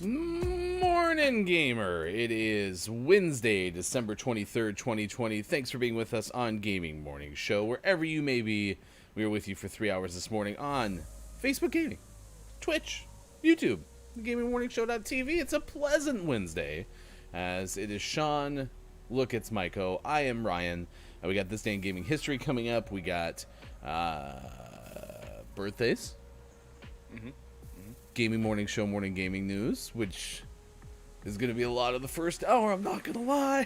Morning, gamer. It is Wednesday, December 23rd, 2020. Thanks for being with us on Gaming Morning Show. Wherever you may be, we are with you for 3 hours this morning on Facebook Gaming, Twitch, YouTube, GamingMorningShow.tv. It's a pleasant Wednesday, as it is Sean. Look, it's Maiko. I am Ryan. We got This Day in Gaming History coming up. We got birthdays. Gaming Morning Show Morning Gaming News, which is going to be a lot of the first hour, I'm not going to lie,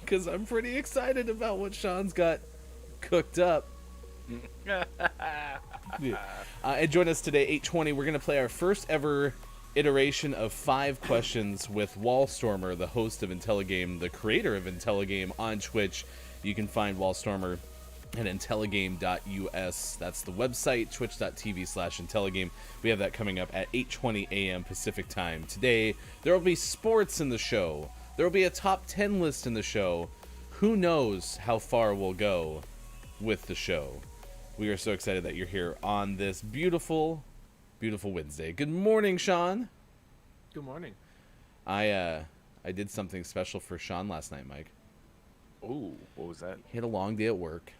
because I'm pretty excited about what Sean's got cooked up. And join us today, 8:20. We're going to play our first ever iteration of 5 questions with Wallstormer, the host of Intelligame, the creator of Intelligame on Twitch. You can find Wallstormer at intelligame.us. That's the website, twitch.tv/intelligame. We have that coming up at 8:20 a.m. Pacific time. Today, there will be sports in the show. There will be a top 10 list in the show. Who knows how far we'll go with the show. We are so excited that you're here on this beautiful, beautiful Wednesday. Good morning, Sean. Good morning. I did something special for Sean last night, Mike. Oh, what was that? He had a long day at work.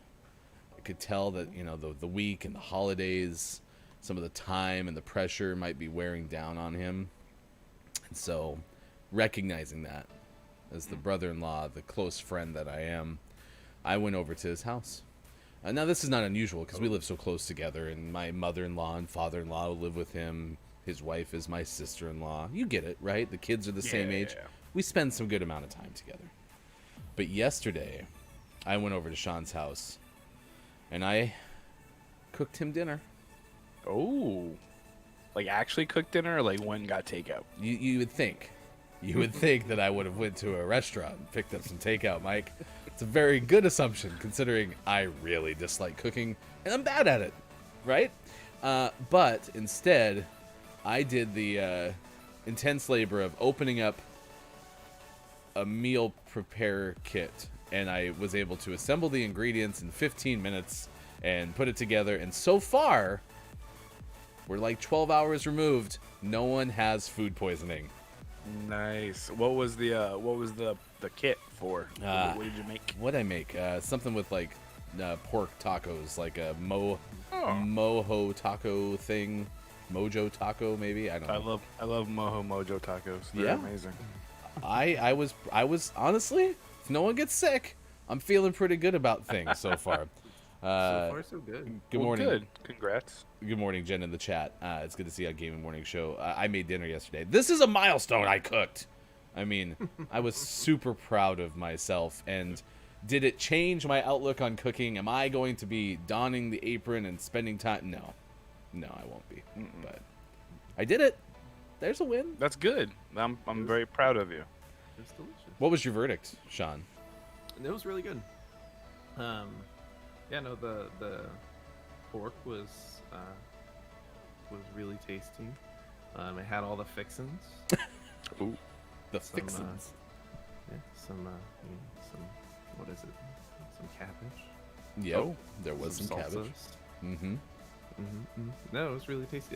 Could tell that, you know, the week and the holidays, some of the time and the pressure might be wearing down on him. And so, recognizing that as the brother-in-law, the close friend that I am, I went over to his house. Now, this is not unusual because we live so close together, and my mother-in-law and father-in-law live with him. His wife is my sister-in-law. You get it, right? The kids are the same age. We spend some good amount of time together. But yesterday, I went over to Sean's house, and I cooked him dinner. Oh, like actually cooked dinner, or like went and got takeout? You would think. You would think that I would have went to a restaurant and picked up some takeout, Mike. It's a very good assumption, considering I really dislike cooking, and I'm bad at it, right? But instead, I did the intense labor of opening up a meal prepare kit, and I was able to assemble the ingredients in 15 minutes and put it together, and so far, we're like 12 hours removed. No one has food poisoning. Nice. What was the kit for? What did you make? What did I make? Something with like pork tacos, like a mojo taco thing, mojo taco maybe. I don't know. I love mojo tacos. They're amazing. I was honestly, if no one gets sick, I'm feeling pretty good about things so far. So far, so good. Good morning. Good. Congrats. Good morning, Jen in the chat. It's good to see you on Gaming Morning Show. I made dinner yesterday. This is a milestone. I cooked. I mean, I was super proud of myself. And did it change my outlook on cooking? Am I going to be donning the apron and spending time? No, I won't be. But I did it. There's a win. That's good. I'm very proud of you. It's delicious. What was your verdict, Sean? And it was really good. Yeah, no, the pork was really tasty. It had all the fixins. Ooh, the some, fixins. Yeah, some what is it? Some cabbage. Yep, there was some salsas. cabbage. Mm-hmm. No, it was really tasty.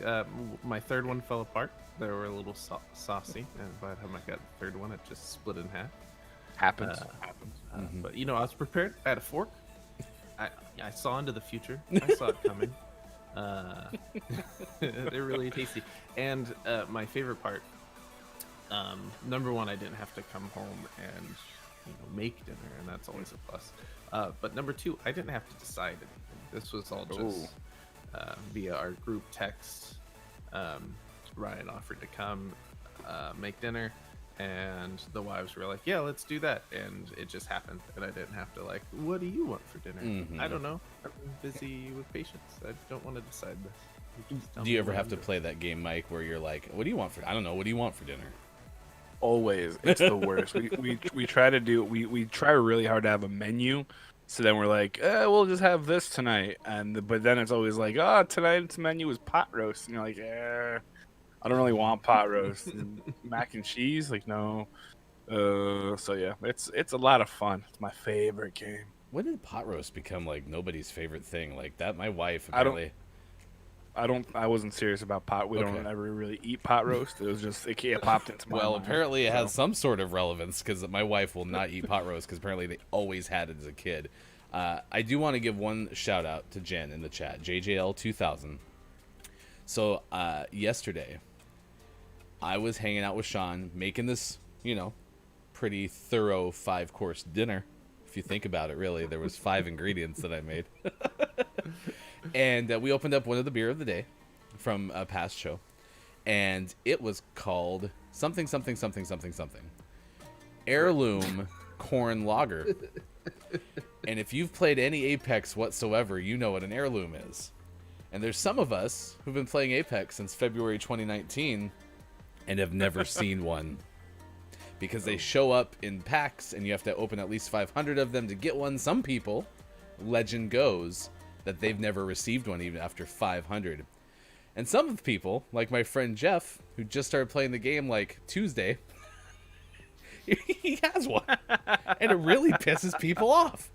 My third one fell apart. They were a little saucy, and by the time I got the third one, it just split in half. Happens. But you know, I was prepared. I had a fork. I saw into the future. I saw it coming. They're really tasty. And my favorite part, number one, I didn't have to come home and make dinner, and that's always a plus. But number two, I didn't have to decide anything. This was all just via our group text. Ryan offered to come make dinner, and the wives were like, yeah, let's do that, and it just happened, and I didn't have to what do you want for dinner? I don't know, I'm busy with patients, I don't want to decide this. Do you ever have to play that game, Mike, where you're like, what do you want for, I don't know, what do you want for dinner? Always. It's the worst. we try to do, we try really hard to have a menu, so then we're like, we'll just have this tonight, but then it's always like, tonight's menu is pot roast, and you're like, I don't really want pot roast. And mac and cheese, like, no. So yeah, it's a lot of fun. It's my favorite game. When did pot roast become like nobody's favorite thing? Like that, my wife apparently. I wasn't serious about pot. We don't Okay. ever really eat pot roast. It was just it popped into my Well, mind. apparently it has So, some sort of relevance because my wife will not eat pot roast because apparently they always had it as a kid. I do want to give one shout out to Jen in the chat, JJL2000. So yesterday, I was hanging out with Sean making this, pretty thorough 5-course dinner. If you think about it, really, there was 5 ingredients that I made. And we opened up one of the beer of the day from a past show. And it was called something. Heirloom Corn Lager. And if you've played any Apex whatsoever, you know what an heirloom is. And there's some of us who've been playing Apex since February 2019 and have never seen one. Because they show up in packs and you have to open at least 500 of them to get one. Some people, legend goes, that they've never received one even after 500. And some of the people, like my friend Jeff, who just started playing the game like Tuesday, he has one. And it really pisses people off.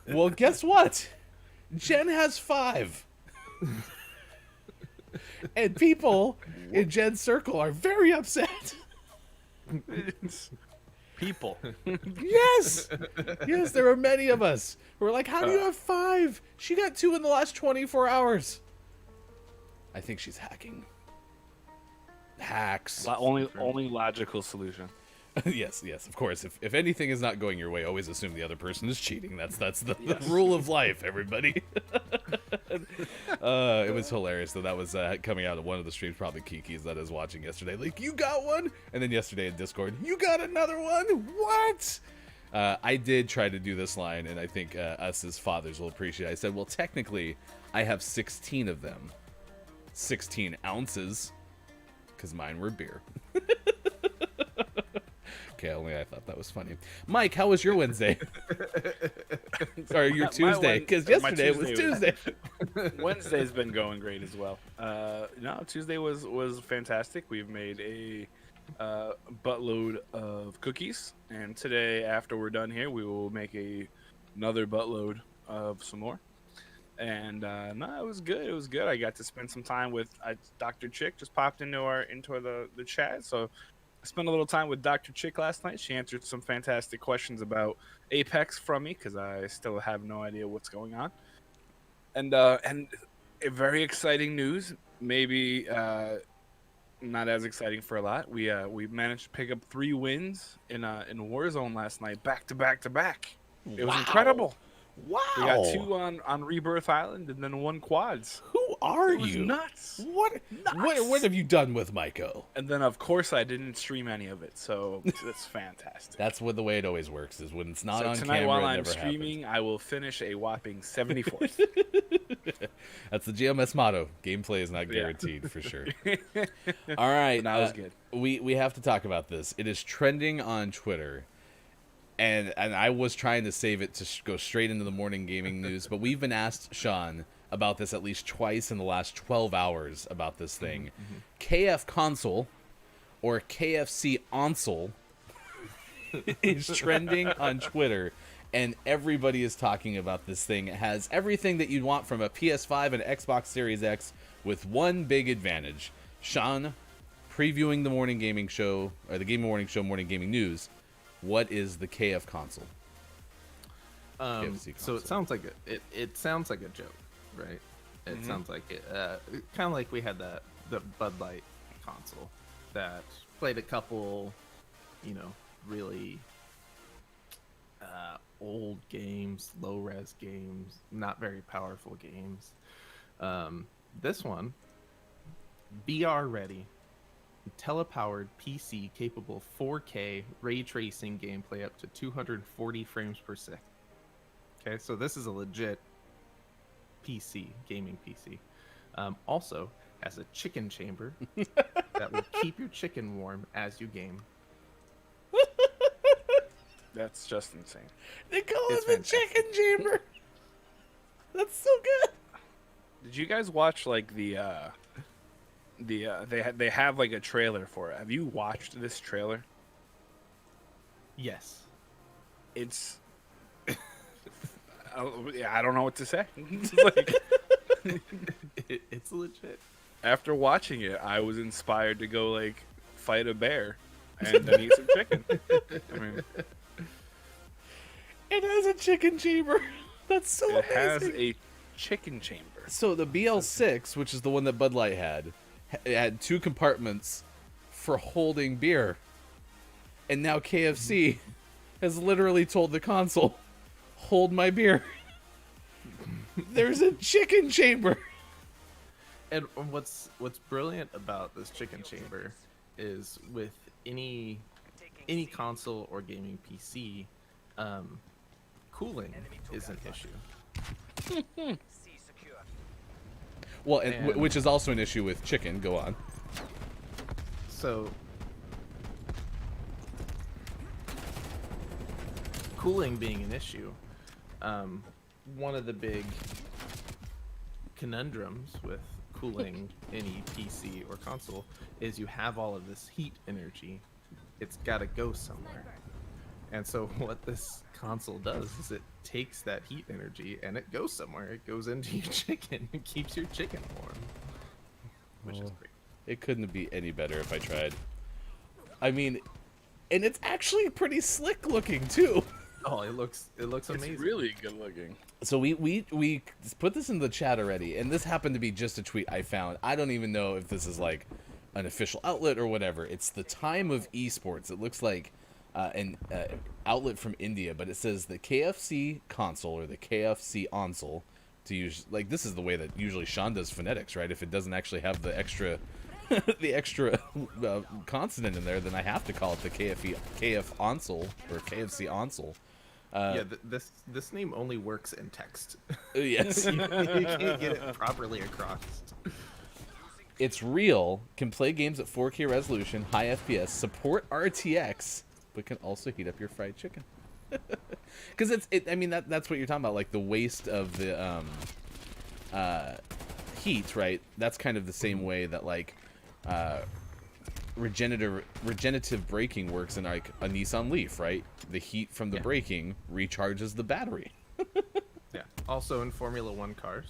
Well, guess what? Jen has 5. And people in Jen's circle are very upset. people. Yes! Yes, there are many of us who are like, how do you have 5? She got 2 in the last 24 hours. I think she's hacking. Hacks. Only logical solution. Yes, of course. If anything is not going your way, always assume the other person is cheating. That's the rule of life, everybody. It was hilarious that was coming out of one of the streams, probably Kiki's that is watching yesterday. Like, you got one? And then yesterday in Discord, you got another one? What? I did try to do this line, and I think us as fathers will appreciate it. I said, well, technically, I have 16 of them. 16 ounces, because mine were beer. Okay, only I thought that was funny. Mike, how was your Wednesday? Sorry, your Tuesday, because yesterday was Tuesday. Wednesday's been going great as well. No, Tuesday was fantastic. We've made a buttload of cookies, and today, after we're done here, we will make another buttload of some more. And no, it was good. It was good. I got to spend some time with Dr. Chick. Just popped into the chat, so I spent a little time with Dr. Chick last night. She answered some fantastic questions about Apex from me because I still have no idea what's going on. And a very exciting news, maybe not as exciting for a lot. We managed to pick up 3 wins in Warzone last night, back to back to back. It was incredible. Wow. We got 2 on Rebirth Island and then 1 quads. Who are It was you? nuts. What have you done with Maiko? And then, of course, I didn't stream any of it, so that's fantastic. That's the way it always works, is when it's not So on tonight, camera, while it I'm never streaming, I will finish a whopping 74th. happens. That's the GMS motto. Gameplay is not guaranteed, for sure. All right. That was good. We have to talk about this. It is trending on Twitter. And I was trying to save it to go straight into the morning gaming news, but we've been asked, Sean, about this at least twice in the last 12 hours about this thing. KF Console, or KFC Onsole, is trending on Twitter, and everybody is talking about this thing. It has everything that you'd want from a PS5 and Xbox Series X with one big advantage. Sean, previewing the morning gaming show, or the Gaming Morning Show morning gaming news, what is the KF console? KFC So console. it sounds like it sounds like a joke, right? It sounds like it kind of like we had the Bud Light console that played a couple, really old games, low res games, not very powerful games. This one, BR ready, telepowered PC capable 4K ray tracing gameplay up to 240 frames per second. Okay, so this is a legit PC, gaming PC. Also has a chicken chamber that will keep your chicken warm as you game. That's just insane. They call It's it the fantastic. chicken chamber. That's so good. Did you guys watch like they have like a trailer for it? Have you watched this trailer? Yes. It's I don't know what to say. It's like, It's legit. After watching it, I was inspired to go like fight a bear and then eat some chicken. I mean, It has a chicken chamber. That's so it amazing. has a chicken chamber. So the BL6, which is the one that Bud Light had, it had 2 compartments for holding beer. And now KFC has literally told the console, hold my beer. There's a chicken chamber. And what's brilliant about this chicken chamber is with any console or gaming PC, cooling is an issue. Well, and which is also an issue with chicken. Go on. So cooling being an issue, one of the big conundrums with cooling any PC or console is you have all of this heat energy. It's got to go somewhere. And so what this console does is it takes that heat energy and it goes somewhere. It goes into your chicken and keeps your chicken warm, which is great. It couldn't be any better if I tried. I mean, and it's actually pretty slick looking too. Oh, it looks amazing. It's really good looking. So we put this in the chat already, and this happened to be just a tweet I found. I don't even know if this is like an official outlet or whatever. It's the Time of Esports. It looks like an outlet from India, but it says the KFC console or the KFC onsole. To use like this is the way that usually Sean does phonetics, right? If it doesn't actually have the extra consonant in there, then I have to call it the KF onsole or KFC onsole. Yeah, this name only works in text. Yes. You can't get it properly across. It's real, can play games at 4K resolution, high FPS, support RTX, but can also heat up your fried chicken. Because I mean that's what you're talking about, like the waste of the heat, right? That's kind of the same way that like regenerative braking works in like a Nissan Leaf, right? The heat from the braking recharges the battery. Yeah. Also in Formula One cars,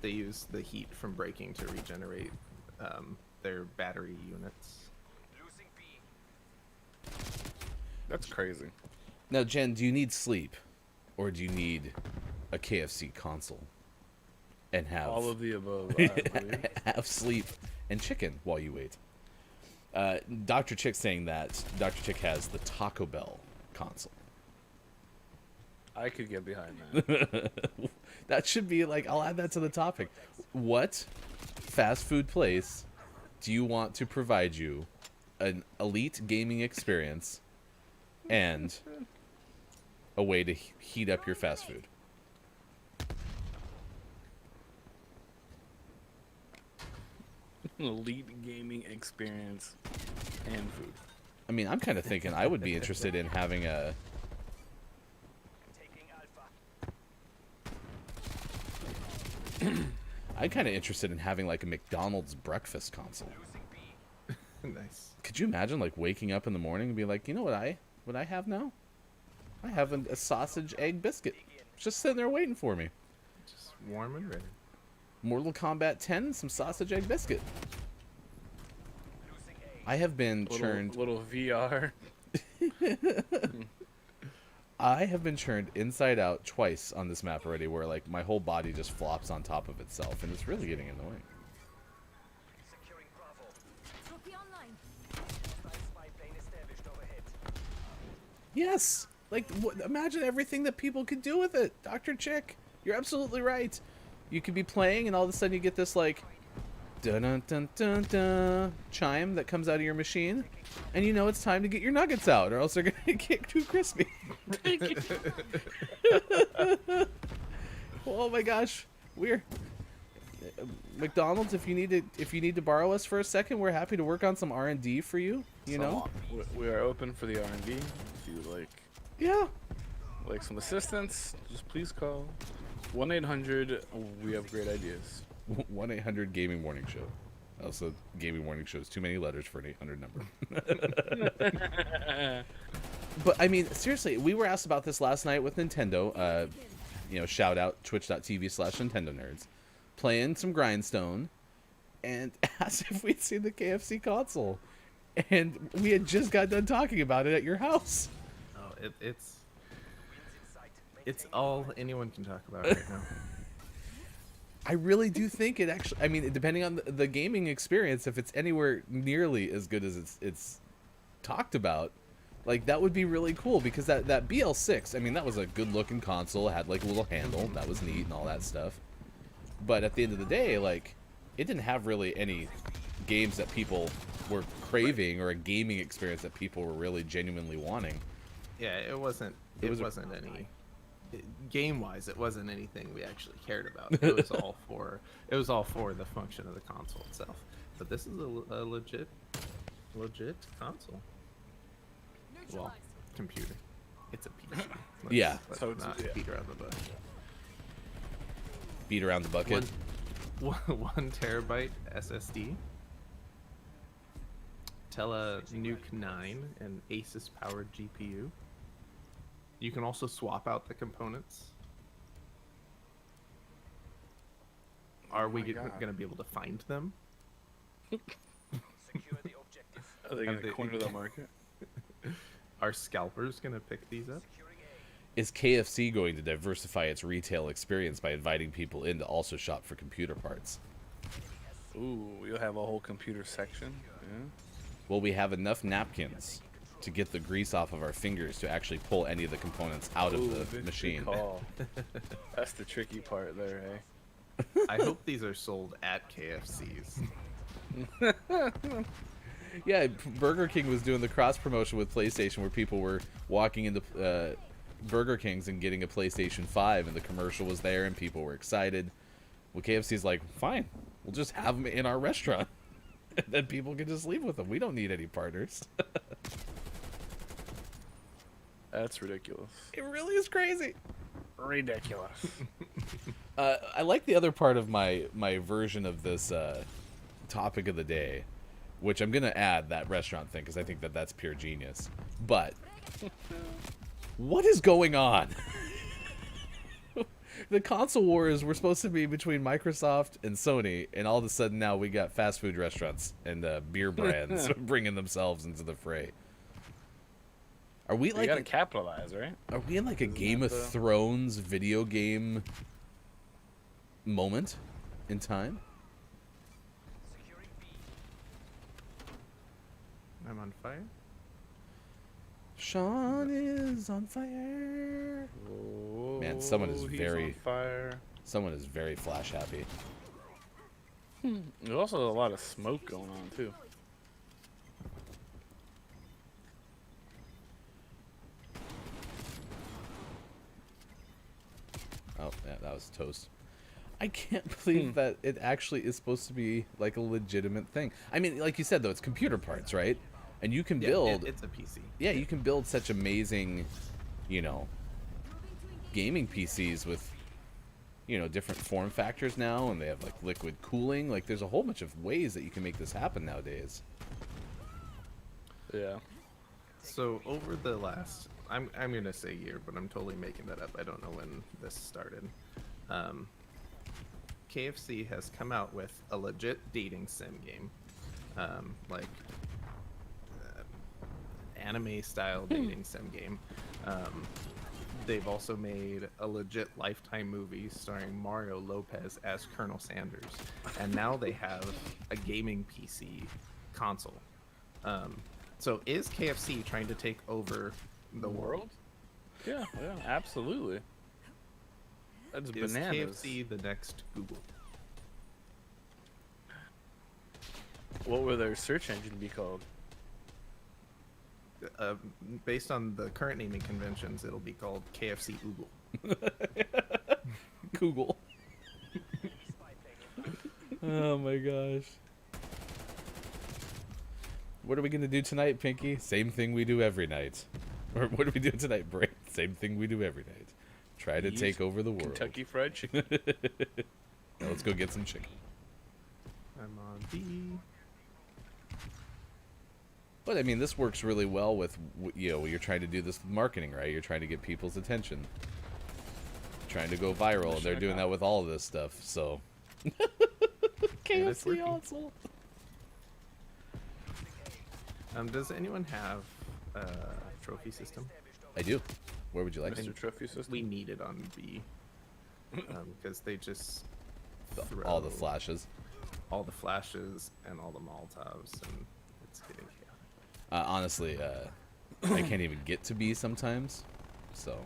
they use the heat from braking to regenerate their battery units. That's crazy. Now, Jen, do you need sleep, or do you need a KFC console and have All of the above. I believe. have sleep and chicken while you wait? Dr. Chick saying that Dr. Chick has the Taco Bell console. I could get behind that. That should be like, I'll add that to the topic. What fast food place do you want to provide you an elite gaming experience and a way to heat up your fast food? Elite gaming experience and food. I mean, I'm kind of thinking I would be interested in having a... I'm kind of interested in having like a McDonald's breakfast console. Nice. Could you imagine like waking up in the morning and be like, you know what I have now? I have a sausage egg biscuit. It's just sitting there waiting for me. Just warm and ready. Mortal Kombat 10, some sausage egg biscuit. I have been churned. Little VR. I have been churned inside out twice on this map already, where like my whole body just flops on top of itself, and it's really getting annoying. Yes, like imagine everything that people could do with it, Dr. Chick. You're absolutely right. You could be playing, and all of a sudden you get this like dun dun dun dun dun chime that comes out of your machine, and you know it's time to get your nuggets out, or else they're gonna get too crispy. Oh my gosh, we're McDonald's. If you need to borrow us for a second, we're happy to work on some R&D for you. You know, We are open for the R&D. If you like some assistance, just please call 1-800. We have great ideas. 1-800 Gaming Morning Show. Also, Gaming Morning Show is too many letters for an 800 number. But I mean, seriously, we were asked about this last night with Nintendo. shout out twitch.tv/Nintendo Nerds, playing some Grindstone, and asked if we'd seen the KFC console, and we had just got done talking about it at your house. Oh, it's all anyone can talk about right now. I really do think it actually. I mean, depending on the gaming experience, if it's anywhere nearly as good as it's talked about, like, that would be really cool, because that BL6, I mean, that was a good looking console. It had like a little handle, that was neat and all that stuff. But at the end of the day, like, it didn't have really any games that people were craving, or a gaming experience that people were really genuinely wanting. Yeah, it wasn't any game-wise. It wasn't anything we actually cared about. It was all for the function of the console itself. But this is a legit console. Well, computer. It's a PC. Yeah. Let's So it's- not yeah. beat around the bush. Beat around the bucket. 1 terabyte SSD. Nuke 9 and Asus powered GPU. You can also swap out the components. Are we my going God. to be able to find them? Are they going Have to they- corner the market? Are scalpers going to pick these up? Is KFC going to diversify its retail experience by inviting people in to also shop for computer parts? Ooh, you'll have a whole computer section. Yeah. Will we have enough napkins to get the grease off of our fingers to actually pull any of the components out of Ooh, the good machine? call. That's the tricky part there, hey? I hope these are sold at KFCs. Yeah, Burger King was doing the cross promotion with PlayStation, where people were walking into Burger King's and getting a PlayStation 5, and the commercial was there, and people were excited. Well, KFC's like, fine, we'll just have them in our restaurant, and then people can just leave with them. We don't need any partners. That's ridiculous. It really is crazy. Ridiculous. I like the other part of my version of this topic of the day, which I'm gonna add that restaurant thing, because I think that's pure genius. But what is going on? The console wars were supposed to be between Microsoft and Sony, and all of a sudden now we got fast food restaurants and beer brands bringing themselves into the fray. Are we You like? gotta capitalize, right? Are we in like a Isn't Game that of the- Thrones video game moment in time? I'm on fire. Sean is on fire. Oh, Man, someone is he's very- on fire. Someone is very flash happy. There's also a lot of smoke going on too. Oh, yeah, that was toast. I can't believe that it actually is supposed to be like a legitimate thing. I mean, like you said, though, it's computer parts, right? And you can Yeah, build. it's a PC. Yeah, you can build such amazing, gaming PCs with, different form factors now, and they have like liquid cooling. Like, there's a whole bunch of ways that you can make this happen nowadays. Yeah. So over the last, I'm gonna say year, but I'm totally making that up. I don't know when this started. KFC has come out with a legit dating sim game, anime style dating sim game. They've also made a legit Lifetime movie starring Mario Lopez as Colonel Sanders, and now they have a gaming PC console. So is KFC trying to take over the world? Yeah, absolutely. That's Is bananas. KFC the next Google? What would their search engine be called? Based on the current naming conventions, it'll be called KFC Google. Google. Oh my gosh. What are we gonna do tonight, Pinky? Same thing we do every night. Or what are we doing tonight, Brain? Same thing we do every night. Try to Eat take over the world. Kentucky Fried Chicken. Now let's go get some chicken. I'm on B. But I mean, this works really well with, you're trying to do this with marketing, right? You're trying to get people's attention. trying to go viral, and they're doing that with all of this stuff. So, KFC console. Does anyone have a trophy system? I do. Where would you like Mr. it? Trophy System. We need it on B. Because they just All the flashes. all the flashes and all the Molotovs, and it's getting chaotic. Honestly, I can't even get to B sometimes. So,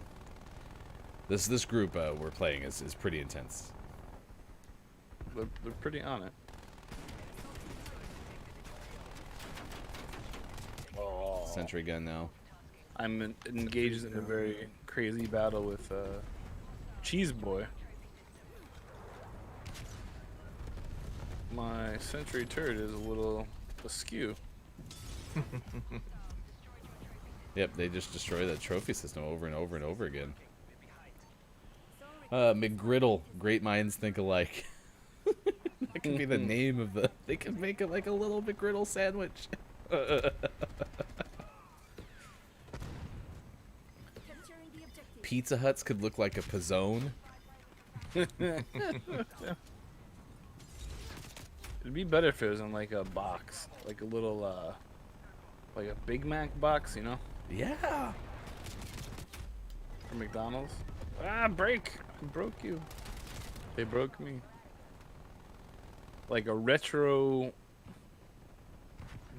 this group we're playing is pretty intense. They're pretty on it. Oh. Sentry gun now. I'm engaged in a very crazy battle with Cheese Boy. My sentry turret is a little askew. Yep, they just destroy that trophy system over and over and over again. McGriddle, great minds think alike. That could be the name of the. They could make it like a little McGriddle sandwich. Pizza Huts could look like a Pizzone. It'd be better if it was in like a box, like a little, like a Big Mac box, you know, Yeah. from McDonald's. Ah, break! I broke you. They broke me. Like a retro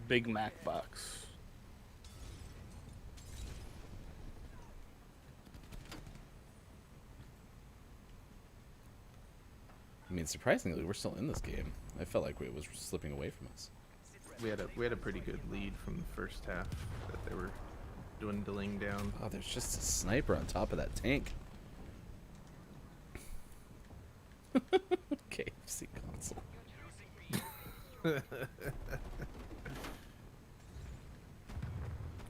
Big Mac box. I mean, surprisingly, we're still in this game. I felt like it was slipping away from us. We had a pretty good lead from the first half that they were dwindling down. Oh, there's just a sniper on top of that tank. KFC console.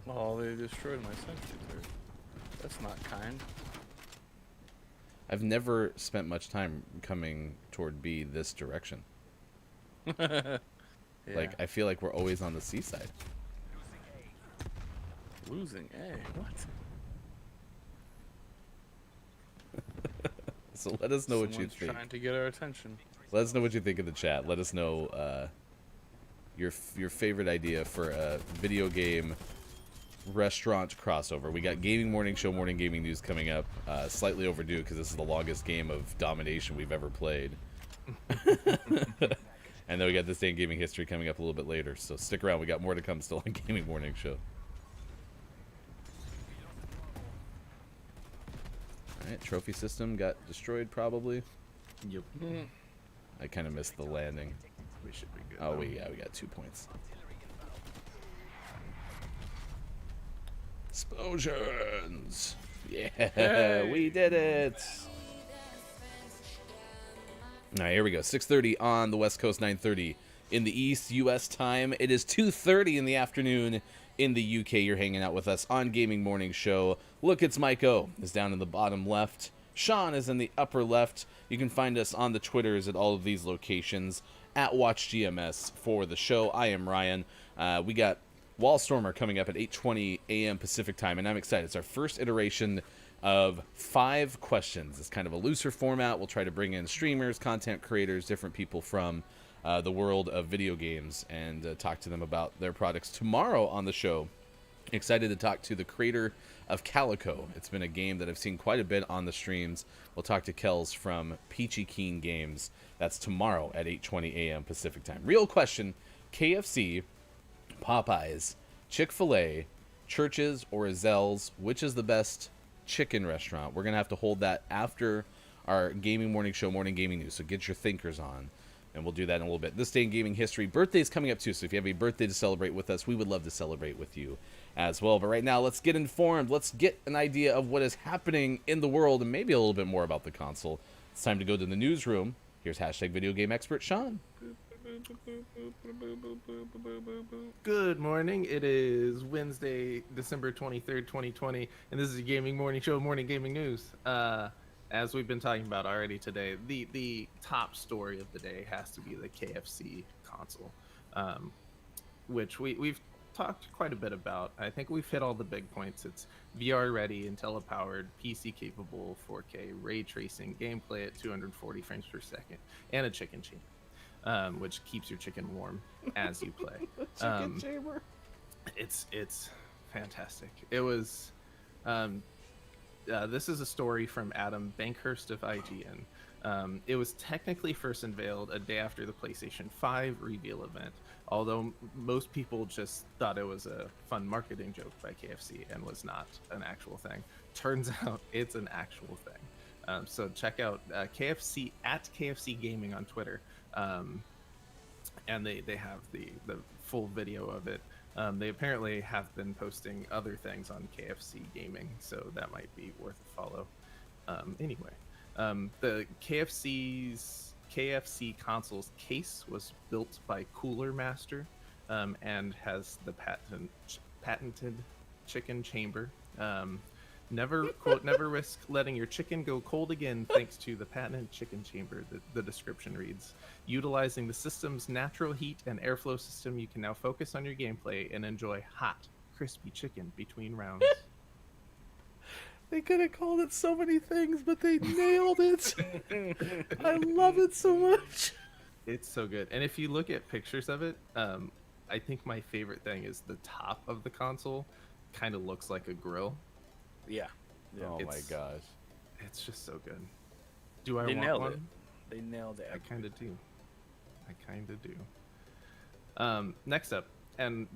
Oh, they destroyed my sentry turret. That's not kind. I've never spent much time coming toward B this direction. Yeah. Like, I feel like we're always on the seaside. Losing A. What? So let us know what you Someone's think. trying to get our attention. Let us know what you think in the chat. Let us know your favorite idea for a video game restaurant crossover. We got Gaming Morning Show, Morning Gaming News coming up. Slightly overdue because this is the longest game of domination we've ever played. And then we got This Day in Gaming History coming up a little bit later. So stick around. We got more to come still on Gaming Morning Show. Alright, trophy system got destroyed probably. Yep. I kind of missed the landing. We should be good. Oh, though. we got 2 points. Explosions! Yeah, we did it! Alright, here we go. 6:30 on the West Coast, 9:30 in the East, U.S. time. It is 2:30 in the afternoon in the UK. You're hanging out with us on Gaming Morning Show. Look, it's Mike O is down in the bottom left. Sean is in the upper left. You can find us on the Twitters at all of these locations at WatchGMS for the show. I am Ryan. We got Wallstormer coming up at 8:20 a.m. Pacific time, and I'm excited. It's our first iteration of 5 questions. It's kind of a looser format. We'll try to bring in streamers, content creators, different people from the world of video games and talk to them about their products. Tomorrow on the show, excited to talk to the creator of Calico. It's been a game that I've seen quite a bit on the streams. We'll talk to Kels from Peachy Keen Games. That's tomorrow at 8:20 a.m. Pacific time. Real question, KFC, Popeyes, Chick-fil-A, Church's, or Zell's, which is the best chicken restaurant? We're going to have to hold that after our Gaming Morning Show, Morning Gaming News, so get your thinkers on, and we'll do that in a little bit. This Day in Gaming History, birthday's coming up too, so if you have a birthday to celebrate with us, we would love to celebrate with you as well. But right now, let's get informed. Let's get an idea of what is happening in the world, and maybe a little bit more about the console. It's time to go to the newsroom. Here's hashtag video game expert Sean. Good morning. It is Wednesday, December 23rd, 2020, and this is the Gaming Morning Show, Morning Gaming News. As we've been talking about already today, the top story of the day has to be the KFC console, which we've talked quite a bit about. I think we've hit all the big points. It's VR ready, Intel powered, PC capable, 4K ray tracing, gameplay at 240 frames per second, and a chicken chamber, which keeps your chicken warm as you play. Chicken chamber. It's fantastic. It was. This is a story from Adam Bankhurst of IGN. It was technically first unveiled a day after the PlayStation 5 reveal event, although most people just thought it was a fun marketing joke by KFC and was not an actual thing. Turns out it's an actual thing. So check out KFC at KFC Gaming on Twitter, and they have the full video of it. They apparently have been posting other things on KFC Gaming, so that might be worth a follow. Anyway, the KFC console's case was built by Cooler Master, and has the patented chicken chamber. Never risk letting your chicken go cold again thanks to the patented chicken chamber. The description reads, utilizing the system's natural heat and airflow system, you can now focus on your gameplay and enjoy hot, crispy chicken between rounds. They could have called it so many things, but they nailed it. I love it so much. It's so good. And if you look at pictures of it, I think my favorite thing is the top of the console kind of looks like a grill. Yeah. Oh my gosh. It's just so good. Do I They want nailed one? it. They nailed it. I kind of do. Next up, and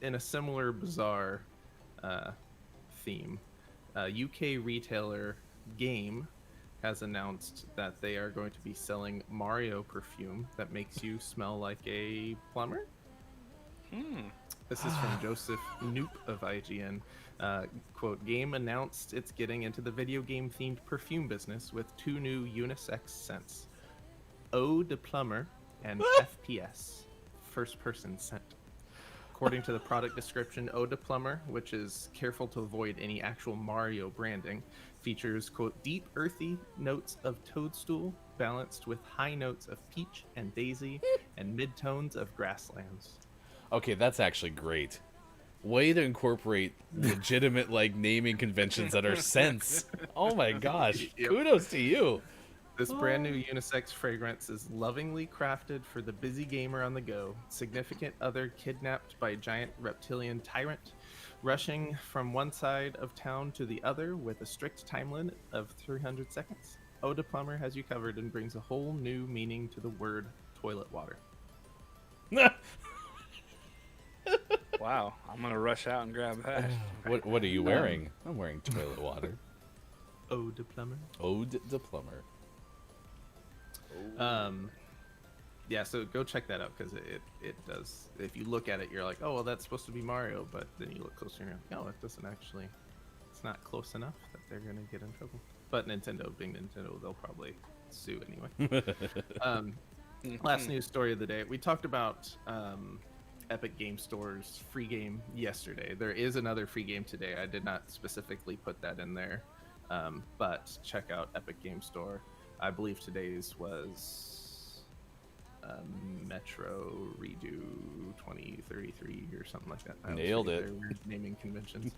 in a similar bizarre theme, UK retailer Game has announced that they are going to be selling Mario perfume that makes you smell like a plumber. This is from Joseph Knoop of IGN. Quote, Game announced it's getting into the video game themed perfume business with 2 new unisex scents, Eau de Plumber and FPS, first person scent. According to the product description, Eau de Plumber, which is careful to avoid any actual Mario branding, features, quote, deep earthy notes of toadstool balanced with high notes of peach and daisy and mid-tones of grasslands. Okay, that's actually great. Way to incorporate legitimate like naming conventions that are scents. Oh my gosh. Yep. Kudos to you. This brand new unisex fragrance is lovingly crafted for the busy gamer on the go, significant other kidnapped by a giant reptilian tyrant, rushing from one side of town to the other with a strict time limit of 300 seconds. Eau de Plumber has you covered and brings a whole new meaning to the word toilet water. Wow, I'm gonna rush out and grab that. What are you wearing? I'm wearing toilet water. Eau de Plumber. Eau de Plumber. Yeah, so go check that out because it does. If you look at it, you're like, oh well, that's supposed to be Mario, but then you look closer and you're like, no, it doesn't actually. It's not close enough that they're gonna get in trouble. But Nintendo, being Nintendo, they'll probably sue anyway. Last news story of the day. We talked about Epic Game Store's free game yesterday. There is another free game today. I did not specifically put that in there, but check out Epic Game Store. I believe today's was Metro Redo 2033 or something like that. Nailed it. Their weird naming conventions.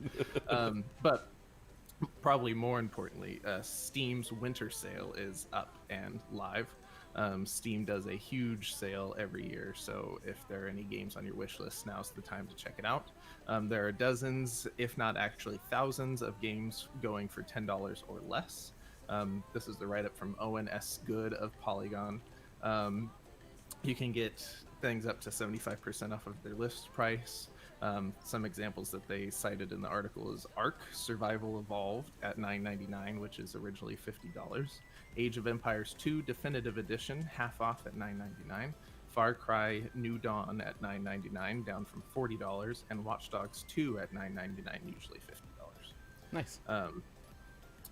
But probably more importantly, Steam's winter sale is up and live. Steam does a huge sale every year, so if there are any games on your wish list, now's the time to check it out. There are dozens, if not actually thousands, of games going for $10 or less. This is the write-up from Owen S. Good of Polygon. You can get things up to 75% off of their list price. Some examples that they cited in the article is Ark Survival Evolved at $9.99, which is originally $50. Age of Empires 2 Definitive Edition, half off at $9.99. Far Cry New Dawn at $9.99, down from $40, and Watch Dogs 2 at $9.99, usually $50. Nice.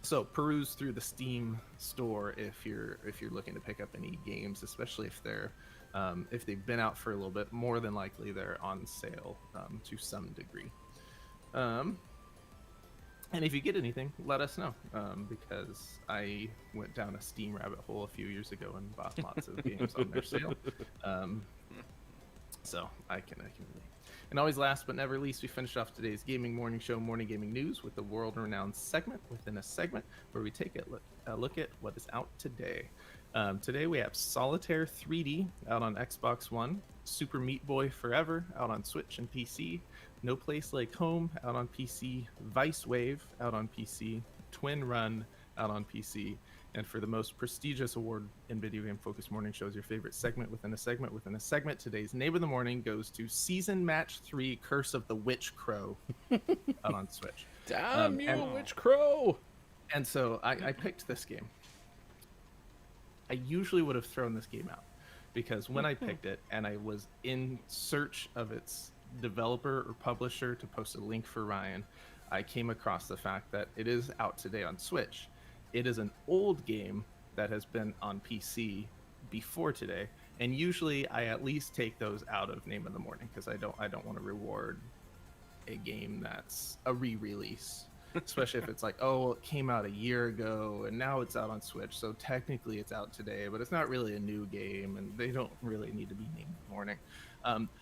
So peruse through the Steam store if you're looking to pick up any games, especially if they've been out for a little bit. More than likely they're on sale to some degree. And if you get anything, let us know, because I went down a Steam rabbit hole a few years ago and bought lots of games on their sale. So I can relate. And always last but never least, we finished off today's gaming morning show, Morning Gaming News, with the world-renowned segment within a segment where we take a look at what is out today. Today we have Solitaire 3D out on Xbox One, Super Meat Boy Forever out on Switch and PC, No Place Like Home out on PC, Vice Wave out on PC, Twin Run out on PC, and for the most prestigious award in video game focused morning shows, your favorite segment within a segment within a segment, today's name of the morning goes to Season Match 3 Curse of the Witch Crow out on Switch. Damn you, Witch Crow! And so I picked this game. I usually would have thrown this game out because when I picked it and I was in search of its developer or publisher to post a link for Ryan, I came across the fact that it is out today on Switch. It is an old game that has been on PC before today, and usually I at least take those out of Name of the Morning because I don't want to reward a game that's a re-release, especially if it's like, oh, well, it came out a year ago and now it's out on Switch, so technically it's out today, but it's not really a new game and they don't really need to be Name of the Morning.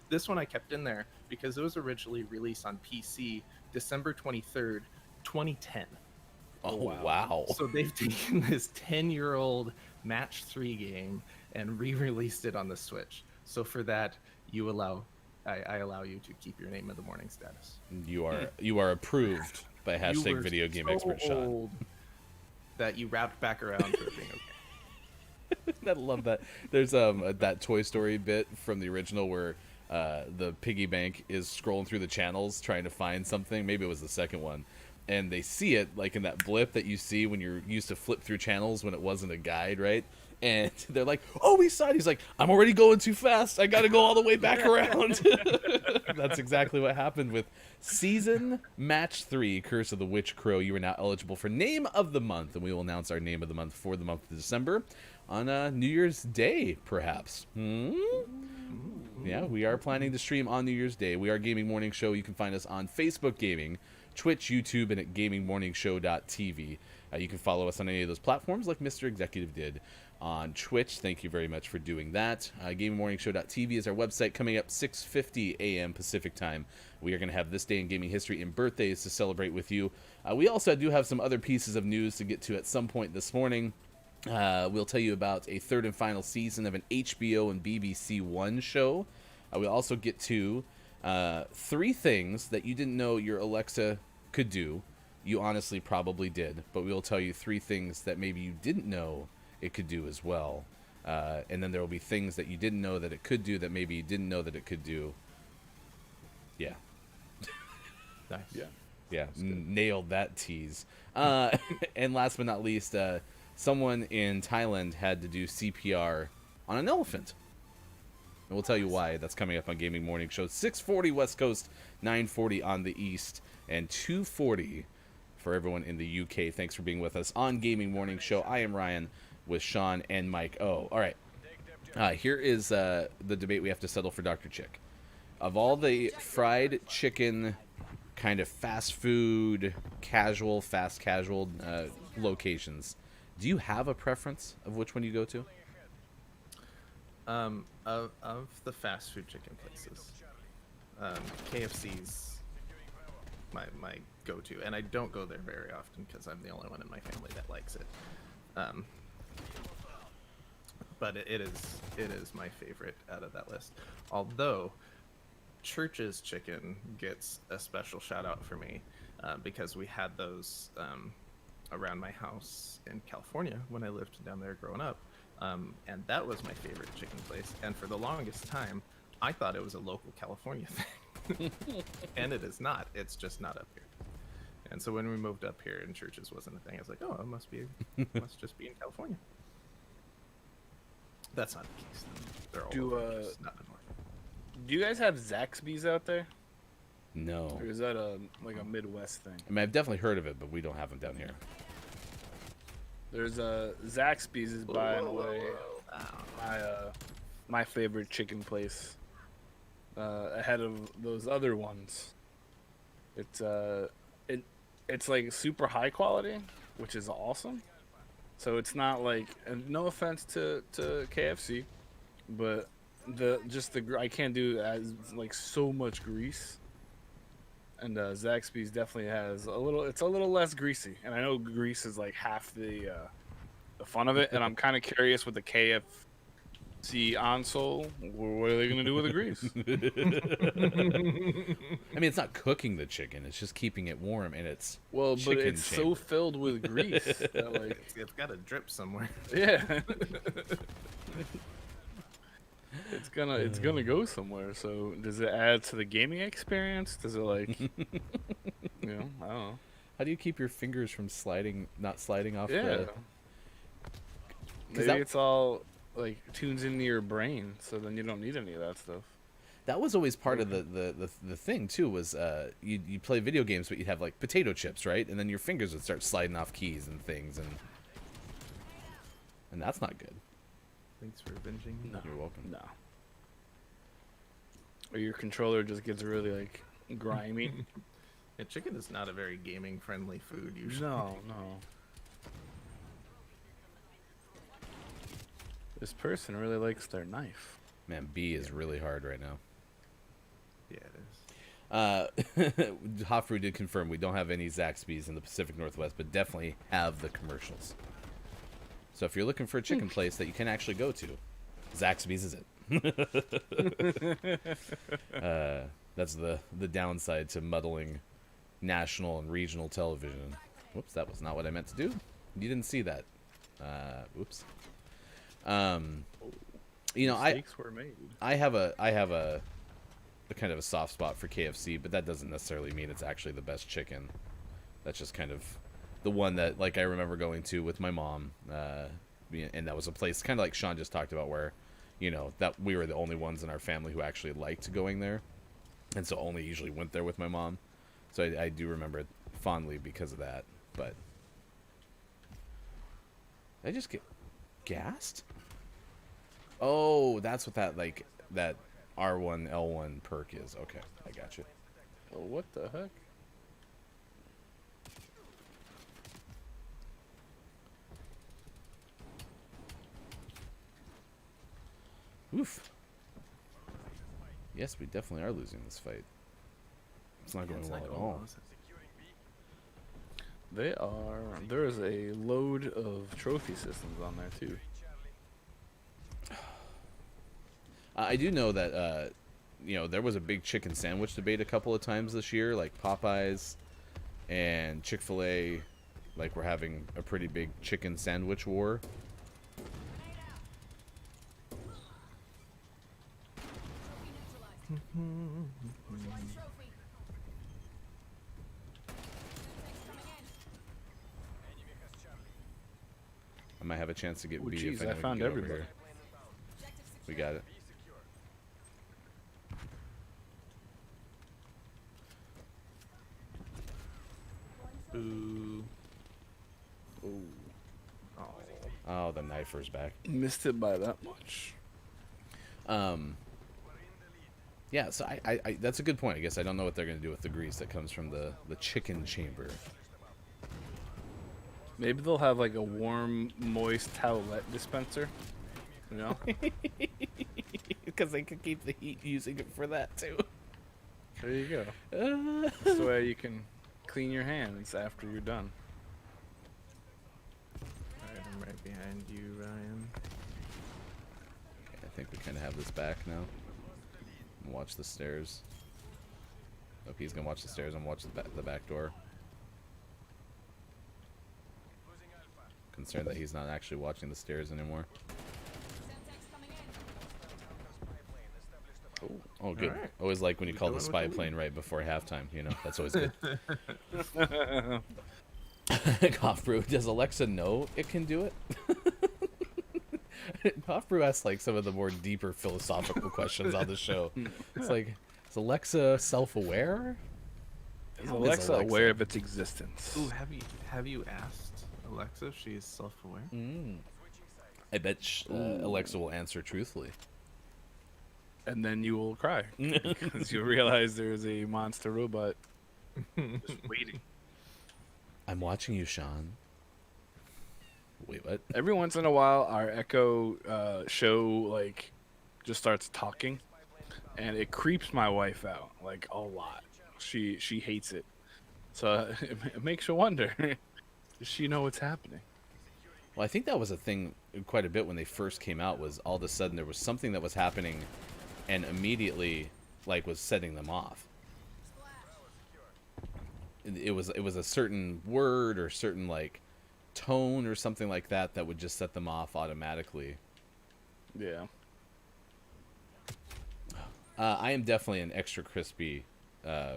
This one I kept in there because it was originally released on PC December 23rd, 2010. Oh, wow. So they've taken this 10-year-old Match 3 game and re-released it on the Switch. So for that, I allow you to keep your Name of the Morning status. You are approved by hashtag video game expert Sean. Old that you wrapped back around for it being okay. I love that. There's that Toy Story bit from the original where the piggy bank is scrolling through the channels trying to find something. Maybe it was the second one. And they see it like in that blip that you see when you're used to flip through channels when it wasn't a guide, right? And they're like, oh, we saw it. He's like, I'm already going too fast. I got to go all the way back around. That's exactly what happened with Season Match 3, Curse of the Witch Crow. You are now eligible for Name of the Month, and we will announce our Name of the Month for the month of December on New Year's Day, perhaps. Yeah, we are planning to stream on New Year's Day. We are Gaming Morning Show. You can find us on Facebook Gaming, Twitch, YouTube, and at gamingmorningshow.tv. You can follow us on any of those platforms like Mr. Executive did on Twitch. Thank you very much for doing that. Gamingmorningshow.tv is our website. Coming up 6:50 a.m. Pacific time. We are going to have This Day in Gaming History and birthdays to celebrate with you. We also do have some other pieces of news to get to at some point this morning. We'll tell you about a third and final season of an HBO and BBC One show. We'll also get to 3 things that you didn't know your Alexa could do. You honestly probably did, but we'll tell you 3 things that maybe you didn't know it could do as well. And then there will be things that you didn't know that it could do that maybe you didn't know that it could do. Yeah. Nice. Yeah. Nailed that tease. And last but not least, someone in Thailand had to do CPR on an elephant. And we'll tell you why. That's coming up on Gaming Morning Show. 6:40 West Coast, 9:40 on the East, and 2:40 for everyone in the UK. Thanks for being with us on Gaming Morning Show. I am Ryan with Sean and Mike. Oh, all right. Here is the debate we have to settle for Dr. Chick. Of all the fried chicken kind of fast food, fast casual locations, do you have a preference of which one you go to? Of the fast food chicken places, KFC's my go-to, and I don't go there very often because I'm the only one in my family that likes it. But it is my favorite out of that list. Although Church's Chicken gets a special shout out for me because we had those around my house in California when I lived down there growing up. And that was my favorite chicken place. And for the longest time, I thought it was a local California thing. And it is not. It's just not up here. And so when we moved up here and Church's wasn't a thing, I was like, oh, it must just be in California. That's not the case. They're all over, just not in North. Do you guys have Zaxby's out there? No. Or is that a Midwest thing? I mean, I've definitely heard of it, but we don't have them down here. There's Zaxby's is by the way my favorite chicken place ahead of those other ones. It's like super high quality, which is awesome. So it's not like, and no offense to KFC, but I can't do as like so much grease. And Zaxby's definitely has a little. It's a little less greasy, and I know grease is like half the fun of it. And I'm kind of curious with the KFC console, what are they gonna do with the grease? I mean, it's not cooking the chicken; it's just keeping it warm, and it's Well, but chicken it's chamber. so filled with grease that like It's got to drip somewhere. yeah, it's gonna go somewhere. So does it add to the gaming experience? Does it like I don't know. How do you keep your fingers from not sliding off Yeah. the? Maybe that- it's all like tunes into your brain, so then you don't need any of that stuff. That was always part of the thing too. Was you play video games, but you'd have like potato chips, right? And then your fingers would start sliding off keys and things, and that's not good. Thanks for binging. No. You're welcome. No. Or your controller just gets really like grimy. Yeah, chicken is not a very gaming friendly food usually. No. This person really likes their knife. Man, B is really hard right now. Yeah, it is. Hofru did confirm we don't have any Zaxby's in the Pacific Northwest, but definitely have the commercials. So if you're looking for a chicken place that you can actually go to, Zaxby's is it. That's the downside to muddling national and regional television. Whoops, that was not what I meant to do. You didn't see that. Whoops. You know, Mistakes were made. I have a kind of a soft spot for KFC, but that doesn't necessarily mean it's actually the best chicken. That's just kind of the one that like I remember going to with my mom, and that was a place kind of like Sean just talked about where, you know, that we were the only ones in our family who actually liked going there, and so only usually went there with my mom. So I do remember it fondly because of that. But did I just get gassed? Oh, that's what that R1 L1 perk is. Okay, I got you. Oh, what the heck? Oof. Yes, we definitely are losing this fight. It's not going It's well not at going all. well, is it? They are. There is a load of trophy systems on there too. I do know that you know, there was a big chicken sandwich debate a couple of times this year, like Popeyes and Chick-fil-A, like we're having a pretty big chicken sandwich war. I might have a chance to get Oh, B jeez, if I, know I we can found get over everybody. here. We got it. Boo. Oh, Oh. Oh, the knifer's back. missed it by that much. Yeah, so I that's a good point. I guess I don't know what they're going to do with the grease that comes from the chicken chamber. Maybe they'll have like a warm, moist towelette dispenser. You know? Because they could keep the heat using it for that too. There you go. That's the way you can clean your hands after you're done. Alright, I'm right behind you, Ryan. I think we kind of have this back now. Watch the stairs. Oh, he's gonna watch the stairs and watch the back door. Concerned that he's not actually watching the stairs anymore. Oh, good. Alright. Always like when you Keep call going the with spy the lead. plane right before halftime. You know, that's always good. Cough Brew, does Alexa know it can do it? Cough Brew asks like some of the more deeper philosophical questions on the show. It's like, is Alexa self-aware? Is How Alexa aware of its existence? Ooh, have you asked Alexa if she is self-aware? I bet Alexa will answer truthfully. And then you will cry because you'll realize there's a monster robot just waiting. I'm watching you, Sean. Wait, what? Every once in a while, our Echo show like just starts talking, and it creeps my wife out like a lot. She hates it, so it makes you wonder. Does she know what's happening? Well, I think that was a thing quite a bit when they first came out. Was all of a sudden there was something that was happening, and immediately like was setting them off. It was a certain word or certain like tone or something like that that would just set them off automatically. Yeah. I am definitely an extra crispy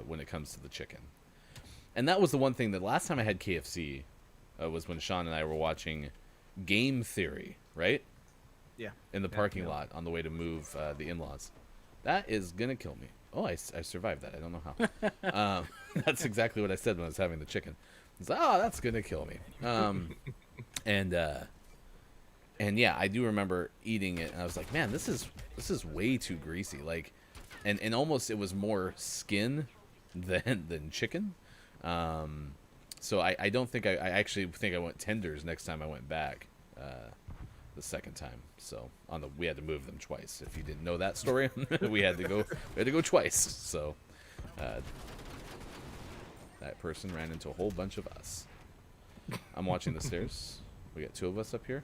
when it comes to the chicken. And that was the one thing that last time I had KFC was when Sean and I were watching Game Theory, right? Yeah. In the parking lot on the way to move the in-laws. That is going to kill me. Oh, I survived that. I don't know how. That's exactly what I said when I was having the chicken. It's like, oh, that's going to kill me. And yeah, I do remember eating it, and I was like, man, this is way too greasy. Like, and almost it was more skin than chicken. So I don't think I actually think I went tenders next time I went back the second time. So we had to move them twice. If you didn't know that story, we had to go twice. So that person ran into a whole bunch of us. I'm watching the stairs. We got 2 of us up here.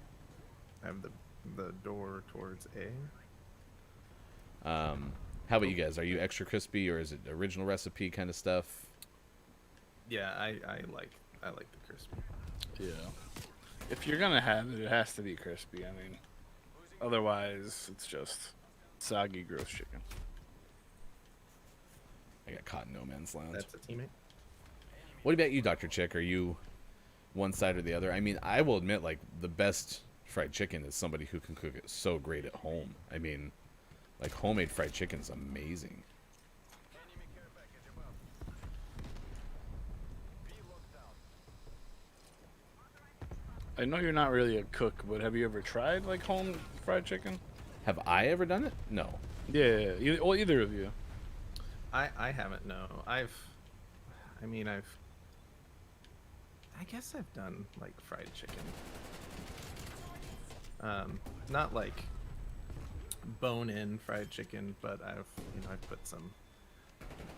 I have the door towards A. How about you guys? Are you extra crispy or is it original recipe kind of stuff? Yeah, I like the crispy. Yeah. If you're gonna have it, it has to be crispy. I mean, otherwise it's just soggy, gross chicken. I got caught in no man's land. That's a teammate. What about you, Dr. Chick? Are you one side or the other? I mean, I will admit, like, the best fried chicken is somebody who can cook it so great at home. I mean, like, homemade fried chicken is amazing. I know you're not really a cook, but have you ever tried like home fried chicken? Have I ever done it? No. Yeah, well, either of you. I haven't. No, I guess I've done like fried chicken. Not like bone-in fried chicken, but I've put some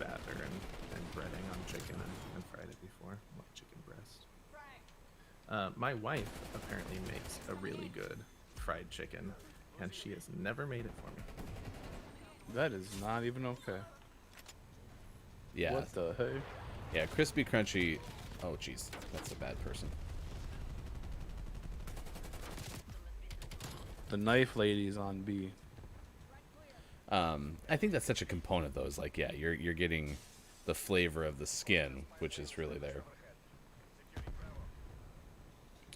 batter and breading on chicken and fried it before, like chicken breast. My wife apparently makes a really good fried chicken, and she has never made it for me. That is not even okay. Yeah. What the heck? Yeah, crispy, crunchy. Oh, jeez. That's a bad person. The knife lady's on B. I think that's such a component, though. Is like, yeah, you're getting the flavor of the skin, which is really there.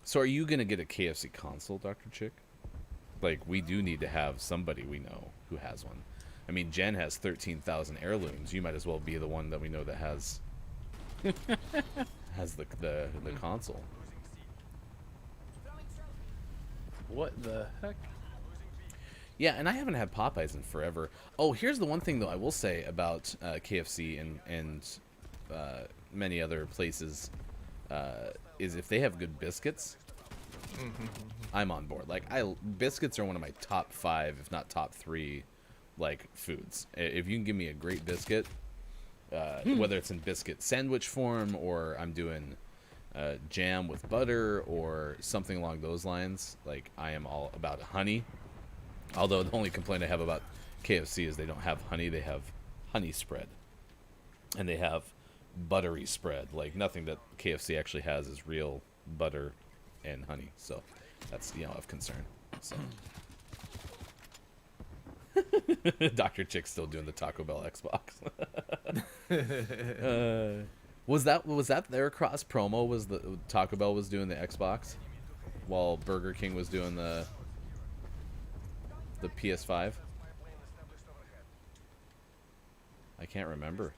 So, are you gonna get a KFC console, Dr. Chick? Like, we do need to have somebody we know who has one. I mean, Jen has 13,000 heirlooms. You might as well be the one that we know that has the console. What the heck? Yeah, and I haven't had Popeyes in forever. Oh, here's the one thing, though, I will say about KFC and many other places is if they have good biscuits, I'm on board. Like, biscuits are one of my top 5, if not top 3, like, foods. If you can give me a great biscuit, whether it's in biscuit sandwich form or I'm doing jam with butter or something along those lines, like, I am all about honey. Although the only complaint I have about KFC is they don't have honey. They have honey spread. And they have buttery spread. Like, nothing that KFC actually has is real butter and honey. So that's, of concern. So. Dr. Chick's still doing the Taco Bell Xbox. Was that their cross promo? Was the Taco Bell was doing the Xbox while Burger King was doing the PS5? I can't remember.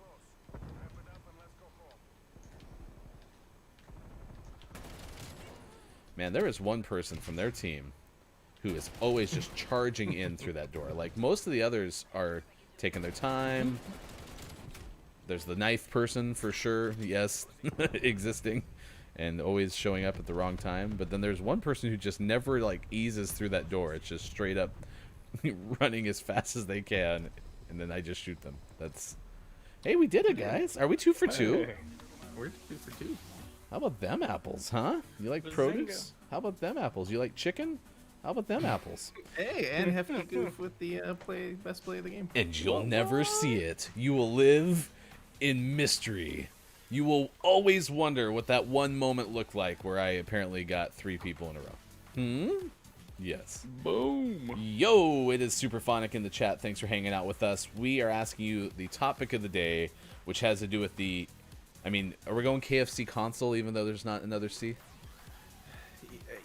Man, there is one person from their team who is always just charging in through that door. Like, most of the others are taking their time. There's the knife person for sure, yes, existing, and always showing up at the wrong time. But then there's one person who just never, like, eases through that door. It's just straight up running as fast as they can, and then I just shoot them. That's. Hey, we did it, guys. Are we 2 for 2? Hey. We're 2 for 2. How about them apples, huh? You like Bazinga. produce? How about them apples? You like chicken? How about them apples? Hey, and Hefty Goof with the best play of the game. And you'll never see it. You will live in mystery. You will always wonder what that one moment looked like where I apparently got 3 people in a row. Yes. Boom. Yo, it is Superphonic in the chat. Thanks for hanging out with us. We are asking you the topic of the day, which has to do with the... I mean, are we going KFC console even though there's not another C?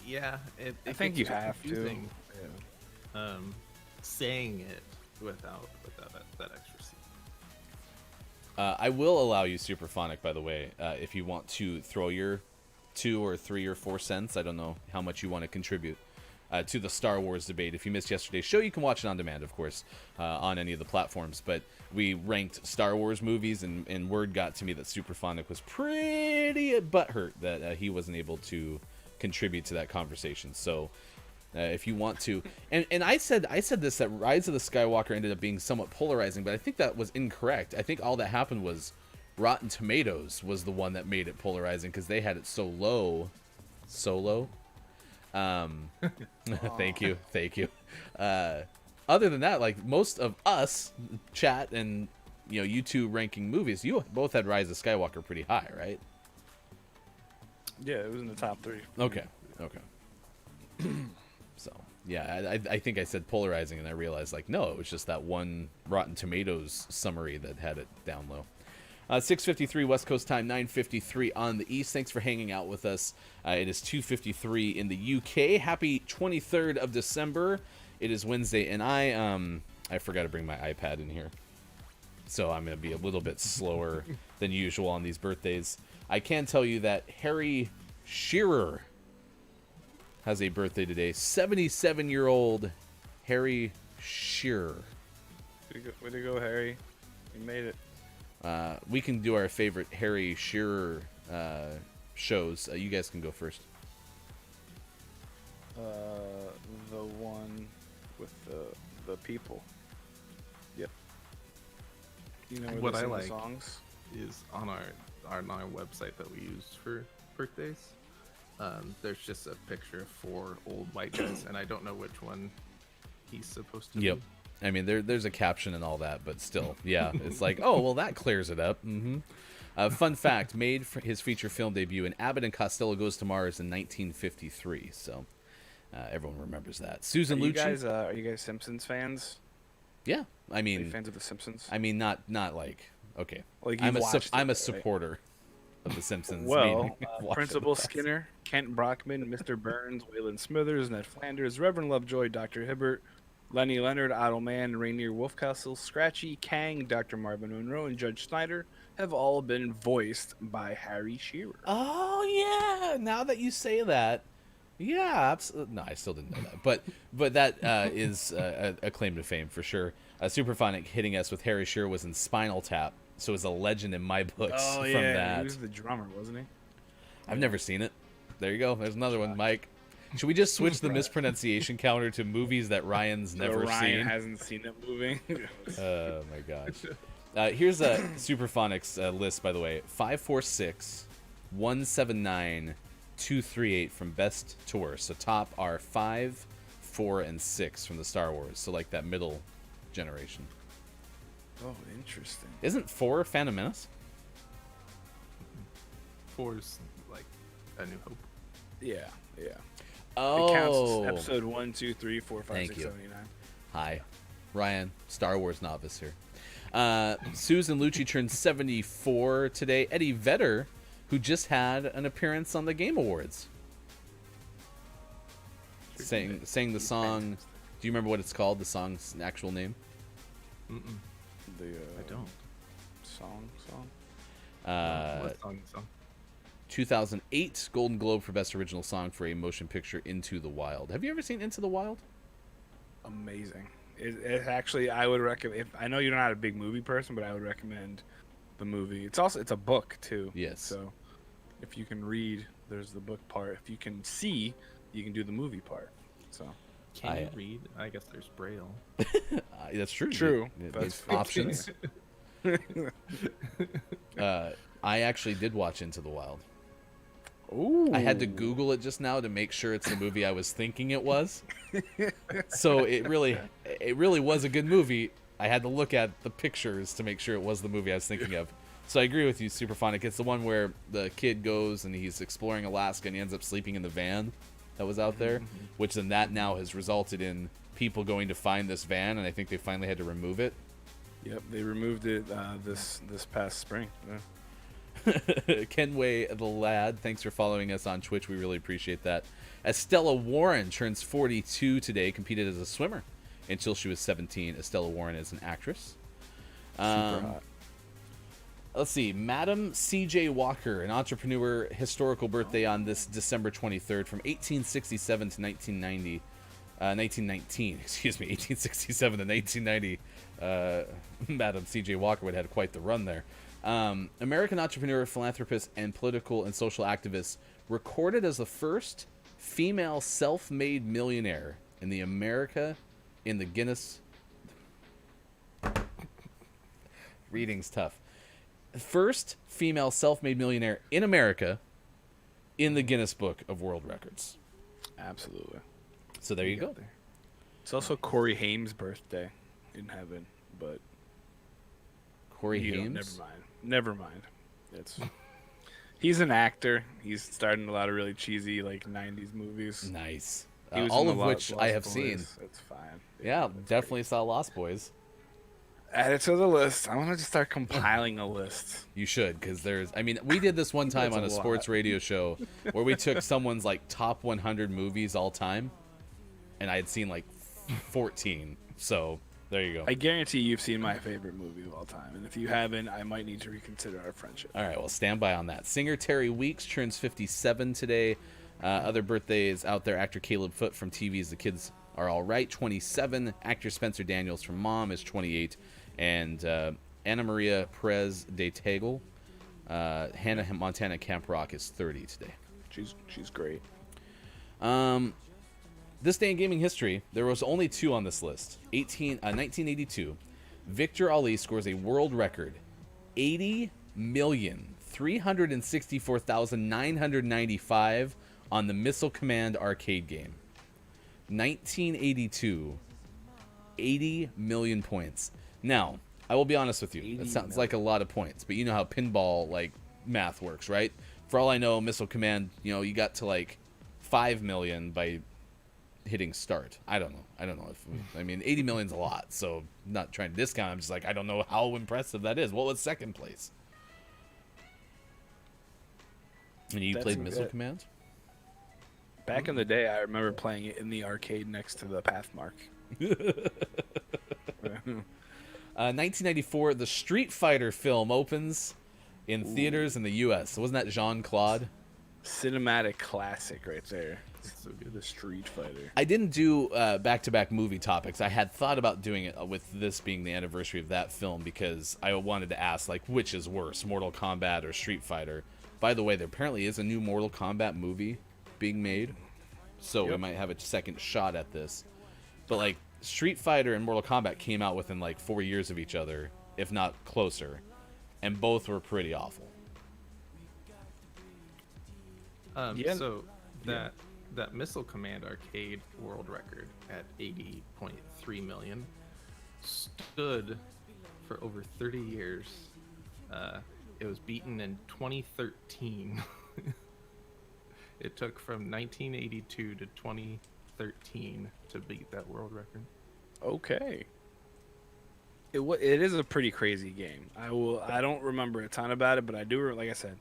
Yeah, I think you have to. Saying it without that extra C. I will allow you Superphonic, by the way, if you want to throw your 2 or 3 or 4 cents. I don't know how much you want to contribute to the Star Wars debate. If you missed yesterday's show, you can watch it on demand, of course, on any of the platforms. But we ranked Star Wars movies, and word got to me that Superphonic was pretty butthurt that he wasn't able to contribute to that conversation. So if you want to, and I said this, that Rise of the Skywalker ended up being somewhat polarizing, but I think that was incorrect. I think all that happened was Rotten Tomatoes was the one that made it polarizing because they had it so low. Thank you. Other than that, like most of us chat and you two ranking movies, you both had Rise of Skywalker pretty high, right? Yeah, it was in the top 3. Okay. So yeah, I think I said polarizing, and I realized like no, it was just that one Rotten Tomatoes summary that had it down low. 6:53 West Coast time, 9:53 on the East. Thanks for hanging out with us. It is 2:53 in the UK. Happy 23rd of December. It is Wednesday, and I forgot to bring my iPad in here, so I'm going to be a little bit slower than usual on these birthdays. I can tell you that Harry Shearer has a birthday today. 77-year-old Harry Shearer. Way to go, Harry. You made it. We can do our favorite Harry Shearer shows. You guys can go first. The one with the people. Yep. You know What they I sing the like songs? is on our website that we use for birthdays. There's just a picture of 4 old white guys, and I don't know which one he's supposed to Yep. be. I mean, there's a caption and all that, but still, yeah, it's like, oh, well, that clears it up. Fun fact: made for his feature film debut in Abbott and Costello Goes to Mars in 1953. So everyone remembers that. Susan Lucci. Are you guys Simpsons fans? Yeah, I Are you mean, fans of the Simpsons? I mean, not like okay. Like I'm you've watched I'm a it, right? supporter of the Simpsons. Well, meaning watch Principal it. Skinner, Kent Brockman, Mr. Burns, Waylon Smithers, Ned Flanders, Reverend Lovejoy, Dr. Hibbert, Lenny Leonard, Otto Mann, Rainier Wolfcastle, Scratchy, Kang, Dr. Marvin Monroe, and Judge Snyder have all been voiced by Harry Shearer. Oh yeah, now that you say that, yeah, absolutely. No, I still didn't know that, but that is a claim to fame for sure. Superphonic hitting us with Harry Shearer was in Spinal Tap, so it's a legend in my books from that. He was the drummer, wasn't he? I've never seen it. There you go. There's another one, Mike. Should we just switch the mispronunciation counter to movies that Ryan's never Ryan seen? hasn't seen it moving. Oh my gosh. Here's a Superphonics list, by the way. 546, 179, 238 from best to worst. So top are 5, 4, and 6 from the Star Wars. So like that middle generation. Oh, interesting. Isn't 4 Phantom Menace? 4's like A New Hope. Yeah. Oh. It counts episode 1, 2, 3, 4, 5, Thank 6, you. 7, 8, 9. Hi, Ryan, Star Wars novice here. Susan Lucci turned 74 today. Eddie Vedder, who just had an appearance on the Game Awards, sang the song. Do you remember what it's called? The song's actual name? I don't. Song. What song? 2008 Golden Globe for Best Original Song for a Motion Picture, Into the Wild. Have you ever seen Into the Wild? Amazing. It actually, I would recommend. I know you're not a big movie person, but I would recommend the movie. It's a book too. Yes. So if you can read, there's the book part. If you can see, you can do the movie part. So Can you read? I guess there's Braille. That's true. True. There's That's options. I actually did watch Into the Wild. Ooh. I had to Google it just now to make sure it's the movie I was thinking it was. So it really was a good movie. I had to look at the pictures to make sure it was the movie I was thinking of. So I agree with you, Superphonic. It's the one where the kid goes and he's exploring Alaska and he ends up sleeping in the van that was out there, which then that now has resulted in people going to find this van, and I think they finally had to remove it. Yep, they removed it this past spring. Yeah. Kenway the Lad, thanks for following us on Twitch. We really appreciate that. Estella Warren turns 42 today, competed as a swimmer until she was 17. Estella Warren is an actress. Super hot. Let's see. Madam C.J. Walker, an entrepreneur, historical birthday on this December 23rd from 1867 to 1990. 1919, excuse me, 1867 to 1990. Madam C.J. Walker would have had quite the run there. American entrepreneur, philanthropist, and political and social activist, recorded as the first female self-made millionaire in the Guinness. Reading's tough. First female self-made millionaire in America in the Guinness Book of World Records. Absolutely. So there you go. There. It's also Corey Haim's birthday in heaven, but Corey Haim. Never mind. He's an actor. He's starred in a lot of really cheesy like '90s movies. Nice. He was All in of the which Lost I have Boys. seen. That's fine. Yeah, definitely saw Lost Boys. Add it to the list. I want to just start compiling a list. You should, because we did this one time That's on a a lot. sports radio show where we took someone's like top 100 movies all time, and I had seen like 14. So there you go. I guarantee you've seen my favorite movie of all time, and if you haven't, I might need to reconsider our friendship. All right, well, stand by on that. Singer Terry Weeks turns 57 today. Other birthdays out there, actor Caleb Foote from TV's The Kids Are All Right, 27. Actor Spencer Daniels from Mom is 28. And Anna Maria Perez de Tegel, Hannah Montana Camp Rock is 30 today. She's great. This day in gaming history, there was only two on this list. 1982, Victor Ali scores a world record, 80,364,995 on the Missile Command arcade game. 1982, 80 million points. Now, I will be honest with you. It sounds like a lot of points, but you know how pinball like math works, right? For all I know, Missile Command, you got to like 5 million by hitting start. I don't know. If 80 million's a lot, so I'm not trying to discount. I'm just like, I don't know how impressive that is. What was second place? And you played Missile Command? Back in the day, I remember playing it in the arcade next to the Pathmark. 1994, the Street Fighter film opens in theaters in the U.S. So wasn't that Jean-Claude? Cinematic classic right there. So good. The Street Fighter. I didn't do back-to-back movie topics. I had thought about doing it with this being the anniversary of that film because I wanted to ask, like, which is worse, Mortal Kombat or Street Fighter? By the way, there apparently is a new Mortal Kombat movie being made, so we might have a second shot at this. But, like, Street Fighter and Mortal Kombat came out within, like, 4 years of each other, if not closer, and both were pretty awful. So that Missile Command arcade world record at 80.3 million stood for over 30 years. It was beaten in 2013. It took from 1982 to 2013 to beat that world record. Okay. It is a pretty crazy game. I don't remember a ton about it, but I do. Like I said,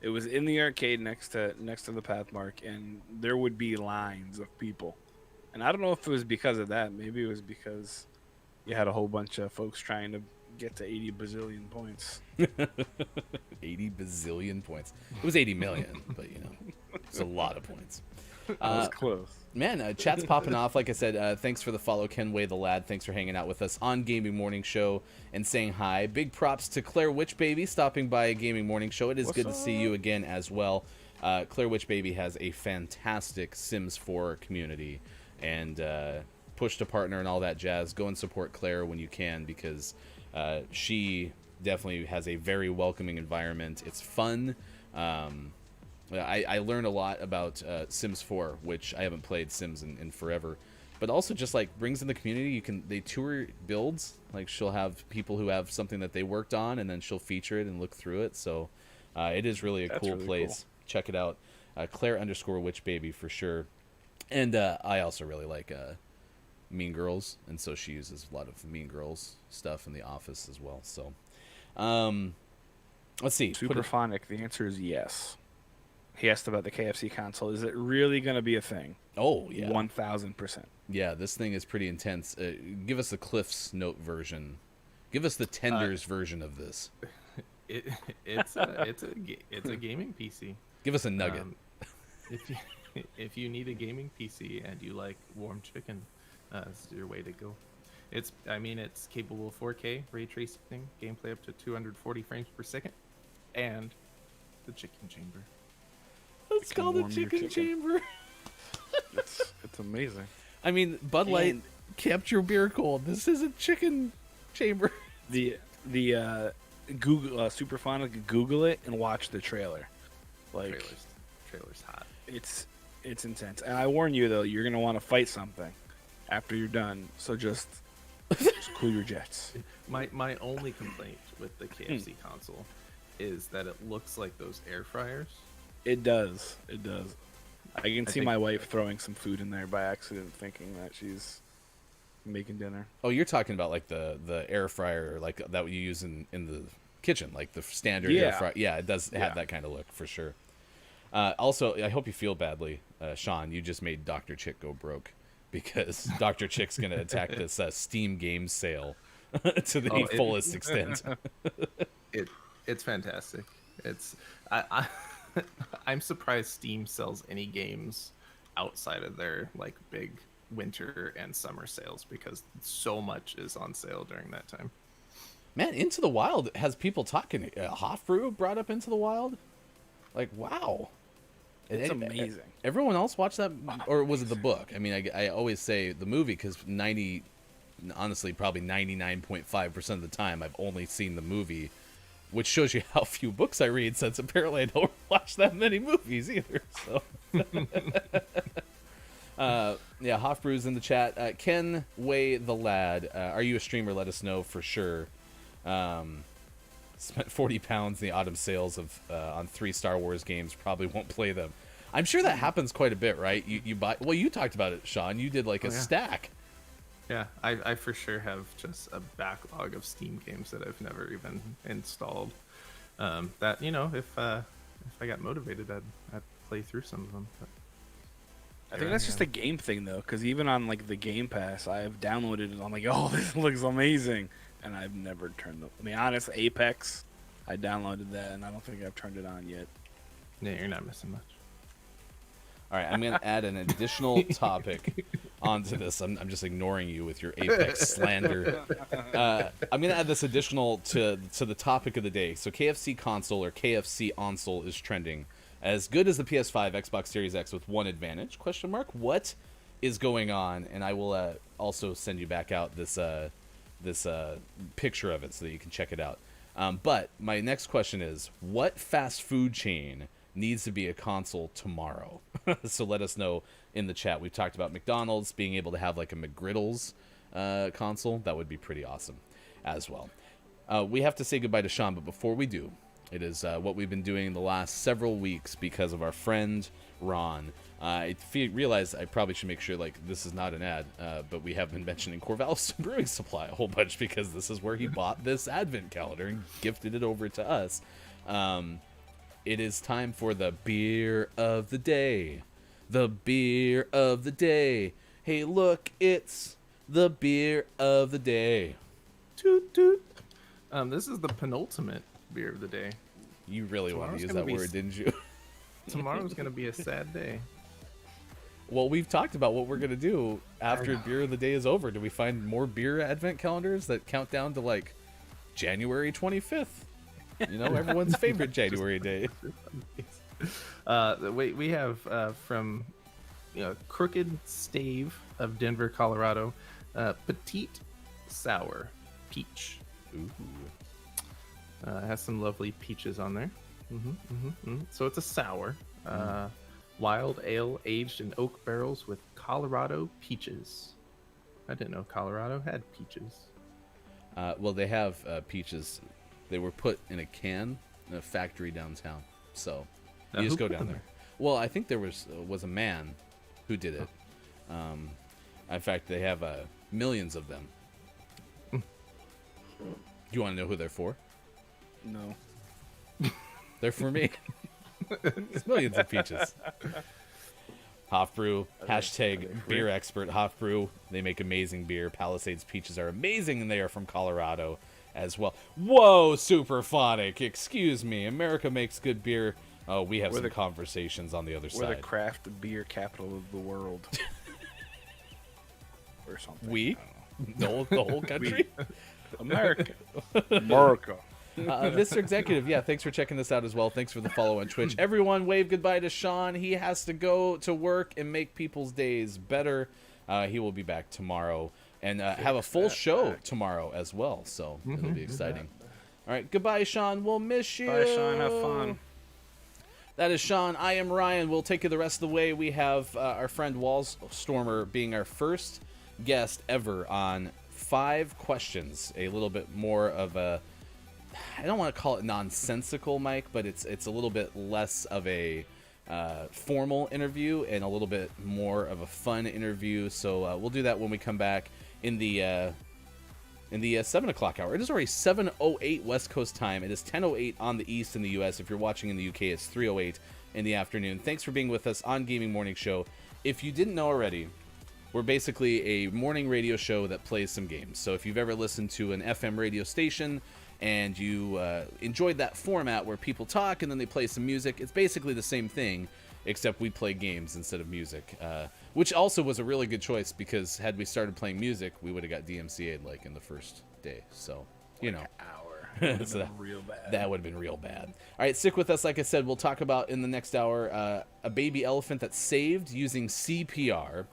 it was in the arcade next to the Pathmark, and there would be lines of people. And I don't know if it was because of that. Maybe it was because you had a whole bunch of folks trying to get to 80 bazillion points. 80 bazillion points. It was 80 million, but it's a lot of points. That was close. Man, chat's popping off. Like I said, thanks for the follow, Kenway the Lad. Thanks for hanging out with us on Gaming Morning Show and saying hi. Big props to Claire Witchbaby stopping by Gaming Morning Show. It is good to see you again as well. Claire Witchbaby has a fantastic Sims 4 community. and push to partner and all that jazz. Go and support Claire when you can, because she definitely has a very welcoming environment. It's fun. I learned a lot about Sims 4, which I haven't played Sims in forever, but also just like brings in the community. They tour builds. Like, she'll have people who have something that they worked on, and then she'll feature it and look through it. So it is really a cool place. Cool. Check it out. Claire_witchbaby for sure. And I also really like Mean Girls, and so she uses a lot of Mean Girls stuff in the office as well. So let's see. Superphonic, the answer is yes. He asked about the KFC console. Is it really going to be a thing? Oh, yeah. 1,000%. Yeah, this thing is pretty intense. Give us the Cliff's Note version. Give us the Tenders version of this. It's a gaming PC. Give us a nugget. If you need a gaming PC and you like warm chicken, it's your way to go. It's capable of 4K ray tracing, gameplay up to 240 frames per second, and the chicken chamber. It's called a chicken chamber. It's amazing. I mean, Bud Light kept your beer cold. This is a chicken chamber. The Google Superphonic, Google it and watch the trailer. Like, trailer's hot. It's intense. And I warn you though, you're gonna want to fight something after you're done. So just cool your jets. My only complaint with the KFC console is that it looks like those air fryers. It does. I can see my wife throwing some food in there by accident, thinking that she's making dinner. Oh, you're talking about like the air fryer, like that you use in the kitchen, like the standard air fryer. Yeah, it does have that kind of look for sure. Also, I hope you feel badly, Sean. You just made Dr. Chick go broke, because Dr. Chick's going to attack this Steam game sale to the fullest extent. It's fantastic. I'm surprised Steam sells any games outside of their like big winter and summer sales, because so much is on sale during that time. Man, Into the Wild has people talking. Hofbrew brought up Into the Wild. Like, wow. It's amazing. Everyone else watched that, or was it the book? I mean, I always say the movie, because honestly, probably 99.5% of the time I've only seen the movie, which shows you how few books I read, since apparently I don't watch that many movies either. So, yeah, Hofbrew's in the chat. Ken Way the Lad, are you a streamer? Let us know for sure. Spent 40 pounds in the autumn sales of on 3 Star Wars games. Probably won't play them. I'm sure that happens quite a bit, right? You buy. Well, you talked about it, Sean. You did like a stack. Yeah, I for sure have just a backlog of Steam games that I've never even installed. That, if I got motivated, I'd play through some of them. But I think that's just a game thing though, because even on like the Game Pass, I've downloaded it. I'm like, oh, this looks amazing, and I've never turned it. I mean, honest, Apex, I downloaded that, and I don't think I've turned it on yet. Yeah, you're not missing much. All right, I'm going to add an additional topic onto this. I'm just ignoring you with your Apex slander. I'm going to add this additional to the topic of the day. So KFC console, or KFC console, is trending. As good as the PS5, Xbox Series X, with one advantage? Question mark. What is going on? And I will also send you back out this picture of it so that you can check it out. But my next question is, what fast food chain needs to be a console tomorrow? So let us know in the chat. We've talked about McDonald's being able to have like a McGriddles console. That would be pretty awesome as well. We have to say goodbye to Sean, but before we do, it is what we've been doing the last several weeks because of our friend Ron. I realize I probably should make sure like this is not an ad, but we have been mentioning Corvallis Brewing Supply a whole bunch, because this is where he bought this advent calendar and gifted it over to us. It is time for the beer of the day. The beer of the day. Hey, look, it's the beer of the day. Toot toot. This is the penultimate beer of the day. You really want to use that word, didn't you? Tomorrow's going to be a sad day. Well, we've talked about what we're going to do after beer of the day is over. Do we find more beer advent calendars that count down to like January 25th? You know, everyone's favorite January day. We have from Crooked Stave of Denver, Colorado. Petite Sour Peach. Ooh. It has some lovely peaches on there. So it's a sour. Wild ale aged in oak barrels with Colorado peaches. I didn't know Colorado had peaches. Well, they have peaches. They were put in a can in a factory downtown. So you just go down there. Well, I think there was a man who did it. In fact, they have millions of them. Do you want to know who they're for? No. They're for me. It's millions of peaches. Hofbrew, hashtag beer expert Hofbrew. They make amazing beer. Palisades peaches are amazing, and they are from Colorado as well. Whoa, Superphonic. Excuse me. America makes good beer. Oh, we have some conversations on the other side. We're the craft beer capital of the world. Or something. We? The whole country? America. America. Mr. Executive, yeah, thanks for checking this out as well. Thanks for the follow on Twitch. Everyone, wave goodbye to Sean. He has to go to work and make people's days better. He will be back tomorrow and have a full show tomorrow as well, so it'll be exciting. All right, goodbye, Sean. We'll miss you. Bye, Sean. Have fun. That is Sean. I am Ryan. We'll take you the rest of the way. We have our friend Wallstormer being our first guest ever on 5 questions. A little bit more of a, I don't want to call it nonsensical, Mike, but it's a little bit less of a formal interview and a little bit more of a fun interview. So we'll do that when we come back in the 7 o'clock hour. It is already 7:08 West Coast time. It is 10:08 on the East in the U.S. If you're watching in the UK, it's 3:08 in the afternoon. Thanks for being with us on Gaming Morning Show. If you didn't know already, we're basically a morning radio show that plays some games. So if you've ever listened to an FM radio station and you enjoyed that format where people talk and then they play some music, it's basically the same thing, except we play games instead of music, which also was a really good choice, because had we started playing music, we would have got DMCA'd like in the first day. So, you know. Hour. So real bad. That would have been real bad. All right, stick with us. Like I said, we'll talk about in the next hour a baby elephant that's saved using CPR.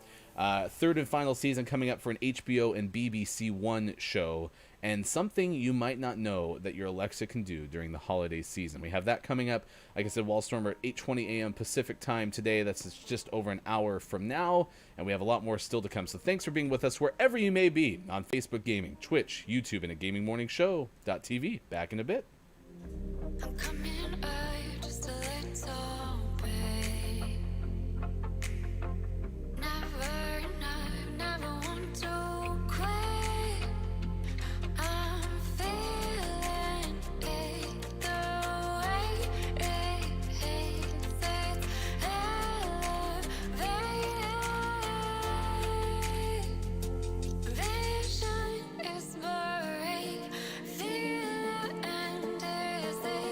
Third and final season coming up for an HBO and BBC One show, and something you might not know that your Alexa can do during the holiday season. We have that coming up. Like I said, Wallstormer at 8:20 a.m. Pacific time today. That's just over an hour from now, and we have a lot more still to come. So thanks for being with us wherever you may be on Facebook Gaming, Twitch, YouTube, and at GamingMorningShow.tv. Back in a bit. I'm coming out just a little bit. Never want to quit. I'm feeling it the way it hits. It's elevated. Vision is blurry. Feel it and dizzy.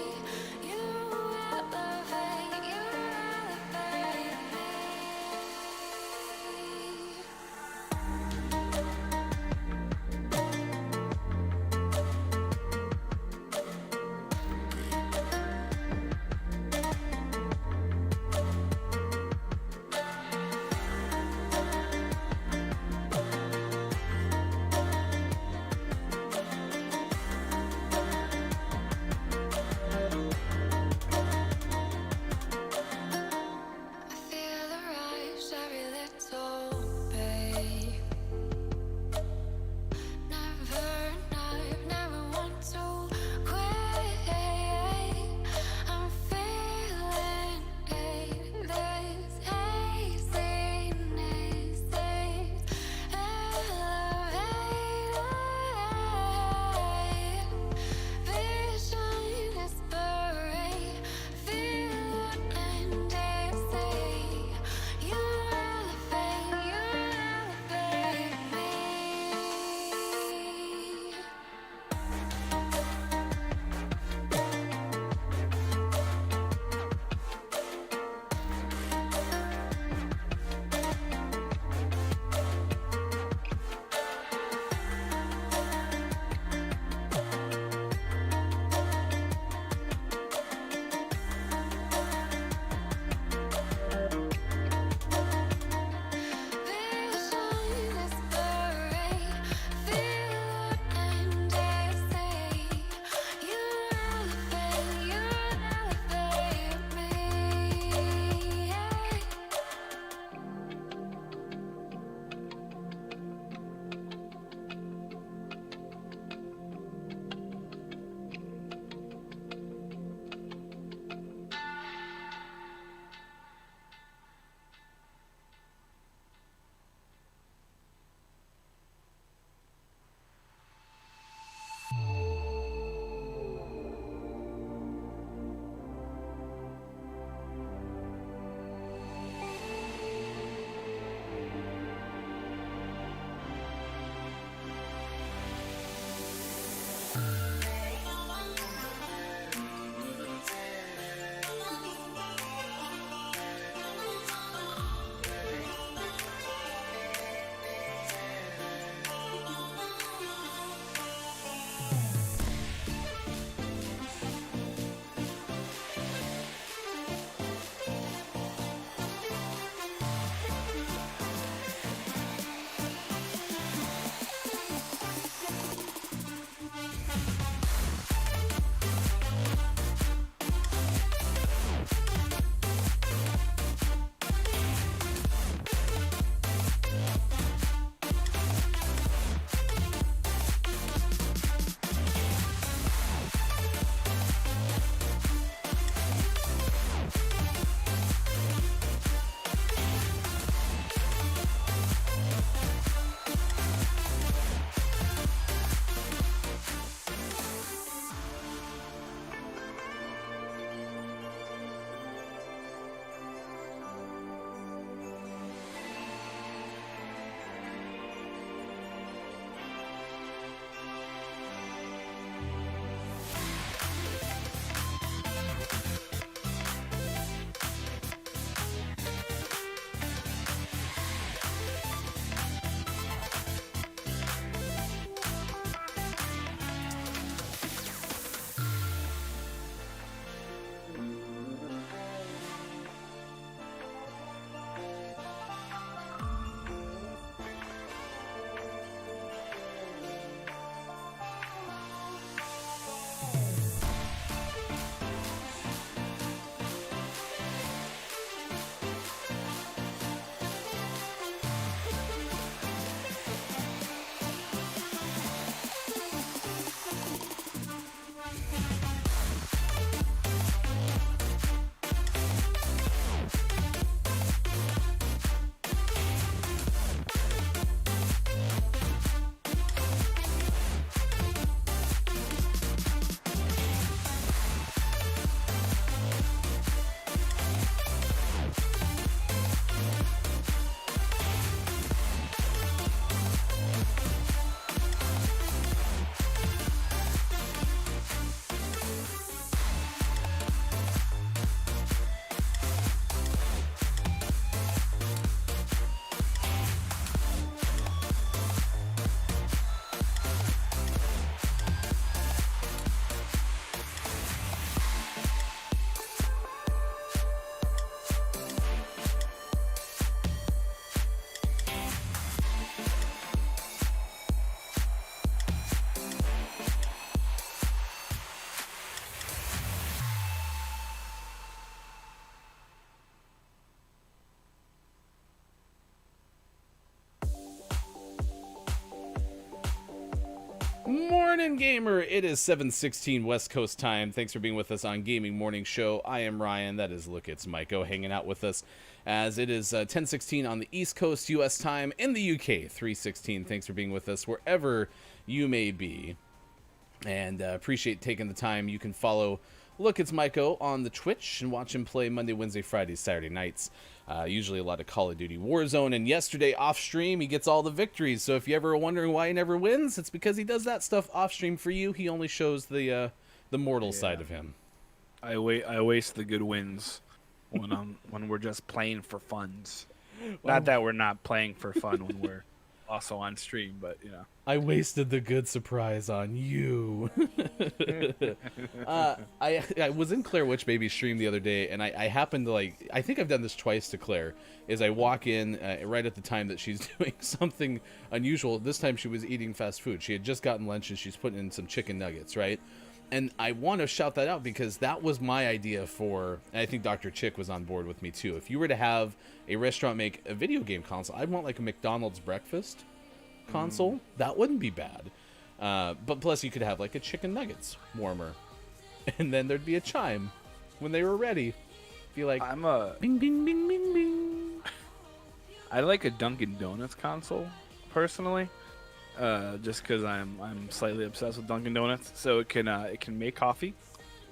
morning, gamer. It is 7:16 West Coast time. Thanks for being with us on Gaming Morning Show. I am Ryan. That is Look, it's Maiko hanging out with us as it is 10:16 on the East Coast U.S. time. In the UK, 3:16. Thanks for being with us wherever you may be. And appreciate taking the time. You can follow Look, it's Maiko on the Twitch and watch him play Monday, Wednesday, Fridays, Saturday nights. Usually a lot of Call of Duty Warzone. And yesterday off stream, he gets all the victories. So if you ever are wondering why he never wins, it's because he does that stuff off stream for you. He only shows the mortal side of him. I waste the good wins when we're just playing for funs. Not that we're not playing for fun when we're also on stream, but you know. I wasted the good surprise on you. I was in Claire Witch Baby's stream the other day, and I happened to, like, I think I've done this twice to Claire, is I walk in right at the time that she's doing something unusual. This time she was eating fast food. She had just gotten lunch, and she's putting in some chicken nuggets, right? And I want to shout that out because that was my idea for, and I think Dr. Chick was on board with me too. If you were to have a restaurant make a video game console, I'd want like a McDonald's breakfast console. That wouldn't be bad. But plus you could have like a chicken nuggets warmer. And then there'd be a chime when they were ready. Be like, I'm a bing, bing, bing, bing, bing. I like a Dunkin' Donuts console personally. Just because I'm slightly obsessed with Dunkin' Donuts, so it can make coffee,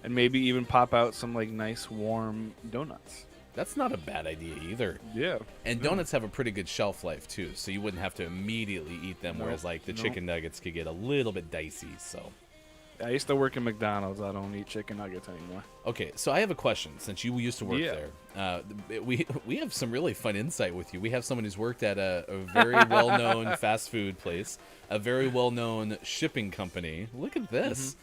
and maybe even pop out some like nice warm donuts. That's not a bad idea either. Yeah, And donuts have a pretty good shelf life too, so you wouldn't have to immediately eat them. Whereas like the chicken nuggets could get a little bit dicey. So I used to work in McDonald's. I don't eat chicken nuggets anymore. okay, so I have a question. Since you used to work Yeah. there, we have some really fun insight with you. We have someone who's worked at a very well-known fast food place, a very well-known shipping company. Look at this.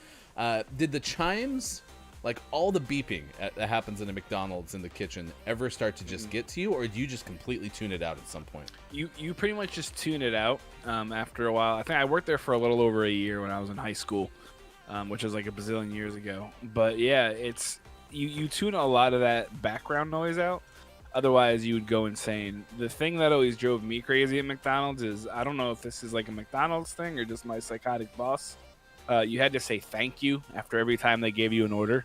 Did the chimes, like all the beeping that happens in a McDonald's in the kitchen, ever start to just get to you, or do you just completely tune it out at some point? You pretty much just tune it out after a while. I think I worked there for a little over a year when I was in high school, which was like a bazillion years ago. But yeah, it's you tune a lot of that background noise out. Otherwise, you would go insane. The thing that always drove me crazy at McDonald's is, I don't know if this is like a McDonald's thing or just my psychotic boss. You had to say thank you after every time they gave you an order.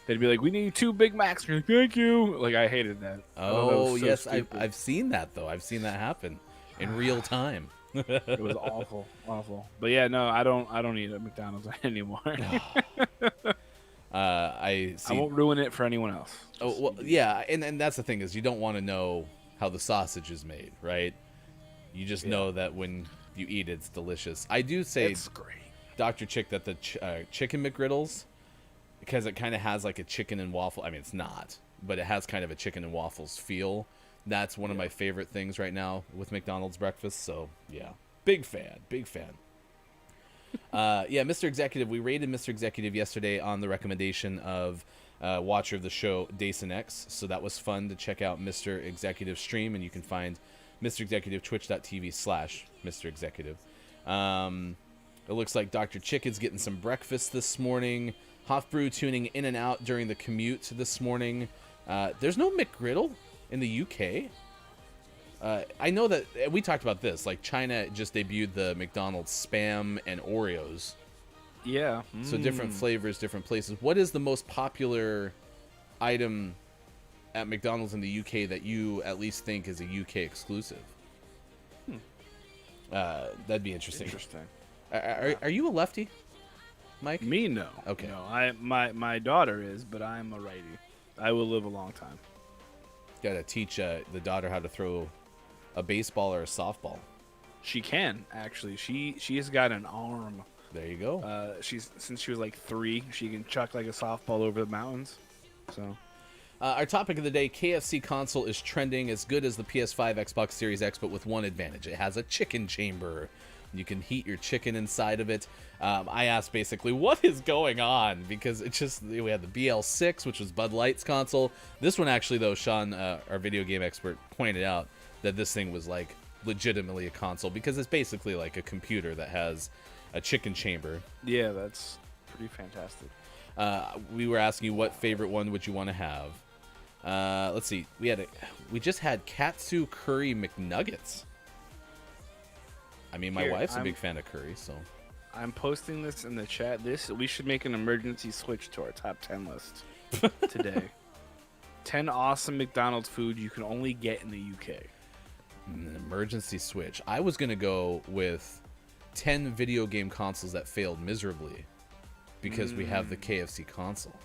They'd be like, "We need 2 Big Macs." You're like, "Thank you." Like, I hated that. Oh, that was so yes, stupid. I've seen that though. I've seen that happen in real time. It was awful. But yeah, no, I don't eat at McDonald's anymore. I see. I won't ruin it for anyone else. Oh, well, yeah, and that's the thing is you don't want to know how the sausage is made, right? You just know that when you eat it, it's delicious. I do say, It's great. Dr. Chick, that the chicken McGriddles, because it kind of has like a chicken and waffle. I mean, it's not, but it has kind of a chicken and waffles feel. That's one of my favorite things right now with McDonald's breakfast. So yeah, big fan. Yeah, Mr. Executive, we rated Mr. Executive yesterday on the recommendation of watcher of the show, Dason X. So that was fun to check out Mr. Executive stream, and you can find Mr. Executive twitch.tv/Mr. Executive. It looks like Dr. Chicken's getting some breakfast this morning. Hofbrew tuning in and out during the commute this morning. There's no McGriddle in the UK. I know that we talked about this. Like, China just debuted the McDonald's Spam and Oreos. Yeah. So different flavors, different places. What is the most popular item at McDonald's in the UK that you at least think is a UK exclusive? That'd be interesting. Are you a lefty, Mike? Me, no. Okay. No, my daughter is, but I'm a righty. I will live a long time. Got to teach the daughter how to throw a baseball or a softball. She can, actually. She has got an arm. There you go. Since she was like 3, she can chuck like a softball over the mountains. So our topic of the day, KFC console is trending as good as the PS5, Xbox Series X, but with one advantage. It has a chicken chamber. You can heat your chicken inside of it. I asked basically, what is going on? Because it's just, we had the BL6, which was Bud Light's console. This one actually, though, Sean, our video game expert, pointed out that this thing was like legitimately a console because it's basically like a computer that has a chicken chamber. yeah, that's pretty fantastic. We were asking you what favorite one would you want to have. Let's see. We just had Katsu Curry McNuggets. I mean, my wife's a big fan of curry, so. I'm posting this in the chat. We should make an emergency switch to our top 10 list today. 10 awesome McDonald's food you can only get in the UK. An emergency switch. I was going to go with 10 video game consoles that failed miserably because we have the KFC console.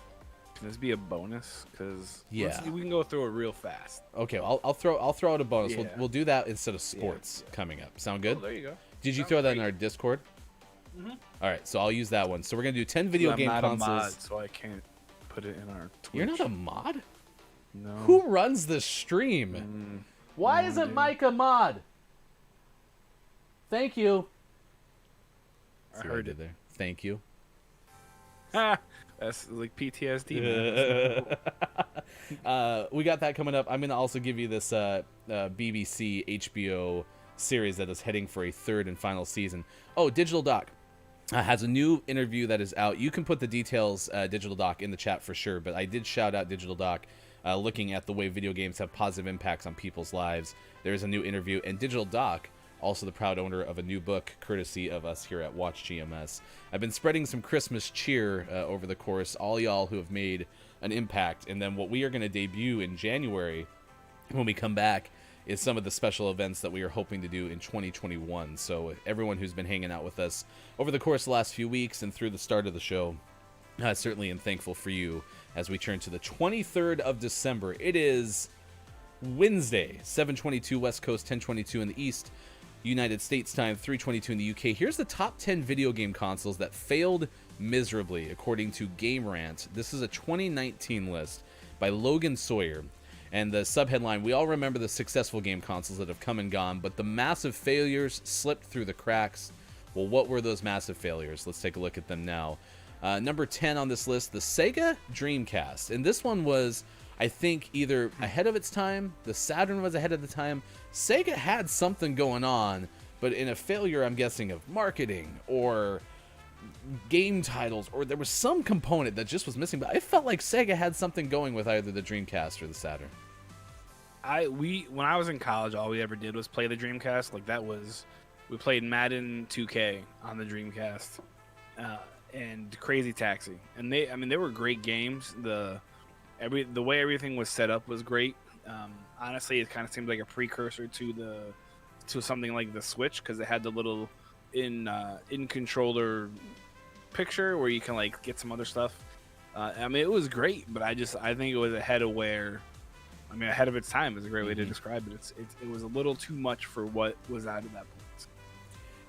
Can this be a bonus? Because Yeah. we can go through it real fast. Okay, I'll throw out a bonus. Yeah. We'll do that instead of sports coming up. Sound good? Oh, there you go. Did you Sounds throw that in great. our Discord? All right, so I'll use that one. So we're gonna do 10 video I'm game not consoles. a mod, so I can't put it in our Twitch. You're not a mod? No. Who runs the stream? Why isn't Mike a mod? Thank you. I See what heard did there. Thank you. That's like PTSD, man. We got that coming up. I'm gonna also give you this BBC HBO series that is heading for a third and final season. Oh, Digital Doc has a new interview that is out. You can put the details, Digital Doc, in the chat for sure, but I did shout out Digital Doc looking at the way video games have positive impacts on people's lives. There's a new interview, and Digital Doc, also the proud owner of a new book, courtesy of us here at Watch GMS. I've been spreading some Christmas cheer over the course, all y'all who have made an impact, and then what we are going to debut in January when we come back is some of the special events that we are hoping to do in 2021. So everyone who's been hanging out with us over the course of the last few weeks and through the start of the show, certainly am thankful for you as we turn to the 23rd of December. It is Wednesday, 7:22 West Coast, 10:22 in the East, United States time, 3:22 in the UK. Here's the top 10 video game consoles that failed miserably, according to Game Rant. This is a 2019 list by Logan Sawyer. And the subheadline, we all remember the successful game consoles that have come and gone, but the massive failures slipped through the cracks. Well, what were those massive failures? Let's take a look at them now. Number 10 on this list, the Sega Dreamcast. And this one was, I think, either ahead of its time, the Saturn was ahead of the time. Sega had something going on, but in a failure, I'm guessing, of marketing or game titles, or there was some component that just was missing. But I felt like Sega had something going with either the Dreamcast or the Saturn. When I was in college, all we ever did was play the Dreamcast. We played Madden 2K on the Dreamcast, and Crazy Taxi, and they were great games. The way everything was set up was great. Honestly, it kind of seemed like a precursor to something like the Switch, because it had the little in controller picture where you can like get some other stuff. It was great, but I think it was ahead of its time is a great way to describe it. It was a little too much for what was out at that point.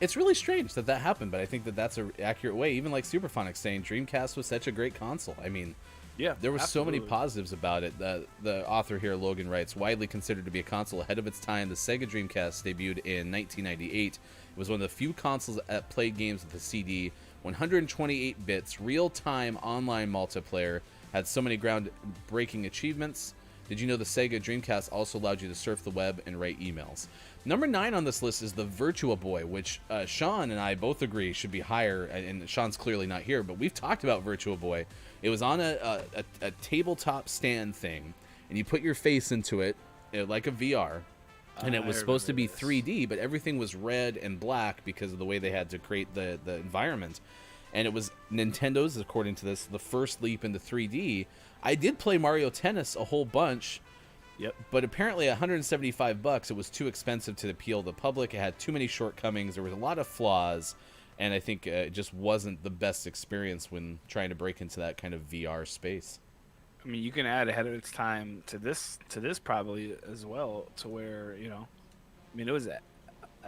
It's really strange that happened, but I think that's an accurate way. Even like Superphonics saying Dreamcast was such a great console. I mean, Yeah, there were so many absolutely. positives about it. The author here, Logan, writes, widely considered to be a console ahead of its time, the Sega Dreamcast debuted in 1998. It was one of the few consoles that played games with a CD, 128 bits, real-time online multiplayer, had so many groundbreaking achievements. Did you know the Sega Dreamcast also allowed you to surf the web and write emails? Number 9 on this list is the Virtua Boy, which Sean and I both agree should be higher, and Sean's clearly not here, but we've talked about Virtua Boy. It was on a tabletop stand thing, and you put your face into it like a VR, and it was supposed to be 3D, but everything was red and black because of the way they had to create the environment. And it was Nintendo's, according to this, the first leap into 3D. I did play Mario Tennis a whole bunch. Yep. But apparently $175, it was too expensive to appeal to the public. It had too many shortcomings. There was a lot of flaws. And I think it just wasn't the best experience when trying to break into that kind of VR space. I mean, you can add ahead of its time to this probably as well, to where, it was a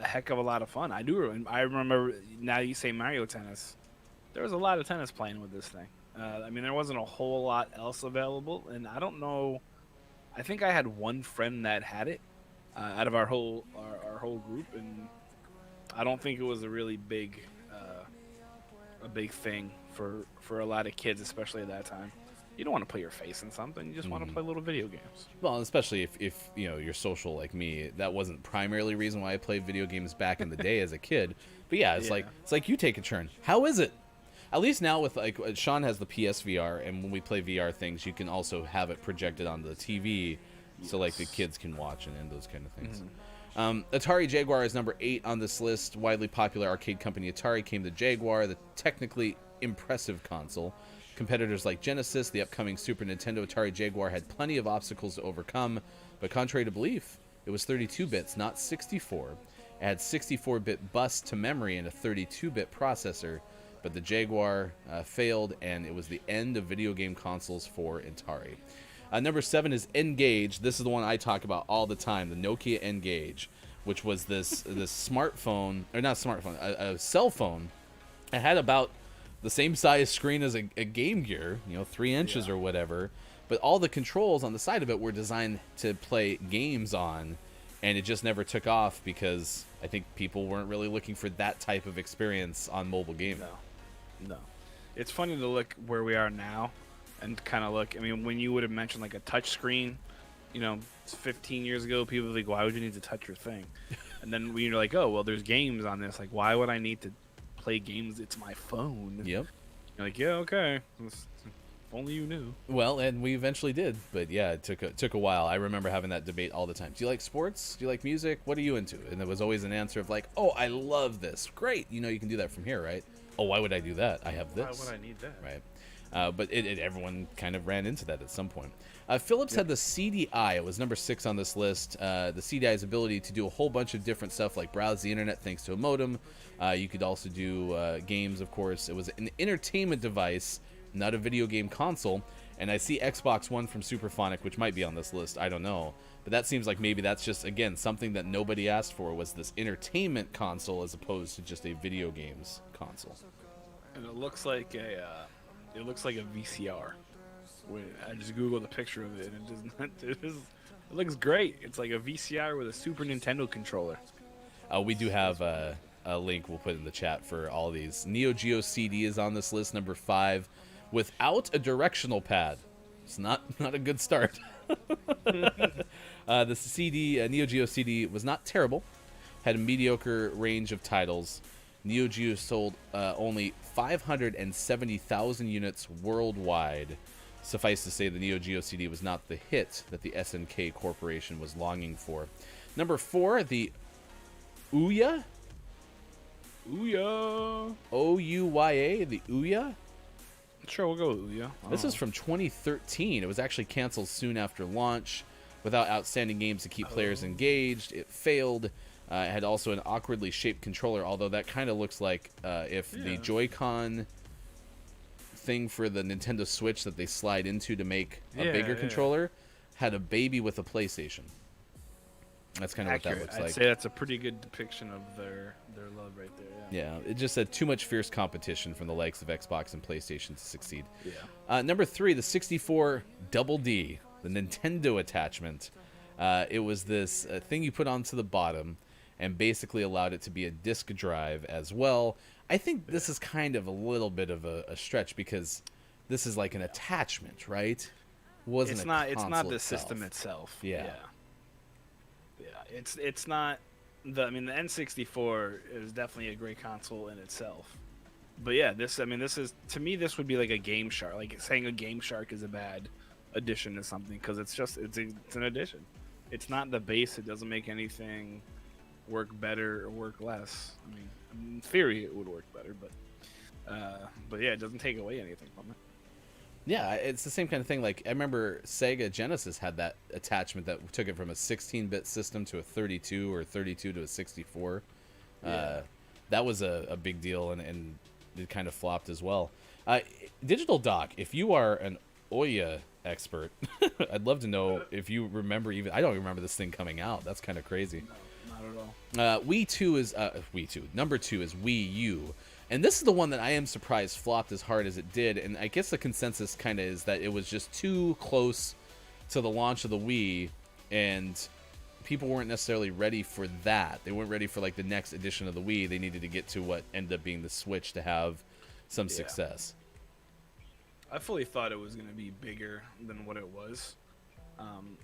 heck of a lot of fun. I remember, now you say Mario Tennis, there was a lot of tennis playing with this thing. There wasn't a whole lot else available, and I don't know. I think I had one friend that had it out of our whole group, and I don't think it was a really big thing for a lot of kids, especially at that time. You don't want to put your face in something; you just want to play little video games. Well, especially if you're social like me, that wasn't primarily the reason why I played video games back in the day as a kid. But yeah, it's like you take a turn. How is it? At least now with Sean has the PSVR, and when we play VR things, you can also have it projected onto the TV, so like the kids can watch and those kind of things. Atari Jaguar is number 8 on this list. Widely popular arcade company Atari came to Jaguar, the technically impressive console. Competitors like Genesis, the upcoming Super Nintendo, Atari Jaguar had plenty of obstacles to overcome, but contrary to belief, it was 32 bits, not 64. It had 64-bit bus to memory and a 32-bit processor, but the Jaguar failed, and it was the end of video game consoles for Atari. Number 7 is Engage. This is the one I talk about all the time, the Nokia Engage, which was this smartphone, or not smartphone, a cell phone. It had about the same size screen as a Game Gear, 3 inches or whatever, but all the controls on the side of it were designed to play games on, and it just never took off because I think people weren't really looking for that type of experience on mobile gaming. No. It's funny to look where we are now and kind of look. I mean, when you would have mentioned like a touch screen, 15 years ago, people would think, why would you need to touch your thing? And then when you're like, oh, well, there's games on this. Like, why would I need to play games? It's my phone. Yep. You're like, yeah, okay. If only you knew. Well, and we eventually did, but yeah, it took a while. I remember having that debate all the time. Do you like sports? Do you like music? What are you into? And there was always an answer of like, oh, I love this. Great. You can do that from here, right? Oh, why would I do that? I have this. Why would I need that? Right. But everyone kind of ran into that at some point. Philips had the CDI. It was number 6 on this list. The CDI's ability to do a whole bunch of different stuff like browse the internet thanks to a modem. You could also do games, of course. It was an entertainment device, not a video game console. And I see Xbox One from Superphonic, which might be on this list. I don't know. But that seems like maybe that's just, again, something that nobody asked for, was this entertainment console as opposed to just a video games console. And it looks like a VCR. I just googled a picture of it, and it looks great. It's like a VCR with a Super Nintendo controller. We do have a link we'll put in the chat for all these. Neo Geo CD is on this list, number 5, without a directional pad. It's not a good start. The CD, Neo Geo CD, was not terrible. Had a mediocre range of titles. Neo Geo sold only 570,000 units worldwide. Suffice to say, the Neo Geo CD was not the hit that the SNK Corporation was longing for. Number 4, the Ouya? Ouya. O-U-Y-A, the Ouya? Sure, we'll go with Ouya. This is from 2013. It was actually canceled soon after launch. Without outstanding games to keep players engaged, it failed. It had also an awkwardly shaped controller, although that kind of looks like if the Joy-Con thing for the Nintendo Switch that they slide into to make a bigger controller had a baby with a PlayStation. That's kind of what that looks like. I'd say that's a pretty good depiction of their love right there. Yeah, it just said too much fierce competition from the likes of Xbox and PlayStation to succeed. Yeah. Number 3, the 64 Double D, the Nintendo attachment. It was this thing you put onto the bottom and basically allowed it to be a disk drive as well. I think this is kind of a little bit of a stretch because this is like an attachment, right? It's not the system itself. Yeah. It's not the N64 is definitely a great console in itself. But yeah, this is, to me, this would be like a Game Shark. Like saying a Game Shark is a bad addition to something because it's an addition. It's not the base. It doesn't make anything work better or work less. I mean, in theory, it would work better, but yeah, it doesn't take away anything from it. Yeah, it's the same kind of thing. Like, I remember Sega Genesis had that attachment that took it from a 16-bit system to a 32 or 32 to a 64. Yeah. That was a big deal, and it kind of flopped as well. Digital Doc, if you are an Ouya expert, I'd love to know if you remember even... I don't remember this thing coming out. That's kind of crazy. No, not at all. Wii 2 is... Wii 2. Number 2 is Wii U. And this is the one that I am surprised flopped as hard as it did. And I guess the consensus kind of is that it was just too close to the launch of the Wii, and people weren't necessarily ready for that. They weren't ready for like the next edition of the Wii. They needed to get to what ended up being the Switch to have some success. I fully thought it was going to be bigger than what it was.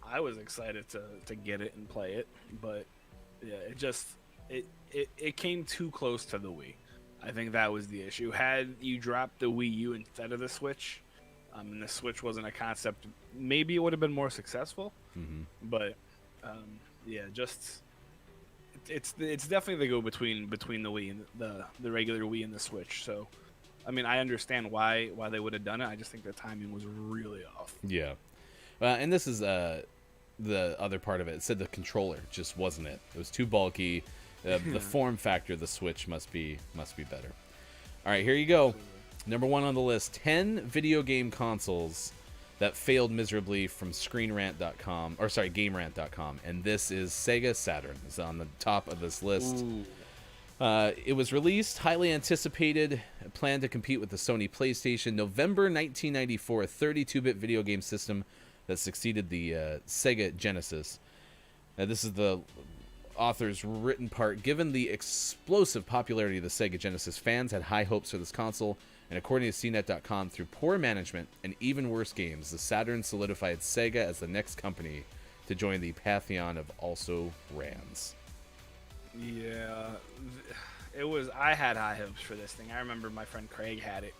I was excited to get it and play it, but yeah, it came too close to the Wii. I think that was the issue. Had you dropped the Wii U instead of the Switch, and the Switch wasn't a concept, maybe it would have been more successful. Mm-hmm. But yeah, just it's definitely the go between the Wii and the regular Wii and the Switch. So, I mean, I understand why they would have done it. I just think the timing was really off. Yeah. And this is the other part of it. It said the controller just wasn't it. It was too bulky. The form factor of the Switch must be better. All right, here you go. Number 1 on the list: 10 video game consoles that failed miserably from GameRant.com, and this is Sega Saturn. It's on the top of this list. It was released, highly anticipated, planned to compete with the Sony PlayStation. November 1994, a 32-bit video game system that succeeded the Sega Genesis. This is the author's written part. Given the explosive popularity of the Sega Genesis, fans had high hopes for this console, and according to CNET.com, through poor management and even worse games, the Saturn solidified Sega as the next company to join the pantheon of also-rans. Yeah, it was. I had high hopes for this thing. I remember my friend Craig had it,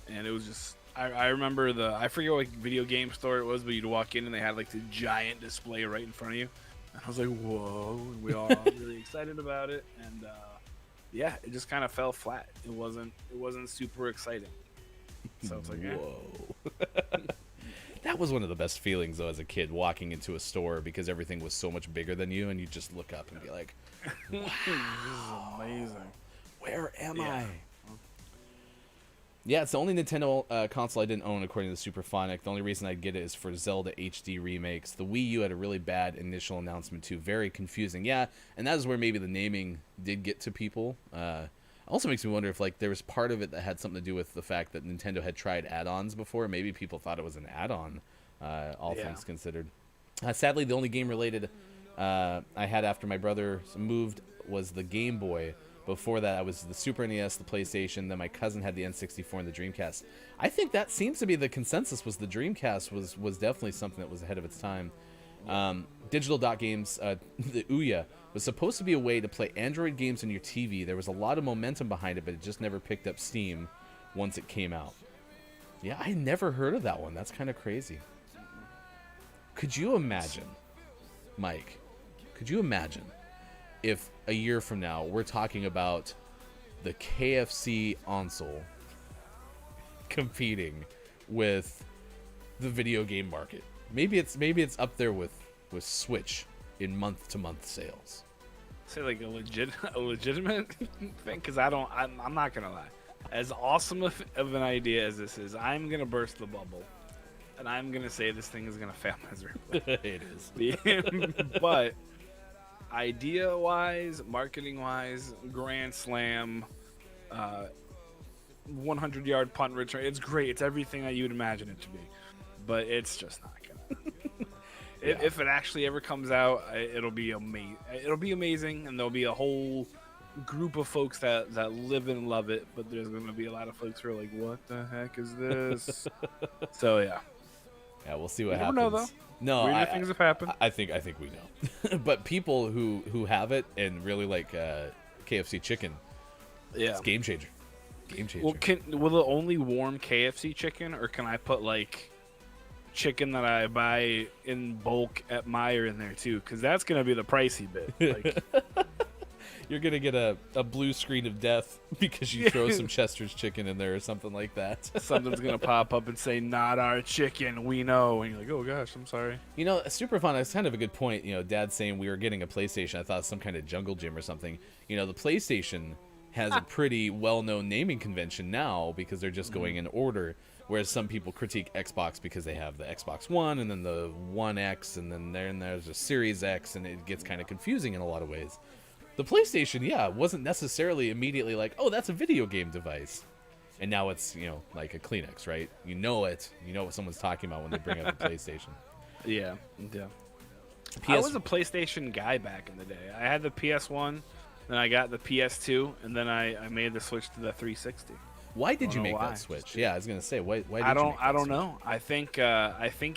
and it was just. I remember I forget what video game store it was, but you'd walk in and they had like the giant display right in front of you, and I was like, whoa! And we all got really excited about it, and yeah, it just kind of fell flat. It wasn't super exciting. So it's like, whoa. That was one of the best feelings though as a kid, walking into a store because everything was so much bigger than you, and you just look up and be like, wow, this is amazing. Where am I? Yeah, it's the only Nintendo console I didn't own, according to Superphonic. The only reason I'd get it is for Zelda HD remakes. The Wii U had a really bad initial announcement, too. Very confusing. Yeah, and that is where maybe the naming did get to people. Also makes me wonder if like there was part of it that had something to do with the fact that Nintendo had tried add-ons before. Maybe people thought it was an add-on, all things considered. Sadly, the only game-related I had after my brother moved was the Game Boy. Before that, I was the Super NES, the PlayStation, then my cousin had the N64 and the Dreamcast. I think that seems to be the consensus, was the Dreamcast was definitely something that was ahead of its time. Digital Dot Games, the Ouya, was supposed to be a way to play Android games on your TV. There was a lot of momentum behind it, but it just never picked up steam once it came out. Yeah, I never heard of that one. That's kind of crazy. Could you imagine, Mike, if a year from now we're talking about the KFC console competing with the video game market? Maybe it's up there with Switch in month-to-month sales. Say like a legitimate thing, because I'm not gonna lie. As awesome of an idea as this is, I'm gonna burst the bubble, and I'm gonna say this thing is gonna fail miserably. It is. But idea-wise, marketing-wise, grand slam, 100-yard punt return, it's great. It's everything that you'd imagine it to be, but it's just not gonna. If it actually ever comes out, it'll be amazing. It'll be amazing, and there'll be a whole group of folks that live and love it. But there's going to be a lot of folks who are like, "What the heck is this?" So yeah, we'll see what you happens. Never know, though. No, weirder things have happened. I think we know. But people who have it and really like KFC chicken, it's game changer. Game changer. Well, will it only warm KFC chicken, or can I put like chicken that I buy in bulk at Meijer in there too? Because that's gonna be the pricey bit. Like, you're gonna get a blue screen of death because you throw some Chester's chicken in there or something like that. Something's gonna pop up and say, "Not our chicken, we know," and you're like, "Oh gosh, I'm sorry." You know, super fun. It's kind of a good point. You know, Dad saying we were getting a PlayStation. I thought it was some kind of jungle gym or something. You know, the PlayStation has a pretty well-known naming convention now because they're just going in order. Whereas some people critique Xbox because they have the Xbox One and then the One X and then there's a Series X, and it gets kind of confusing in a lot of ways. The PlayStation, wasn't necessarily immediately like, oh, that's a video game device. And now it's, like a Kleenex, right? You know it. You know what someone's talking about when they bring up the PlayStation. Yeah. I was a PlayStation guy back in the day. I had the PS1, then I got the PS2, and then I made the switch to the 360. Why did you make that switch? Yeah, I was gonna say, why did you make that switch? I don't know. I think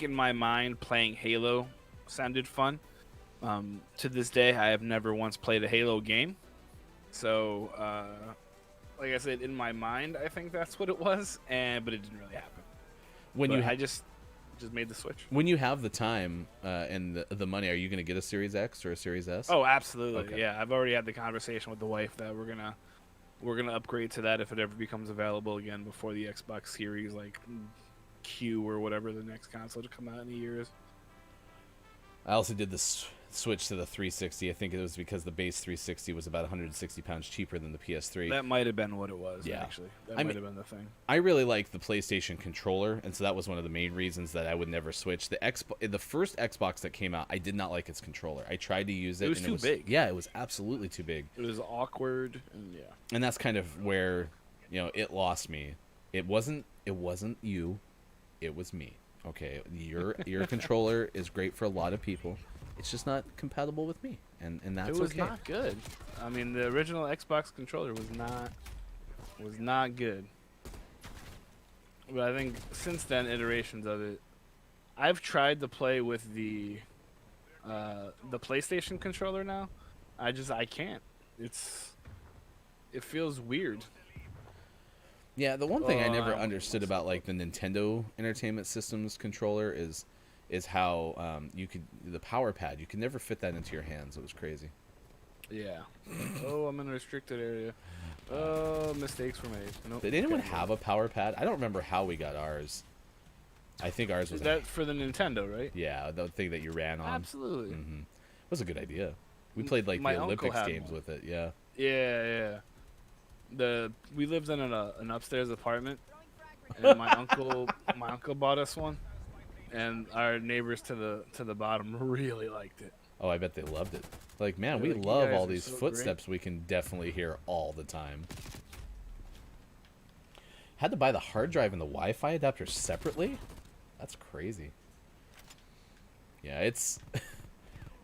in my mind playing Halo sounded fun. To this day, I have never once played a Halo game. So, like I said, in my mind, I think that's what it was, but it didn't really happen. I just just made the switch. When you have the time and the money, are you going to get a Series X or a Series S? Oh, absolutely. Okay. Yeah, I've already had the conversation with the wife that we're gonna upgrade to that if it ever becomes available again before the Xbox Series like Q or whatever the next console to come out in a year is. I also did this switch to the 360. I think it was because the base 360 was about 160 pounds cheaper than the PS3. That might have been what it was. Yeah. Actually, that I might mean- have been the thing. I really like the PlayStation controller, and so that was one of the main reasons that I would never switch. The first Xbox that came out, I did not like its controller. I tried to use it. It was and too big. Yeah, it was absolutely too big. It was awkward, and yeah. And that's kind of where, it lost me. It wasn't you, it was me. Okay, your controller is great for a lot of people. It's just not compatible with me, and that's It was okay. not good. I mean, the original Xbox controller was not good. But I think since then, iterations of it. I've tried to play with the PlayStation controller now. I can't. It feels weird. Yeah, the one thing I never I don't understood know. about like the Nintendo Entertainment System's controller is how the power pad, you could never fit that into your hands. It was crazy. Yeah. Oh, I'm in a restricted area. Oh, mistakes were made. Nope. Did anyone Okay. have a power pad? I don't remember how we got ours. I think ours was That for the Nintendo, right? yeah, the thing that you ran on. Absolutely. It was a good idea. We played like My the uncle Olympics had games one. with it. Yeah. Yeah. We lived in an upstairs apartment, and my uncle bought us one, and our neighbors to the bottom really liked it. Oh, I bet they loved it. Like, man, They're we like, "You love guys all are these so footsteps we can definitely hear all the time. Had to buy the hard drive and the Wi-Fi adapter separately? That's crazy. Yeah, it's...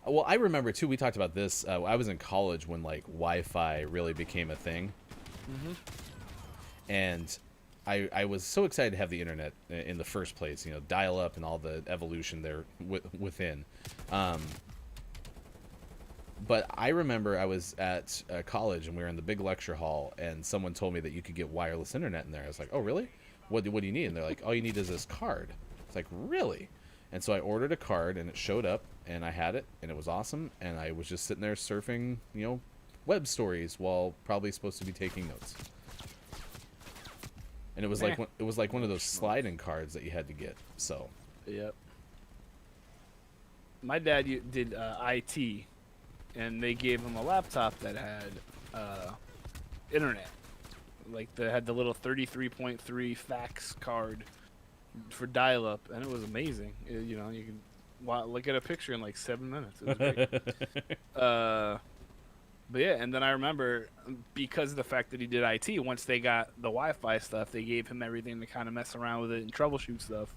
Well, I remember, too, we talked about this. I was in college when, like, Wi-Fi really became a thing. And I was so excited to have the internet in the first place, dial-up and all the evolution there within. But I remember I was at college, and we were in the big lecture hall, and someone told me that you could get wireless internet in there. I was like, oh, really? What do you need? And they're like, all you need is this card. It's like, really? And so I ordered a card, and it showed up, and I had it, and it was awesome, and I was just sitting there surfing, web stories while probably supposed to be taking notes. And it was like one of those sliding cards that you had to get. So Yep. My dad did IT, and they gave him a laptop that had internet. Like, they had the little 33.3 fax card for dial-up, and it was amazing. You can look at a picture in like 7 minutes. It was great. But yeah, and then I remember, because of the fact that he did IT, once they got the Wi-Fi stuff, they gave him everything to kind of mess around with it and troubleshoot stuff.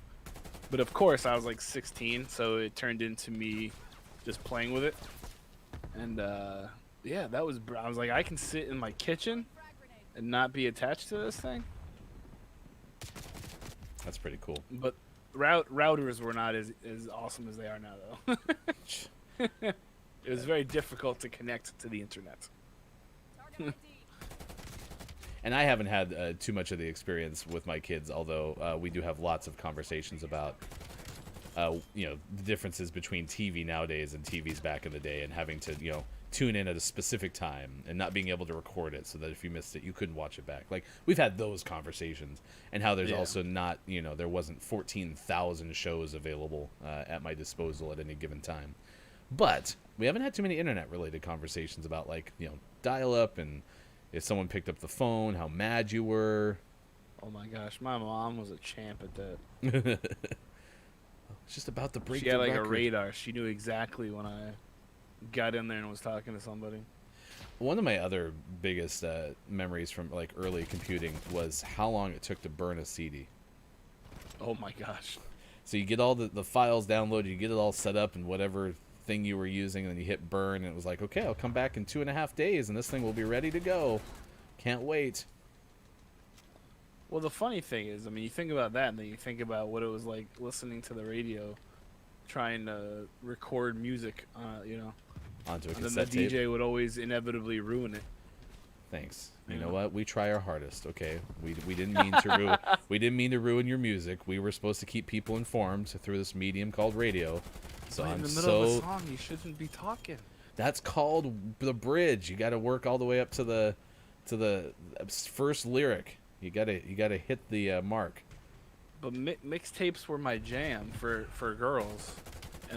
But of course, I was like 16, so it turned into me just playing with it. And yeah, I was like, I can sit in my kitchen and not be attached to this thing. that's pretty cool. But routers were not as awesome as they are now, though. It was very difficult to connect to the internet. And I haven't had too much of the experience with my kids, although we do have lots of conversations about, the differences between TV nowadays and TVs back in the day, and having to, tune in at a specific time and not being able to record it so that if you missed it, you couldn't watch it back. Like, we've had those conversations, and how there's also not, there wasn't 14,000 shows available at my disposal at any given time. But we haven't had too many internet-related conversations about, like, dial-up, and if someone picked up the phone, how mad you were. Oh my gosh, my mom was a champ at that. It's just about to break She had the like record. a radar. She knew exactly when I got in there and was talking to somebody. One of my other biggest memories from, like, early computing was how long it took to burn a CD. Oh my gosh. So you get all the files downloaded, you get it all set up in whatever thing you were using, and then you hit burn, and it was like, okay, I'll come back in 2.5 days, and this thing will be ready to go. Can't wait. Well, the funny thing is, I mean, you think about that, and then you think about what it was like listening to the radio, trying to record music, Onto a and then the cassette tape. DJ would always inevitably ruin it. Thanks. You know what? We try our hardest. Okay. We didn't mean to ruin your music. We were supposed to keep people informed through this medium called radio. So in I'm the middle of a so. song, you shouldn't be talking. That's called the bridge. You got to work all the way up to the first lyric. You gotta hit the mark. But mixtapes were my jam for girls,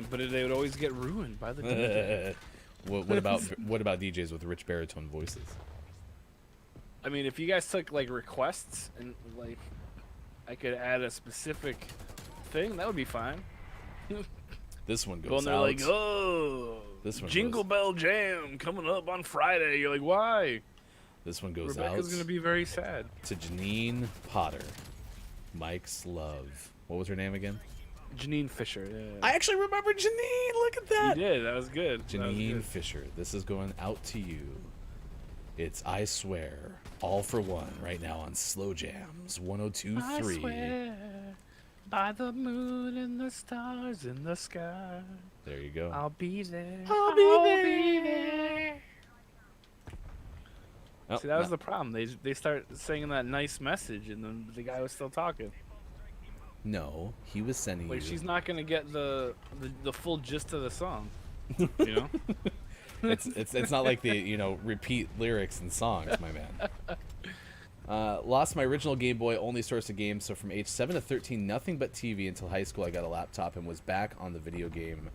but they would always get ruined by the DJ. what about DJs with rich baritone voices? I mean, if you guys took like requests and like, I could add a specific thing, that would be fine. This one But goes when they're out. like, oh, This one Jingle goes- Bell Jam coming up on Friday, you're like, why? This one goes Rebecca's out gonna be very sad. to Janine Potter, Mike's love. What was her name again? Janine Fisher. Yeah. I actually remember Janine. Look at You that. did. That was good. That was Janine good. Fisher. This is going out to you. It's I Swear, All for One, right now on Slow Jams 102.3. By the moon and the stars in the sky, There you go. I'll be there. I'll be there. Oh, See, that was no. the problem. They start singing that nice message, and then the guy was still talking. No, he was sending Like, you. she's not gonna get the full gist of the song. You know? It's not like the repeat lyrics and songs, my man. Lost my original Game Boy, only source of games. So from age 7 to 13, nothing but TV until high school. I got a laptop and was back on the video game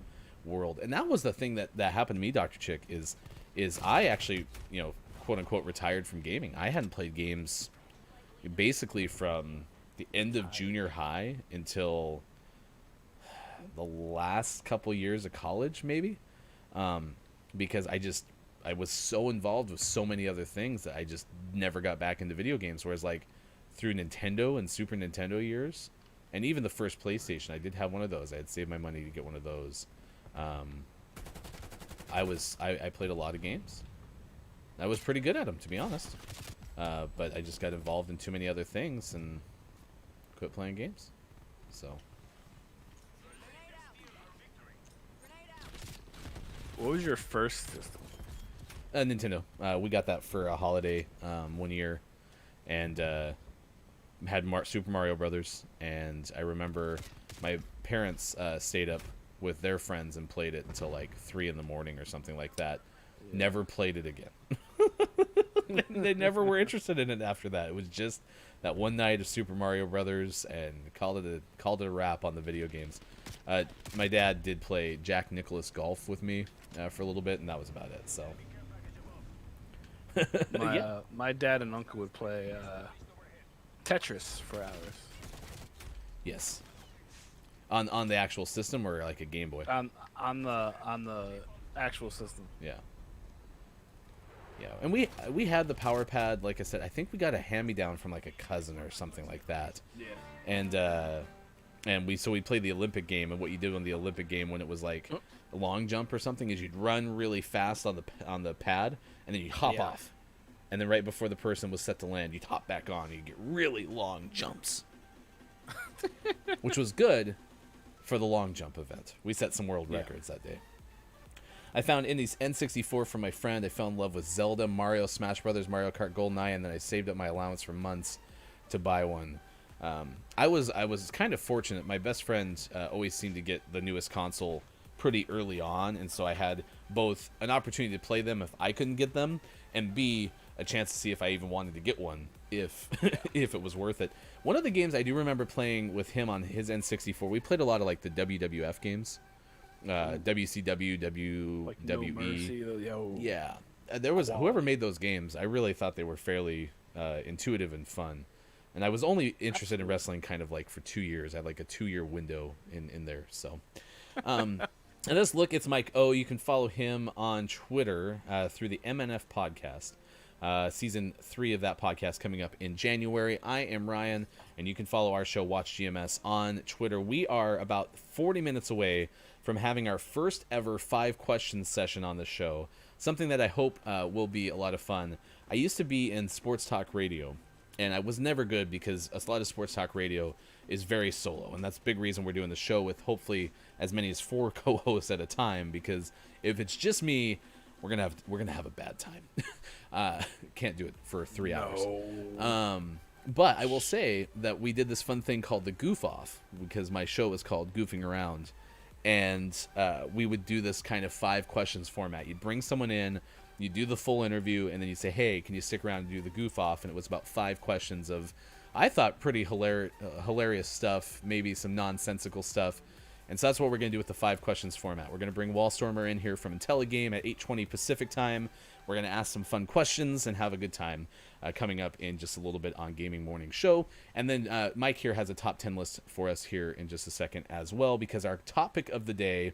world. And that was the thing that happened to me, Dr. Chick. Is I actually quote unquote retired from gaming. I hadn't played games basically from the end of junior high until the last couple years of college, maybe. Because I was so involved with so many other things that I just never got back into video games. Whereas like through Nintendo and Super Nintendo years, and even the first PlayStation, I did have one of those. I had saved my money to get one of those. I played a lot of games. I was pretty good at them, to be honest. But I just got involved in too many other things and quit playing games. So. What was your first system? Nintendo. We got that for a holiday one year, and had Super Mario Brothers. And I remember my parents stayed up with their friends and played it until like 3 a.m. or something like that. Yeah. Never played it again. They never were interested in it after that. It was just that one night of Super Mario Brothers, and called it a wrap on the video games. My dad did play Jack Nicklaus Golf with me for a little bit, and that was about it. So. My dad and uncle would play Tetris for hours. Yes. On the actual system or like a Game Boy? On the actual system. Yeah. Yeah, and we had the power pad. Like I said, I think we got a hand-me-down from like a cousin or something like that. Yeah. And we played the Olympic game, and what you did on the Olympic game when it was like a long jump or something is you'd run really fast on the pad, and then you'd hop off, and then right before the person was set to land, you'd hop back on, and you'd get really long jumps, which was good for the long jump event. We set some world records that day. I found Indy's N64 from my friend. I fell in love with Zelda, Mario, Smash Brothers, Mario Kart, GoldenEye, and then I saved up my allowance for months to buy one. I was kind of fortunate. My best friend always seemed to get the newest console pretty early on, and so I had both an opportunity to play them if I couldn't get them, and B, a chance to see if I even wanted to get one if if it was worth it. One of the games I do remember playing with him on his N64, we played a lot of like the WWF games. WCW, WWE. Like No Mercy, Yeah. There was whoever made those games, I really thought they were fairly intuitive and fun. And I was only interested in wrestling kind of like for 2 years. I had like a 2-year window in there. So, and let's look. It's Mike O. You can follow him on Twitter through the MNF podcast. Season 3 of that podcast coming up in January. I am Ryan, and you can follow our show, Watch GMS, on Twitter. We are about 40 minutes away from having our first ever 5 questions session on the show, something that I hope will be a lot of fun. I used to be in sports talk radio, and I was never good because a lot of sports talk radio is very solo, and that's a big reason we're doing the show with hopefully as many as 4 co-hosts at a time, because if it's just me, we're gonna have a bad time. Can't do it for 3 hours. But I will say that we did this fun thing called the Goof Off, because my show was called Goofing Around, and we would do this kind of 5 questions format. You'd bring someone in, you do the full interview, and then you'd say, hey, can you stick around and do the Goof Off? And it was about 5 questions of, I thought, pretty hilarious stuff, maybe some nonsensical stuff. And so that's what we're going to do with the 5 questions format. We're going to bring Wallstormer in here from IntelliGame at 8:20 Pacific time. We're going to ask some fun questions and have a good time coming up in just a little bit on Gaming Morning Show. And then Mike here has a top 10 list for us here in just a second as well, because our topic of the day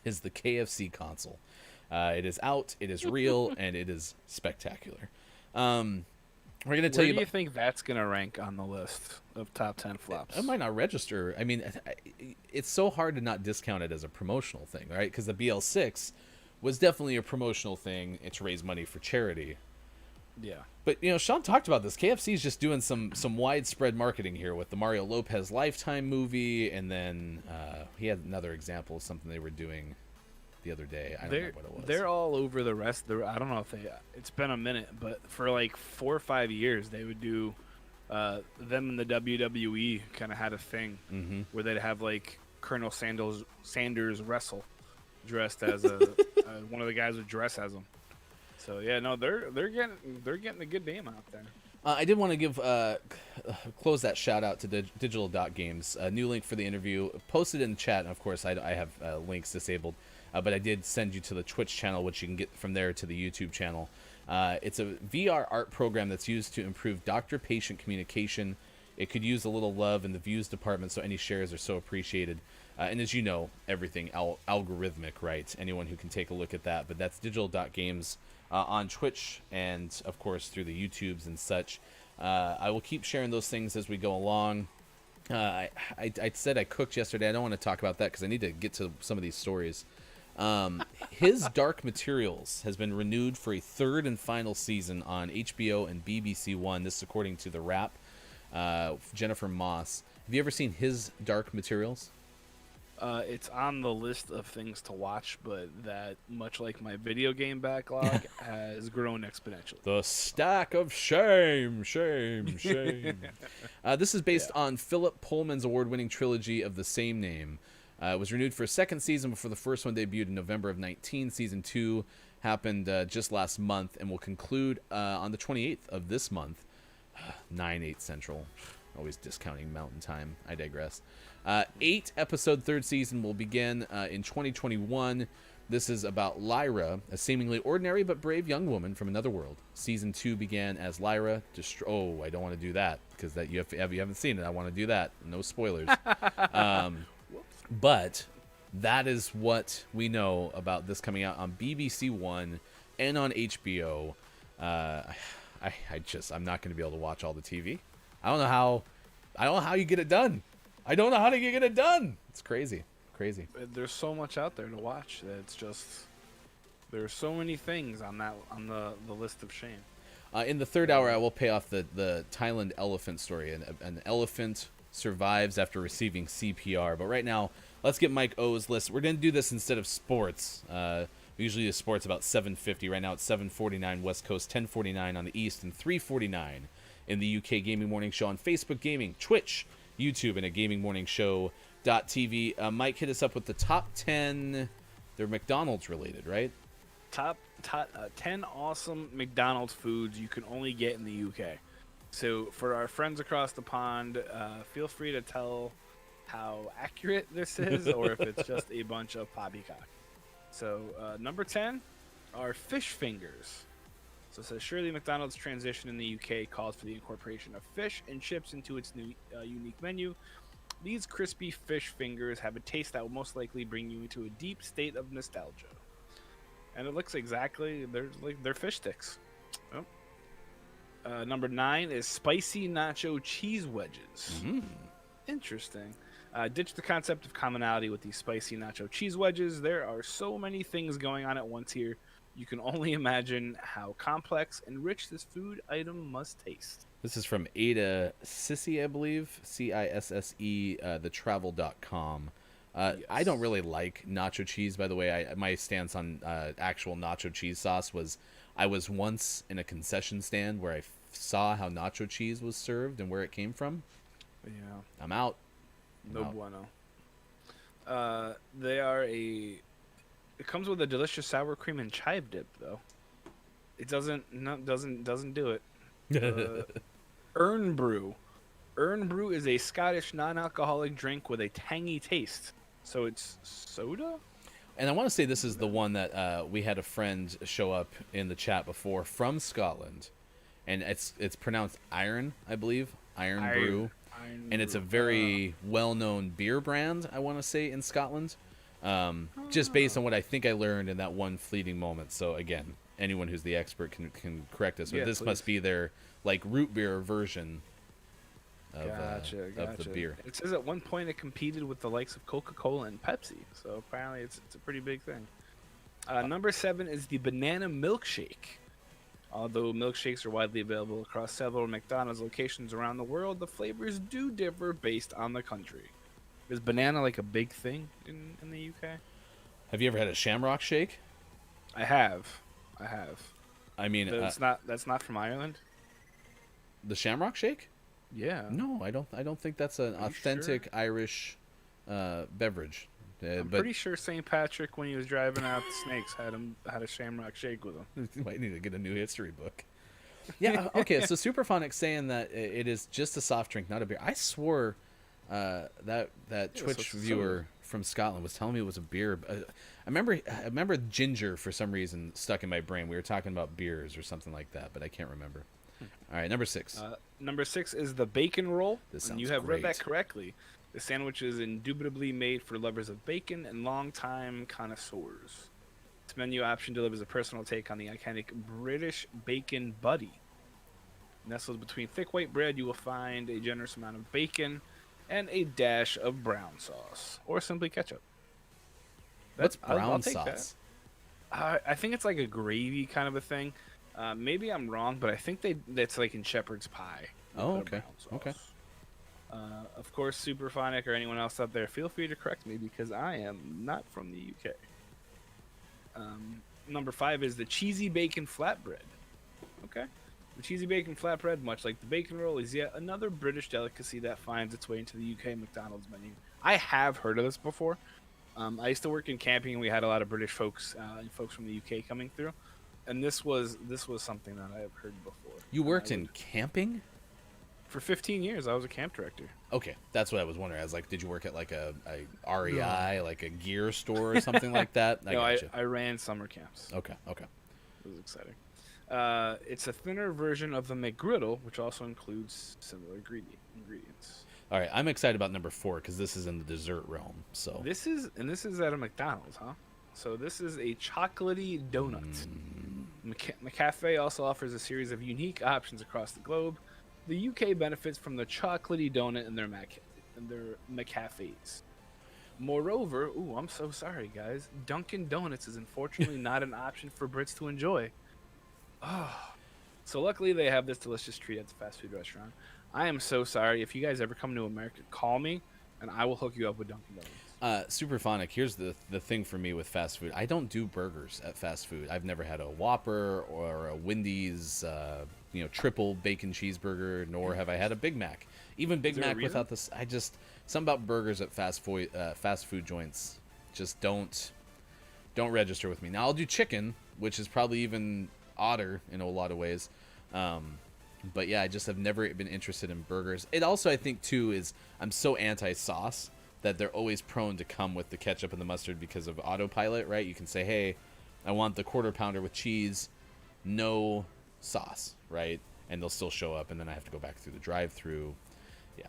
is the KFC console. It is out, it is real, and it is spectacular. We're going to tell Where you do you about... think that's going to rank on the list of top 10 flops? It might not register. I mean, it's so hard to not discount it as a promotional thing, right? Because the BL6 was definitely a promotional thing to raise money for charity. Yeah. But, Sean talked about this. KFC is just doing some widespread marketing here with the Mario Lopez Lifetime movie, and then he had another example of something they were doing the other day. I don't know what it was. They're all over the rest. I don't know if it's been a minute, but for like 4 or 5 years, they would do them and the WWE kind of had a thing where they'd have like Colonel Sanders wrestle dressed as one of the guys would dress as him. So yeah, no, they're getting a good name out there. I did want to give close that shout out to Digital Games. A new link for the interview posted in the chat. And of course, I have links disabled. But I did send you to the Twitch channel, which you can get from there to the YouTube channel. It's a VR art program that's used to improve doctor-patient communication. It could use a little love in the views department, so any shares are so appreciated. And as you know, everything algorithmic, right? Anyone who can take a look at that. But that's Digital.Games on Twitch and, of course, through the YouTubes and such. I will keep sharing those things as we go along. I said I cooked yesterday. I don't want to talk about that because I need to get to some of these stories. His Dark Materials has been renewed for a 3rd and final season on HBO and BBC One. This is according to The Wrap. Jennifer Moss. Have you ever seen His Dark Materials? It's on the list of things to watch, but that, much like my video game backlog, has grown exponentially. The stack of shame. This is based on Philip Pullman's award-winning trilogy of the same name. It was renewed for a 2nd season before the first one debuted in November of 19. Season 2 happened just last month and will conclude on the 28th of this month, 9/8 Central. Always discounting Mountain Time. I digress. 8-episode 3rd season will begin in 2021. This is about Lyra, a seemingly ordinary but brave young woman from another world. Season 2 began as Lyra. I don't want to do that because you haven't seen it. I want to do that. No spoilers. But that is what we know about this coming out on BBC One and on HBO. I'm not going to be able to watch all the TV. I don't know how you get it done. I don't know how to get it done. It's crazy. There's so much out there to watch that it's just there's so many things on the list of shame. In the 3rd hour, I will pay off the Thailand elephant story. An elephant survives after receiving CPR. But right now, let's get Mike O's list. We're going to do this instead of sports. We usually do sports about 7:50. Right now it's 7:49 West Coast, 10:49 on the East, and 3:49 in the UK Gaming Morning Show on Facebook Gaming, Twitch, YouTube, and at gamingmorningshow.tv. Mike, hit us up with the top 10. They're McDonald's related, right? Top 10 awesome McDonald's foods you can only get in the UK. So for our friends across the pond, feel free to tell how accurate this is or if it's just a bunch of poppycock. So number 10 are fish fingers. So it says, surely McDonald's transition in the UK calls for the incorporation of fish and chips into its new unique menu. These crispy fish fingers have a taste that will most likely bring you into a deep state of nostalgia. And it looks exactly, they're fish sticks. Oh. Number 9 is spicy nacho cheese wedges. Interesting. Ditch the concept of commonality with these spicy nacho cheese wedges. There are so many things going on at once here. You can only imagine how complex and rich this food item must taste. This is from Ada Sissy, I believe. CISSE, thetravel.com. I don't really like nacho cheese, by the way. My stance on actual nacho cheese sauce was I was once in a concession stand where I saw how nacho cheese was served and where it came from. Yeah. I'm out. No out. bueno. They are a. It comes with a delicious sour cream and chive dip, though. It doesn't do it. Urn Brew. Urn Brew is a Scottish non-alcoholic drink with a tangy taste. So it's soda? And I want to say this is the one that we had a friend show up in the chat before from Scotland, and it's pronounced Iron, I believe, Iron Brew, and it's a very well-known beer brand, I want to say, in Scotland. Just based on what I think I learned in that one fleeting moment. So again, anyone who's the expert can correct us. But Yeah, this please. must be their like root beer version of, Gotcha. of the beer. It says at one point it competed with the likes of Coca-Cola and Pepsi, so apparently it's a pretty big thing. Number 7 is the banana milkshake. Although milkshakes are widely available across several McDonald's locations around the world, the flavors do differ based on the country. Is banana like a big thing in the UK? Have you ever had a Shamrock Shake? I have. I mean, That's not from Ireland. the Shamrock Shake? Yeah. No, I don't think that's an Are you authentic Irish beverage. I'm But pretty sure St. Patrick, when he was driving out the snakes, had a Shamrock Shake with him. might need to get a new history book. Yeah. Okay. So Superphonic saying that it is just a soft drink, not a beer. I swore that Twitch so viewer from Scotland was telling me it was a beer. I remember ginger for some reason stuck in my brain. We were talking about beers or something like that, but I can't remember. All right, number 6. Number 6 is the bacon roll. This And you sounds have read that great. correctly. The sandwich is indubitably made for lovers of bacon and longtime connoisseurs. This menu option delivers a personal take on the iconic British bacon buddy. Nestled between thick white bread, you will find a generous amount of bacon and a dash of brown sauce, or simply ketchup. What's I'll brown take that. sauce? I think it's like a gravy kind of a thing. Maybe I'm wrong, but I think that's like in shepherd's pie. Oh, Put a okay. brown Okay. sauce. Of course, Superphonic or anyone else out there, feel free to correct me because I am not from the UK. Number 5 is the cheesy bacon flatbread. Okay. The cheesy bacon flatbread, much like the bacon roll, is yet another British delicacy that finds its way into the UK McDonald's menu. I have heard of this before. I used to work in camping, and we had a lot of British folks and folks from the UK coming through, and this was something that I have heard before. You worked in camping? For 15 years. I was a camp director. Okay, that's what I was wondering. I was like, did you work at like a REI, like a gear store or something like that? No, gotcha. I ran summer camps. Okay. It was exciting. It's a thinner version of the McGriddle, which also includes similar ingredients. All right, I'm excited about number 4 because this is in the dessert realm. So This is at a McDonald's, huh? So this is a chocolatey donut. McCafe also offers a series of unique options across the globe. The UK benefits from the chocolatey donut in their McCafes. Moreover, I'm so sorry, guys. Dunkin' Donuts is unfortunately not an option for Brits to enjoy. So luckily they have this delicious treat at the fast food restaurant. I am so sorry. If you guys ever come to America, call me, and I will hook you up with Dunkin' Donuts. Superphonic, here's the thing for me with fast food. I don't do burgers at fast food. I've never had a Whopper or a Wendy's, triple bacon cheeseburger, nor have I had a Big Mac. Even Big there a Mac reason? without this, something about burgers at fast food joints just don't register with me. Now I'll do chicken, which is probably even odder in a lot of ways. But yeah, I just have never been interested in burgers. It also, I think, too, is I'm so anti-sauce that they're always prone to come with the ketchup and the mustard because of autopilot, right? You can say, hey, I want the quarter pounder with cheese, no sauce, right? And they'll still show up, and then I have to go back through the drive-through. Yeah.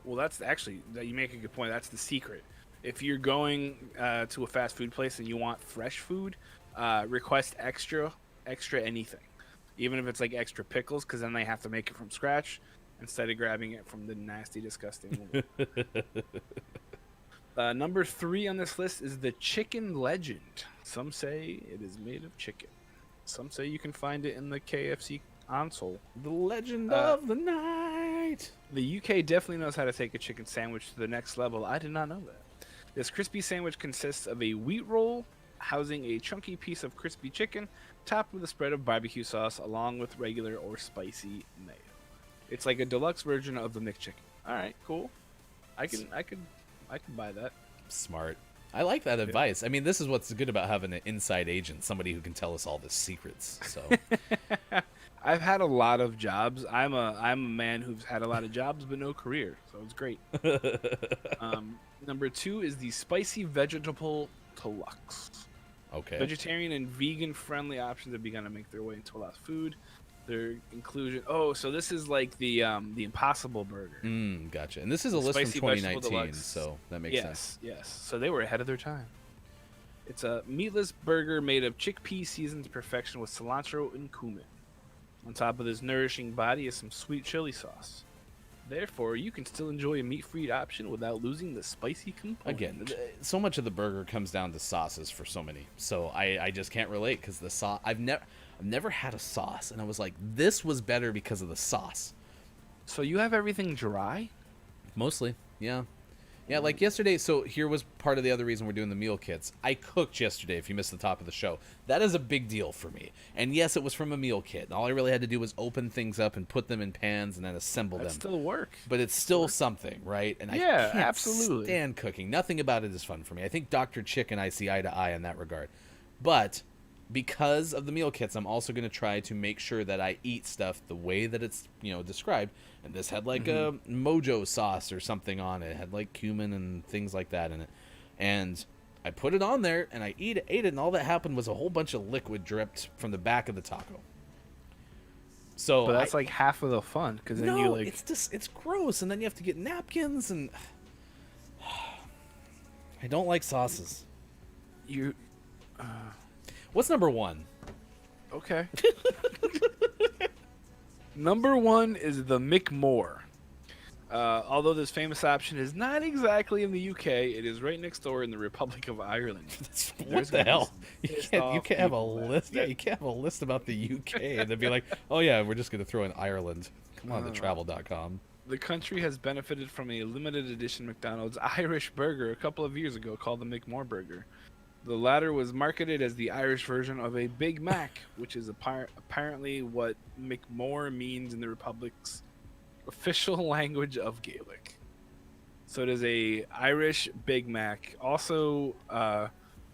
Well, that's actually, you make a good point. That's the secret. If you're going to a fast food place and you want fresh food, request extra anything. Even if it's like extra pickles, because then they have to make it from scratch instead of grabbing it from the nasty, disgusting. Number 3 on this list is the Chicken Legend. Some say it is made of chicken. Some say you can find it in the KFC console. The legend of the night. The UK definitely knows how to take a chicken sandwich to the next level. I did not know that. This crispy sandwich consists of a wheat roll housing a chunky piece of crispy chicken topped with a spread of barbecue sauce along with regular or spicy mayo. It's like a deluxe version of the McChicken. All right, cool. I can buy that. Smart. I like that advice. I mean, this is what's good about having an inside agent, somebody who can tell us all the secrets. So I've had a lot of jobs. I'm a man who's had a lot of jobs but no career, so it's great. Number 2 is the spicy vegetable deluxe. okay. Vegetarian and vegan friendly options have begun to make their way into a lot of food. Their inclusion. Oh, so this is like the Impossible Burger. Gotcha. And this is a list from Spicy vegetable 2019, deluxe. so that makes sense. Yes. So they were ahead of their time. It's a meatless burger made of chickpea seasoned to perfection with cilantro and cumin. On top of this nourishing body is some sweet chili sauce. Therefore, you can still enjoy a meat-free option without losing the spicy component. Again, so much of the burger comes down to sauces for so many. So I just can't relate because the sauce. I've never had a sauce, and I was like, this was better because of the sauce. So you have everything dry? Mostly, yeah. Yeah, like yesterday, so here was part of the other reason we're doing the meal kits. I cooked yesterday, if you missed the top of the show. That is a big deal for me. And yes, it was from a meal kit. And all I really had to do was open things up and put them in pans and then assemble That's them. still work. But it's still something, right? And Yeah, I can't absolutely. stand cooking. Nothing about it is fun for me. I think Dr. Chick and I see eye to eye in that regard. But because of the meal kits, I'm also going to try to make sure that I eat stuff the way that it's, described. And this had like a mojo sauce or something on it. It had like cumin and things like that in it. And I put it on there and I ate it, and all that happened was a whole bunch of liquid dripped from the back of the taco. So But that's like half of the fun, because then you like. it's gross, and then you have to get napkins, and I don't like sauces. You What's number 1? okay? Number 1 is the McMore. Although this famous option is not exactly in the UK, it is right next door in the Republic of Ireland. What There's the gonna be hell? some You pissed can't off have a people list. Yeah, you can't have a list about the UK and then be like, oh yeah, we're just gonna throw in Ireland. Come on, thetravel.com. The country has benefited from a limited edition McDonald's Irish burger a couple of years ago called the McMore Burger. The latter was marketed as the Irish version of a Big Mac, which is apparently what McMore means in the Republic's official language of Gaelic. So it is a Irish Big Mac. Also,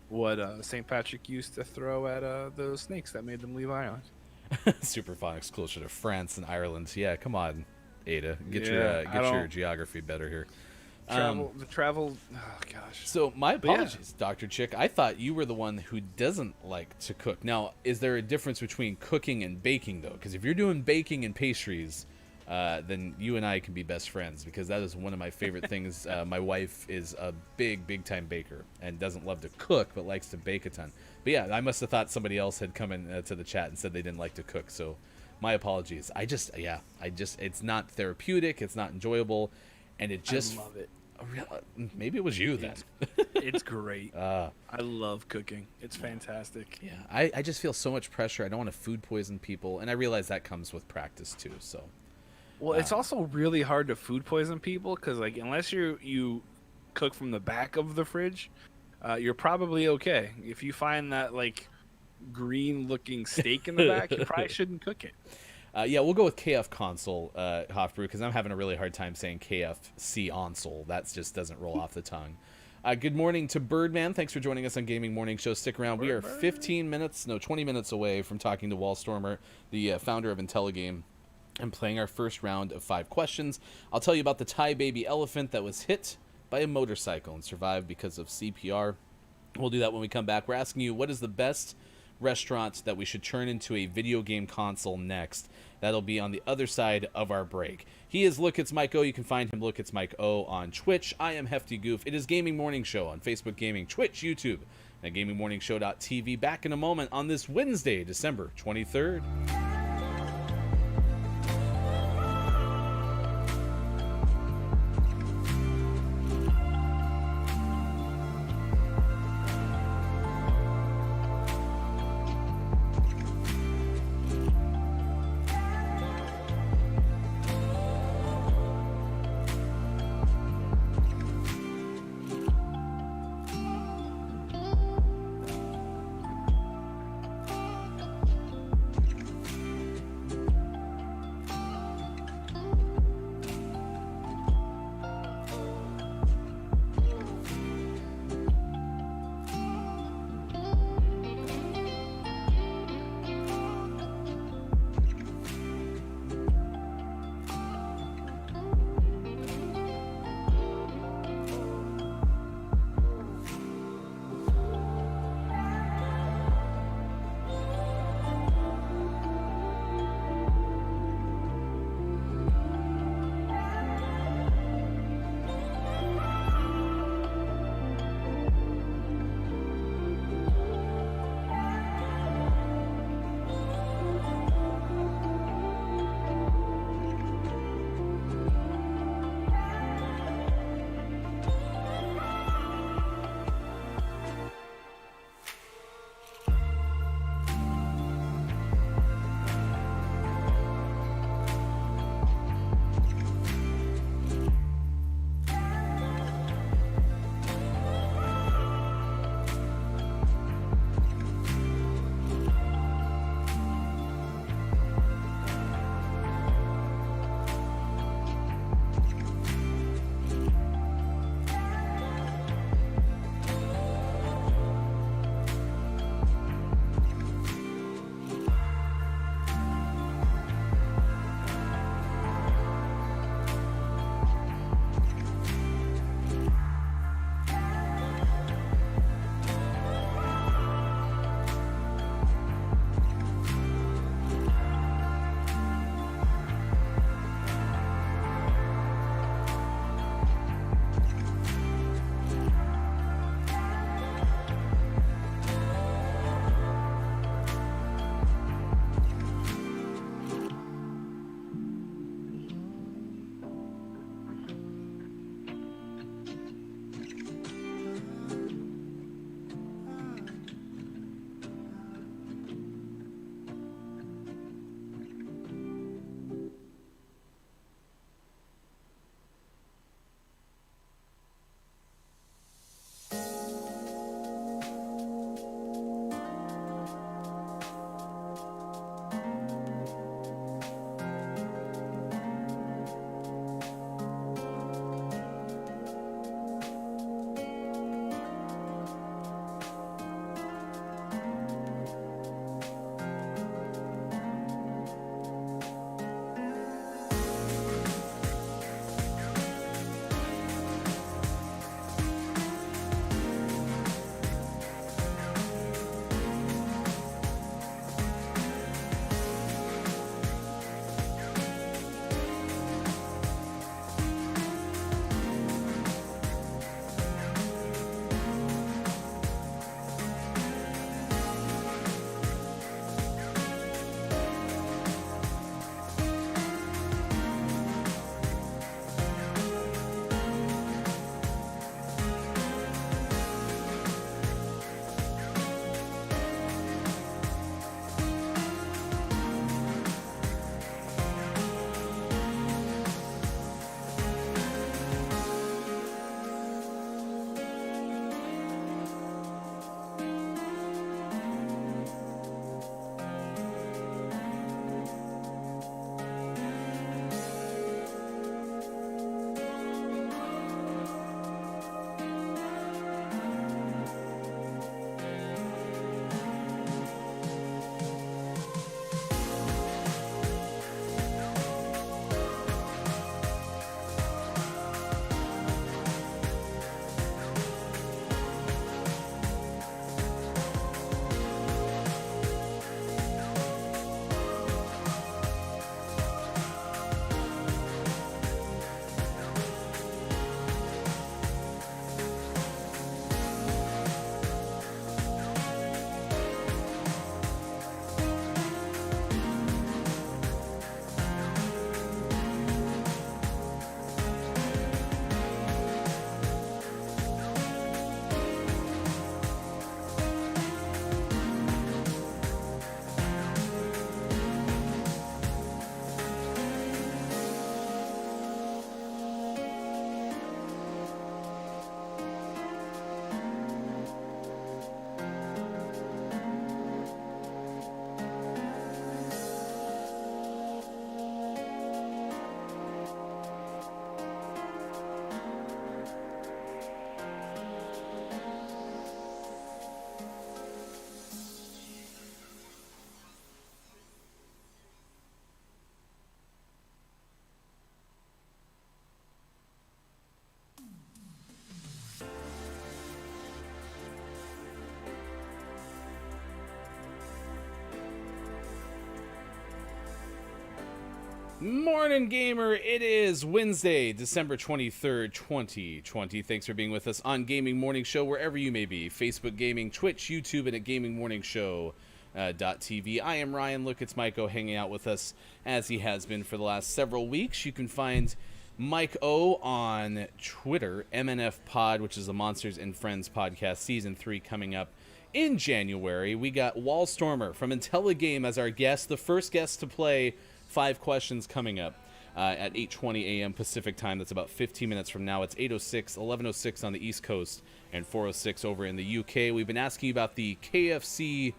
what St. Patrick used to throw at those snakes that made them leave Ireland. Superphonics closer to France and Ireland. Yeah, come on, Ada, get Yeah, your geography better here. The travel. Oh gosh. So my But yeah. apologies, Dr. Chick. I thought you were the one who doesn't like to cook. Now, is there a difference between cooking and baking, though? Because if you're doing baking and pastries, then you and I can be best friends, because that is one of my favorite things. My wife is a big time baker and doesn't love to cook, but likes to bake a ton. But yeah, I must have thought somebody else had come in to the chat and said they didn't like to cook. So my apologies. It's not therapeutic. It's not enjoyable. And it just I love it. Maybe it was you then. It's great. I love cooking. It's fantastic. Yeah, I just feel so much pressure. I don't want to food poison people, and I realize that comes with practice too. So, Well, it's also really hard to food poison people because, like, unless you cook from the back of the fridge, you're probably okay. If you find that like green-looking steak in the back, you probably shouldn't cook it. yeah, we'll go with KF console, Hofbrew, because I'm having a really hard time saying KFC console. That just doesn't roll off the tongue. Good morning to Birdman. Thanks for joining us on Gaming Morning Show. Stick around. We are 20 minutes away from talking to Wallstormer, the founder of IntelliGame, and playing our first round of 5 questions. I'll tell you about the Thai baby elephant that was hit by a motorcycle and survived because of CPR. We'll do that when we come back. We're asking you, what is the best restaurant that we should turn into a video game console next? That'll be on the other side of our break. He is Look It's Mike O. You can find him Look It's Mike O on Twitch. I am Hefty Goof. It is Gaming Morning Show on Facebook Gaming, Twitch, YouTube, and GamingMorningShow.tv. Back in a moment on this Wednesday, December 23rd. Morning, gamer. It is Wednesday, December 23rd, 2020. Thanks for being with us on Gaming Morning Show, wherever you may be. Facebook Gaming, Twitch, YouTube, and at gamingmorningshow.tv. I am Ryan. Look, it's Mike O hanging out with us as he has been for the last several weeks. You can find Mike O on Twitter, MNF Pod, which is the Monsters and Friends podcast, Season 3 coming up in January. We got Wallstormer from IntelliGame as our guest, the first guest to play 5 questions coming up at 8:20 a.m. Pacific time. That's about 15 minutes from now. It's 8:06, 11:06 on the East Coast, and 4:06 over in the UK. We've been asking you about the KFC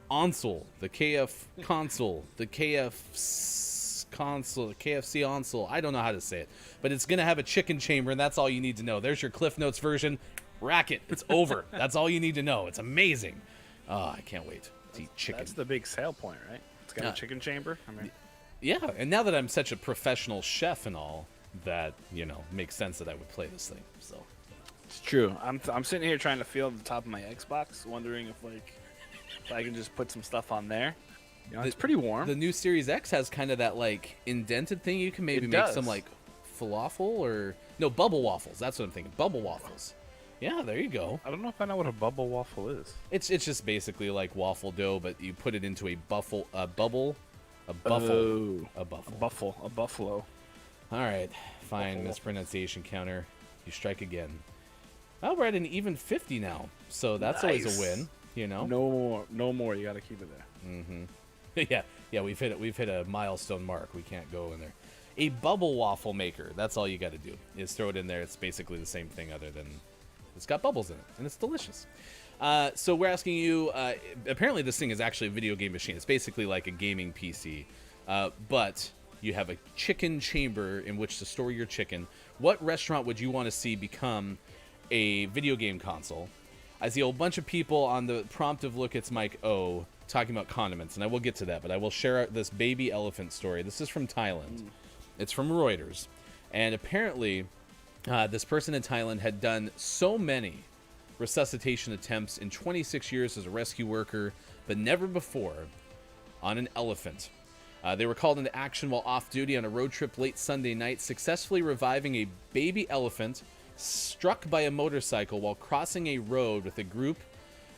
console, the KF console, the KF console, the KFC console. I don't know how to say it, but it's going to have a chicken chamber, and that's all you need to know. There's your Cliff Notes version. Rack it. It's over. That's all you need to know. It's amazing. Oh, I can't wait to eat chicken. That's the big sale point, right? It's got a chicken chamber. I mean, yeah, and now that I'm such a professional chef and all, that, you know, makes sense that I would play this thing. So it's true. I'm sitting here trying to feel the top of my Xbox, wondering if I can just put some stuff on there. You know, it's pretty warm. The new Series X has kind of that like indented thing. You can maybe make some like falafel or no bubble waffles. That's what I'm thinking. Bubble waffles. Yeah, there you go. I don't know if I know what a bubble waffle is. It's just basically like waffle dough, but you put it into a buffalo. A buffalo. All right, fine. Buffalo. Mispronunciation counter. You strike again. Oh, we're at an even 50 now, so that's always a win. You know. No more. You got to keep it there. Mm-hmm. yeah. We've hit a milestone mark. We can't go in there. A bubble waffle maker. That's all you got to do is throw it in there. It's basically the same thing, other than it's got bubbles in it, and it's delicious. So we're asking you, apparently this thing is actually a video game machine. It's basically like a gaming PC, but you have a chicken chamber in which to store your chicken. What restaurant would you want to see become a video game console? I see a whole bunch of people on the prompt of Look, It's Mike O talking about condiments, and I will get to that, but I will share this baby elephant story. This is from Thailand. It's from Reuters, and apparently this person in Thailand had done so many resuscitation attempts in 26 years as a rescue worker, but never before on an elephant. They were called into action while off duty on a road trip late Sunday night, successfully reviving a baby elephant struck by a motorcycle while crossing a road with a group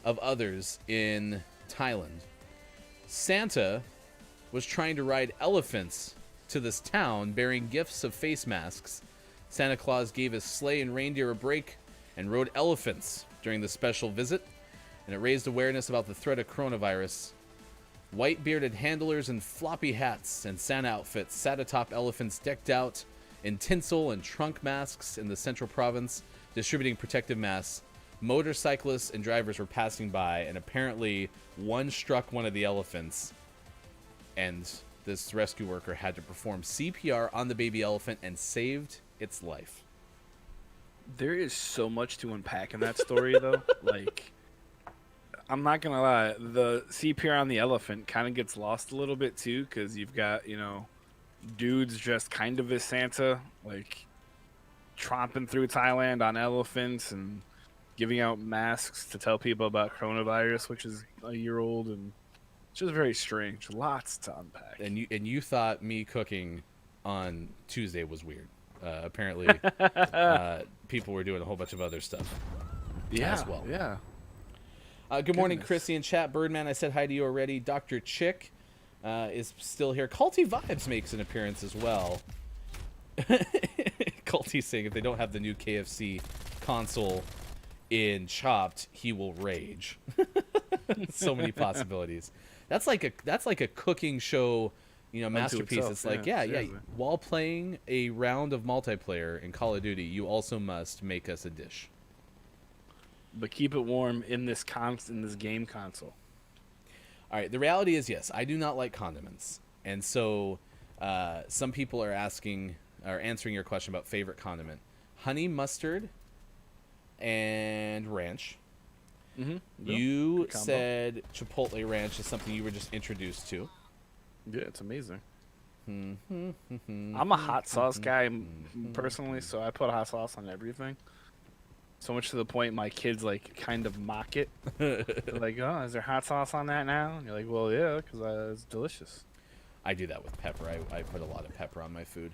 of others in Thailand. Santa was trying to ride elephants to this town bearing gifts of face masks. Santa Claus gave his sleigh and reindeer a break and rode elephants during the special visit, and it raised awareness about the threat of coronavirus. White-bearded handlers in floppy hats and Santa outfits sat atop elephants decked out in tinsel and trunk masks in the central province, distributing protective masks. Motorcyclists and drivers were passing by, and apparently one struck one of the elephants, and this rescue worker had to perform CPR on the baby elephant and saved its life. There is so much to unpack in that story, though. Like, I'm not gonna lie, the CPR on the elephant kind of gets lost a little bit too, because you've got, you know, dudes dressed kind of as Santa, like tromping through Thailand on elephants and giving out masks to tell people about coronavirus, which is a year old, and it's just very strange. Lots to unpack. And you thought me cooking on Tuesday was weird. Apparently, people were doing a whole bunch of other stuff as well. Yeah. Good morning, Chrissy and chat. Birdman, I said hi to you already. Dr. Chick is still here. Culty Vibes makes an appearance as well. Culty's saying if they don't have the new KFC console in Chopped, he will rage. So many possibilities. That's like a cooking show, you know, masterpiece. itself, It's like, yeah, yeah. seriously. While playing a round of multiplayer in Call of Duty, you also must make us a dish. But keep it warm in this game console. All right. The reality is, yes, I do not like condiments, and so some people are answering your question about favorite condiment: honey mustard and ranch. Mm-hmm. You said Chipotle ranch is something you were just introduced to. Yeah, it's amazing. I'm a hot sauce guy personally, so I put hot sauce on everything. So much to the point my kids like kind of mock it. They're like, "Oh, is there hot sauce on that now?" And you're like, "Well, yeah, because it's delicious." I do that with pepper. I put a lot of pepper on my food.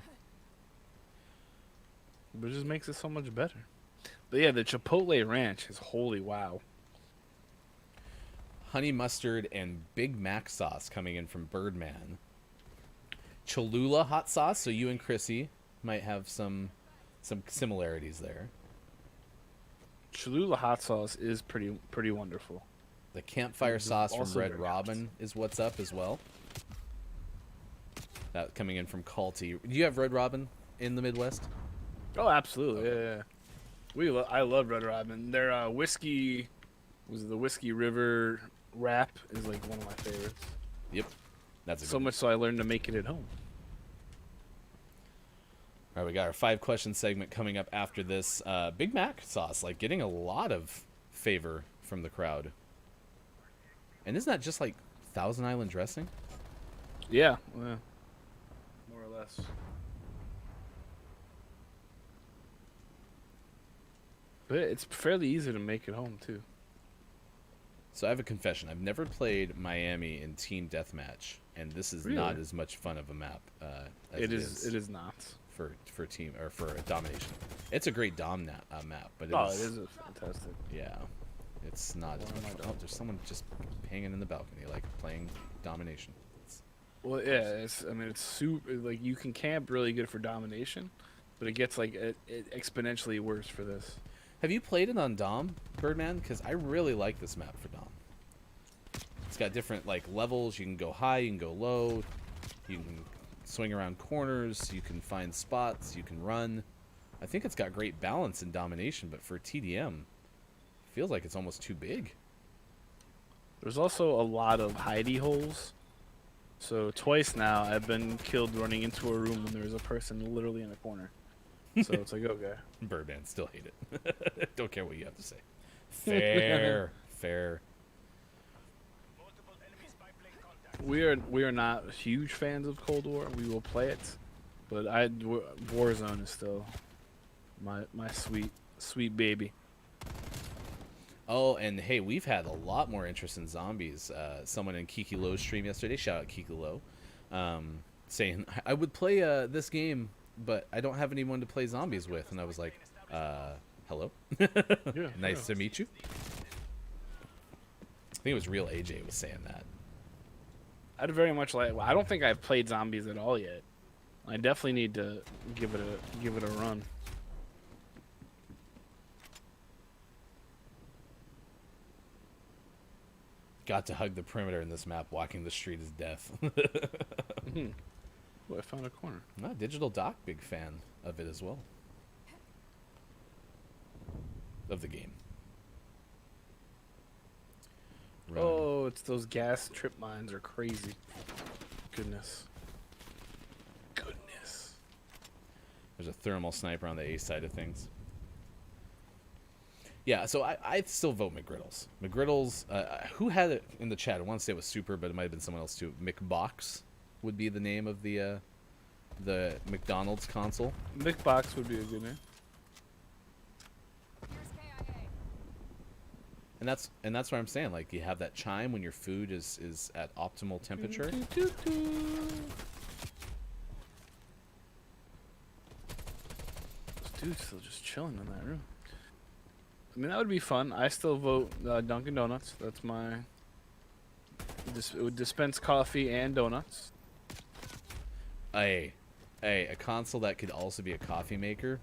But it just makes it so much better. But yeah, the Chipotle Ranch is holy wow. Honey mustard and Big Mac sauce coming in from Birdman. Cholula hot sauce, so you and Chrissy might have some similarities there. Cholula hot sauce is pretty wonderful. The campfire It's sauce from also Red very Robin is what's up as well. That coming in from Culty. Do you have Red Robin in the Midwest? Oh, absolutely. Yeah. I love Red Robin. Their whiskey was the Whiskey River wrap is like one of my favorites. Yep. That's a So good much so I learned to make it at home. All right, we got our 5-question segment coming up after this. Big Mac sauce, like getting a lot of favor from the crowd. And isn't that just like Thousand Island dressing? Yeah, more or less. But it's fairly easy to make at home too. So I have a confession. I've never played Miami in Team Deathmatch, and this is not Really? as much fun of a map as It is not. for team or for domination. It's a great map, but Oh, it is fantastic. yeah, it's not as Why am much I fun. Oh, there's someone just hanging in the balcony, like playing domination. Well, yeah, it's super. Like you can camp really good for domination, but it gets like it exponentially worse for this. Have you played it on Dom, Birdman? Because I really like this map for Dom. It's got different like levels. You can go high, you can go low, you can swing around corners, you can find spots, you can run. I think it's got great balance in domination, but for TDM, it feels like it's almost too big. There's also a lot of hidey holes. So twice now I've been killed running into a room when there's a person literally in a corner. So it's like, okay. Birdman, still hate it. Don't care what you have to say. Fair, fair. We are not huge fans of Cold War. We will play it, but Warzone is still my sweet baby. Oh, and hey, we've had a lot more interest in zombies. Someone in Kiki Lowe's stream yesterday, shout out Kiki Lowe, saying, I would play this game, but I don't have anyone to play zombies with. And I was like, hello? Yeah, Nice to meet you. I think it was Real AJ was saying that. I'd very much like. Well, I don't think I've played zombies at all yet. I definitely need to give it a run. Got to hug the perimeter in this map. Walking the street is death. Oh, I found a corner. Digital Doc, big fan of it as well. Of the game. Run. Oh, it's those gas trip mines are crazy. Goodness. There's a thermal sniper on the A side of things. Yeah, so I still vote McGriddles. McGriddles, who had it in the chat? I want to say it was Super, but it might have been someone else too. McBox would be the name of the McDonald's console. McBox would be a good name. And that's what I'm saying. Like, you have that chime when your food is at optimal temperature. This dude's still just chilling in that room. I mean, that would be fun. I still vote Dunkin' Donuts. That's my. It would dispense coffee and donuts. Hey, a console that could also be a coffee maker.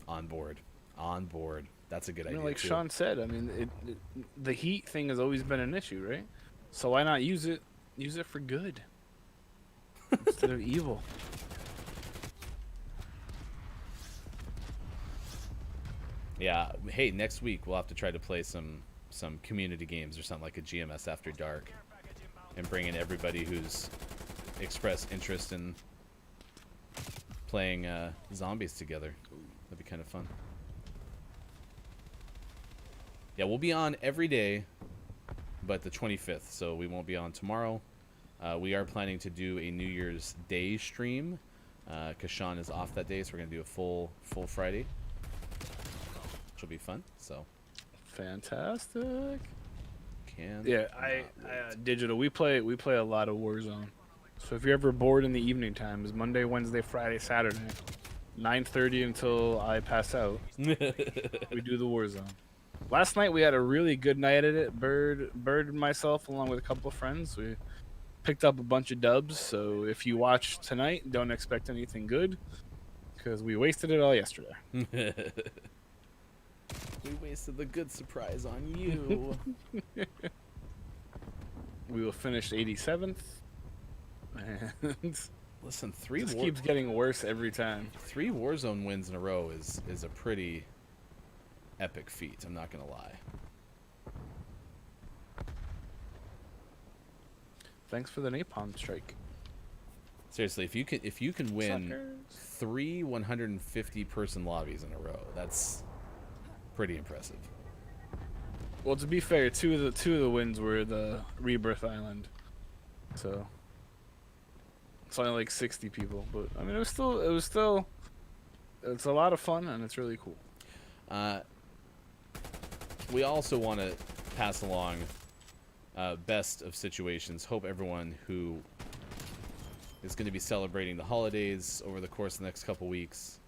On board. That's a good idea. Like too. Sean said, I mean, the heat thing has always been an issue, right? So why not use it? Use it for good instead of evil. Yeah. Hey, next week we'll have to try to play some community games or something like a GMS After Dark, and bring in everybody who's expressed interest in playing zombies together. That'd be kind of fun. Yeah, we'll be on every day, but the 25th, so we won't be on tomorrow. We are planning to do a New Year's Day stream, because Sean is off that day, so we're gonna do a full Friday, which will be fun. So Fantastic. can Yeah, I digital. We play a lot of Warzone. So if you're ever bored in the evening times, Monday, Wednesday, Friday, Saturday, 9:30 until I pass out, we do the Warzone. Last night we had a really good night at it. Bird and myself, along with a couple of friends, we picked up a bunch of dubs. So if you watch tonight, don't expect anything good, because we wasted it all yesterday. We wasted the good surprise on you. We will finish 87th, and Listen, it keeps getting worse every time. 3 Warzone wins in a row is a pretty epic feat. I'm not gonna lie. Thanks for the napalm strike. Seriously, if you can win Suckers. 3 150-person lobbies in a row, that's pretty impressive. Well, to be fair, two of the wins were the Rebirth Island, so it's only like 60 people. But I mean, it's a lot of fun and it's really cool. We also want to pass along best of situations. Hope everyone who is going to be celebrating the holidays over the course of the next couple weeks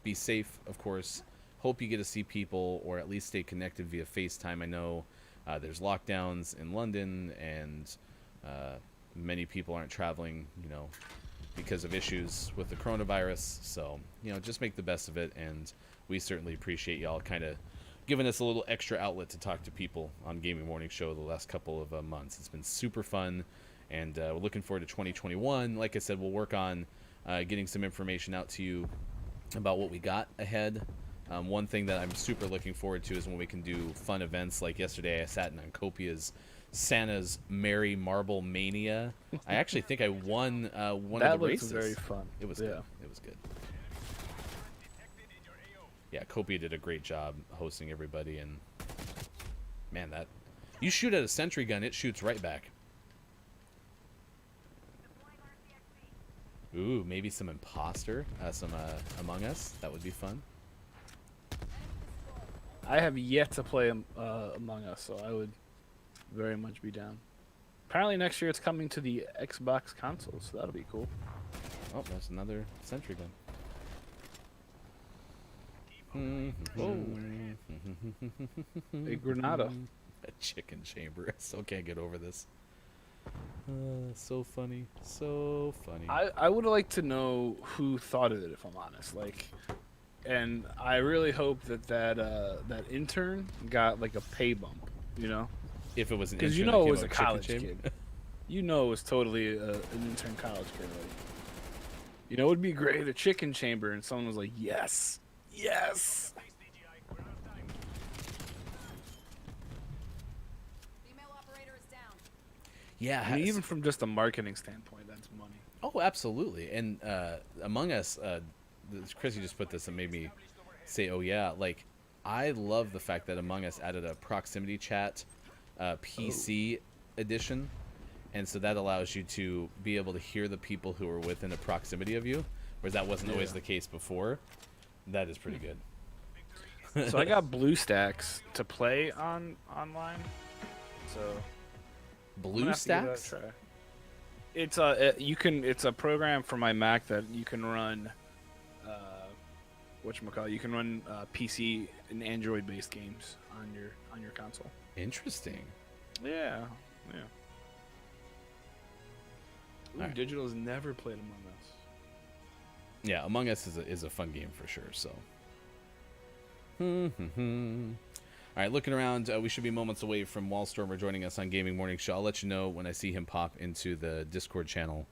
be safe, of course. Hope you get to see people or at least stay connected via FaceTime. I know there's lockdowns in London and many people aren't traveling, because of issues with the coronavirus. So, just make the best of it. And we certainly appreciate y'all kind of giving us a little extra outlet to talk to people on Gaming Morning Show the last couple of months. It's been super fun. And we're looking forward to 2021. Like I said, we'll work on getting some information out to you about what we got ahead. One thing that I'm super looking forward to is when we can do fun events. Like yesterday, I sat in on Copia's Santa's Merry Marble Mania. I actually think I won one of the races. That was very fun. It was good. It was good. Yeah, Copia did a great job hosting everybody, and man, that you shoot at a sentry gun, it shoots right back. Ooh, maybe some imposter, some Among Us. That would be fun. I have yet to play Among Us, so I would very much be down. Apparently next year it's coming to the Xbox console, so that'll be cool. Oh, that's another sentry gun. Oh, a Granada. A chicken chamber. I still can't get over this. So funny. So funny. I would like to know who thought of it, if I'm honest. And I really hope that intern got like a pay bump, If it was an because intern it that came was out a of chicken college chamber. kid. It was totally an intern college kid. It would be great, a chicken chamber, and someone was like, yes, yes. Yeah, I mean, even from just a marketing standpoint, that's money. Oh, absolutely. And Among Us, Chrissy just put this and made me say, oh, yeah. I love the fact that Among Us added a proximity chat PC edition. And so that allows you to be able to hear the people who are within a proximity of you, whereas that wasn't always the case before. That is pretty good. So I got BlueStacks to play online. So BlueStacks? It's a program for my Mac that you can run you can run PC and Android based games on your console. Interesting. Yeah. Ooh, Right. Digital has never played Among Us. Yeah, Among Us is a fun game for sure, so. All right, looking around, we should be moments away from Wallstormer joining us on Gaming Morning Show. I'll let you know when I see him pop into the Discord channel,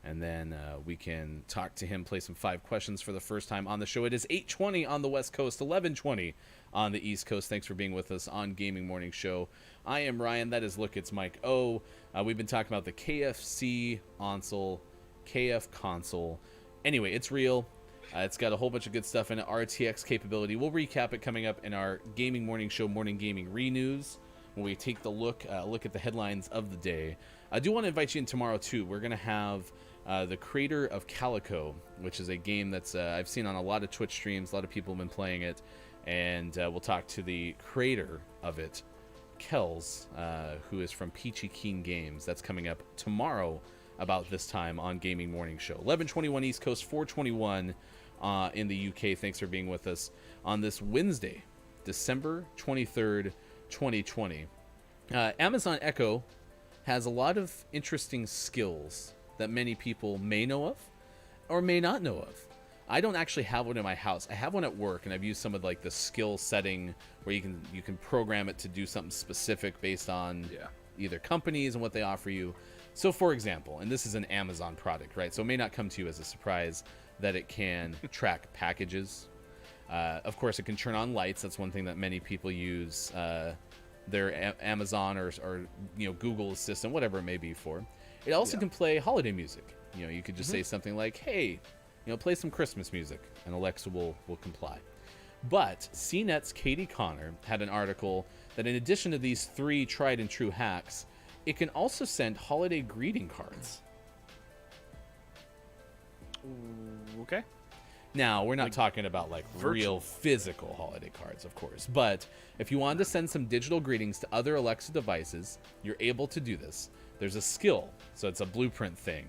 and then we can talk to him, play some 5 questions for the first time on the show. It is 8:20 on the West Coast, 11:20 on the East Coast. Thanks for being with us on Gaming Morning Show. I am Ryan. That is Look, it's Mike O. We've been talking about the KFC console. Anyway, it's real. It's got a whole bunch of good stuff in it. RTX capability. We'll recap it coming up in our Gaming Morning Show Morning Gaming Renews when we take the look at the headlines of the day. I do want to invite you in tomorrow too. We're going to have the creator of Calico, which is a game that's I've seen on a lot of Twitch streams. A lot of people have been playing it, and we'll talk to the creator of it, Kells, who is from Peachy Keen Games. That's coming up tomorrow about this time on Gaming Morning Show. 11:21 East Coast, 4:21 in the UK. Thanks for being with us on this Wednesday, December 23rd, 2020. Amazon Echo has a lot of interesting skills that many people may know of or may not know of. I don't actually have one in my house. I have one at work, and I've used some of like the skill setting where you can program it to do something specific based on either companies and what they offer you. So, for example, and this is an Amazon product, right? So it may not come to you as a surprise that it can track packages. Of course, it can turn on lights. That's one thing that many people use their Amazon or Google Assistant, whatever it may be for. It also can play holiday music. You could just say something like, "Hey, play some Christmas music," and Alexa will comply. But CNET's Katie Connor had an article that in addition to these 3 tried and true hacks, it can also send holiday greeting cards. Okay. Now, we're not talking about like real physical holiday cards, of course. But if you wanted to send some digital greetings to other Alexa devices, you're able to do this. There's a skill, so it's a blueprint thing,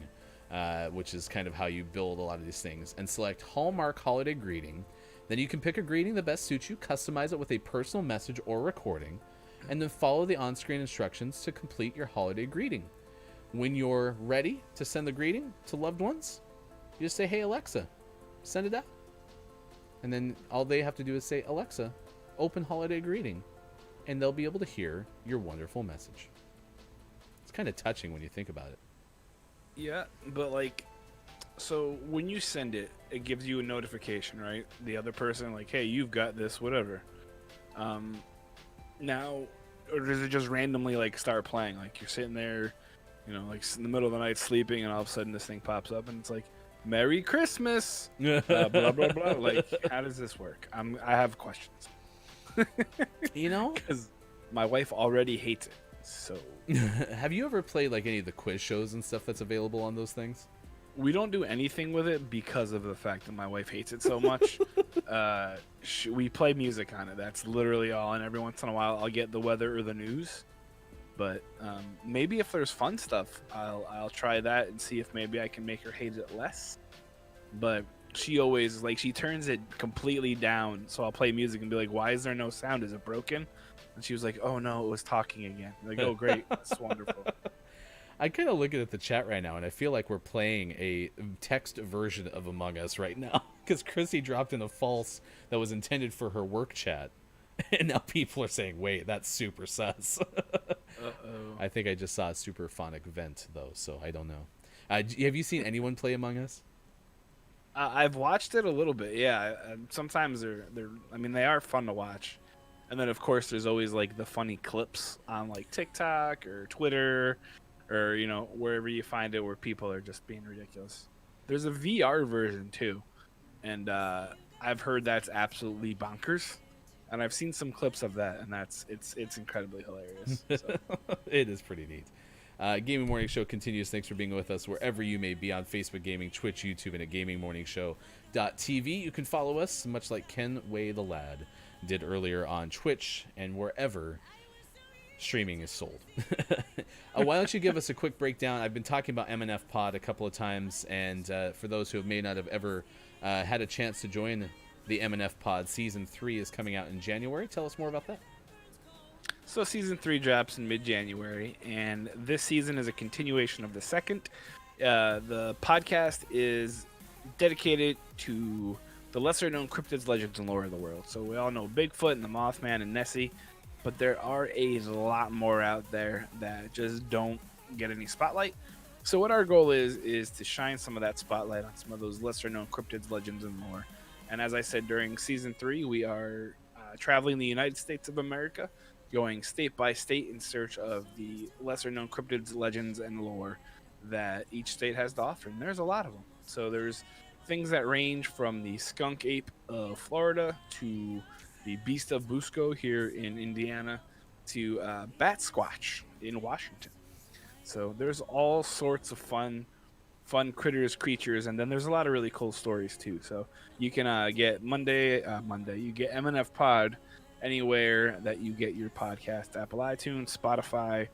which is kind of how you build a lot of these things. And select Hallmark Holiday Greeting. Then you can pick a greeting that best suits you, customize it with a personal message or recording, and then follow the on-screen instructions to complete your holiday greeting. When you're ready to send the greeting to loved ones, you just say, "Hey, Alexa, send it out." And then all they have to do is say, "Alexa, open holiday greeting," and they'll be able to hear your wonderful message. It's kind of touching when you think about it. Yeah, but like, so when you send it, it gives you a notification, right? The other person, like, "Hey, you've got this, whatever." Now, or does it just randomly like start playing? Like you're sitting there, like in the middle of the night sleeping, and all of a sudden this thing pops up, and it's like, "Merry Christmas," blah blah blah. Like, how does this work? I have questions. Because my wife already hates it. So, have you ever played like any of the quiz shows and stuff that's available on those things? We don't do anything with it because of the fact that my wife hates it so much. We play music on it. That's literally all. And every once in a while, I'll get the weather or the news. But maybe if there's fun stuff, I'll try that and see if maybe I can make her hate it less. But she always she turns it completely down. So I'll play music and be like, "Why is there no sound? Is it broken?" And she was like, "Oh no, it was talking again." I'm like, "Oh great, that's wonderful." I kind of looking at the chat right now, and I feel like we're playing a text version of Among Us right now, because Chrissy dropped in a false that was intended for her work chat, and now people are saying, "Wait, that's super sus." I think I just saw a superphonic vent, though, so I don't know. Have you seen anyone play Among Us? I've watched it a little bit, yeah. Sometimes they are fun to watch. And then, of course, there's always, like, the funny clips on, like, TikTok or Twitter or, wherever you find it where people are just being ridiculous. There's a VR version, too. And I've heard that's absolutely bonkers. And I've seen some clips of that, and it's incredibly hilarious. So. It is pretty neat. Gaming Morning Show continues. Thanks for being with us wherever you may be on Facebook Gaming, Twitch, YouTube, and at GamingMorningShow.tv. You can follow us, much like Ken Way the Lad did earlier on Twitch and wherever streaming is sold. Why don't you give us a quick breakdown? I've been talking about MNF Pod a couple of times, and for those who may not have ever had a chance to join the MNF Pod, Season 3 is coming out in January. Tell us more about that. So Season 3 drops in mid-January, and this season is a continuation of the second. The podcast is dedicated to the lesser-known cryptids, legends, and lore of the world. So we all know Bigfoot and the Mothman and Nessie, but there are a lot more out there that just don't get any spotlight. So what our goal is to shine some of that spotlight on some of those lesser-known cryptids, legends, and lore. And as I said, during Season 3, we are traveling the United States of America, going state by state in search of the lesser-known cryptids, legends, and lore that each state has to offer. And there's a lot of them. So there's things that range from the skunk ape of Florida to the beast of Busco here in Indiana to bat squatch in Washington. So there's all sorts of fun critters, creatures, and then there's a lot of really cool stories too. So you can get Monday, you get MNF Pod anywhere that you get your podcast: Apple, iTunes, Spotify,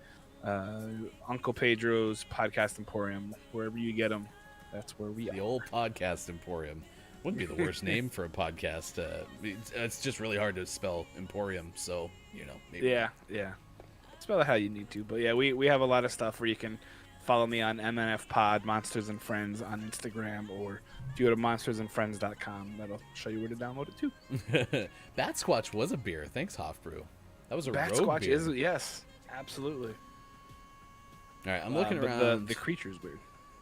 Uncle Pedro's Podcast Emporium, wherever you get them, that's where we The are. old podcast emporium wouldn't be the worst name for a podcast. It's just really hard to spell emporium, so maybe. Yeah. Spell it how you need to, but yeah, we have a lot of stuff where you can follow me on MNF Pod, Monsters and Friends on Instagram, or if you go to monstersandfriends.com, that'll show you where to download it too. Bat Squatch was a beer. Thanks, Hofbrew. That was a Bat rogue Squatch beer. is, yes, absolutely. All right, I'm looking But around. The creature's weird.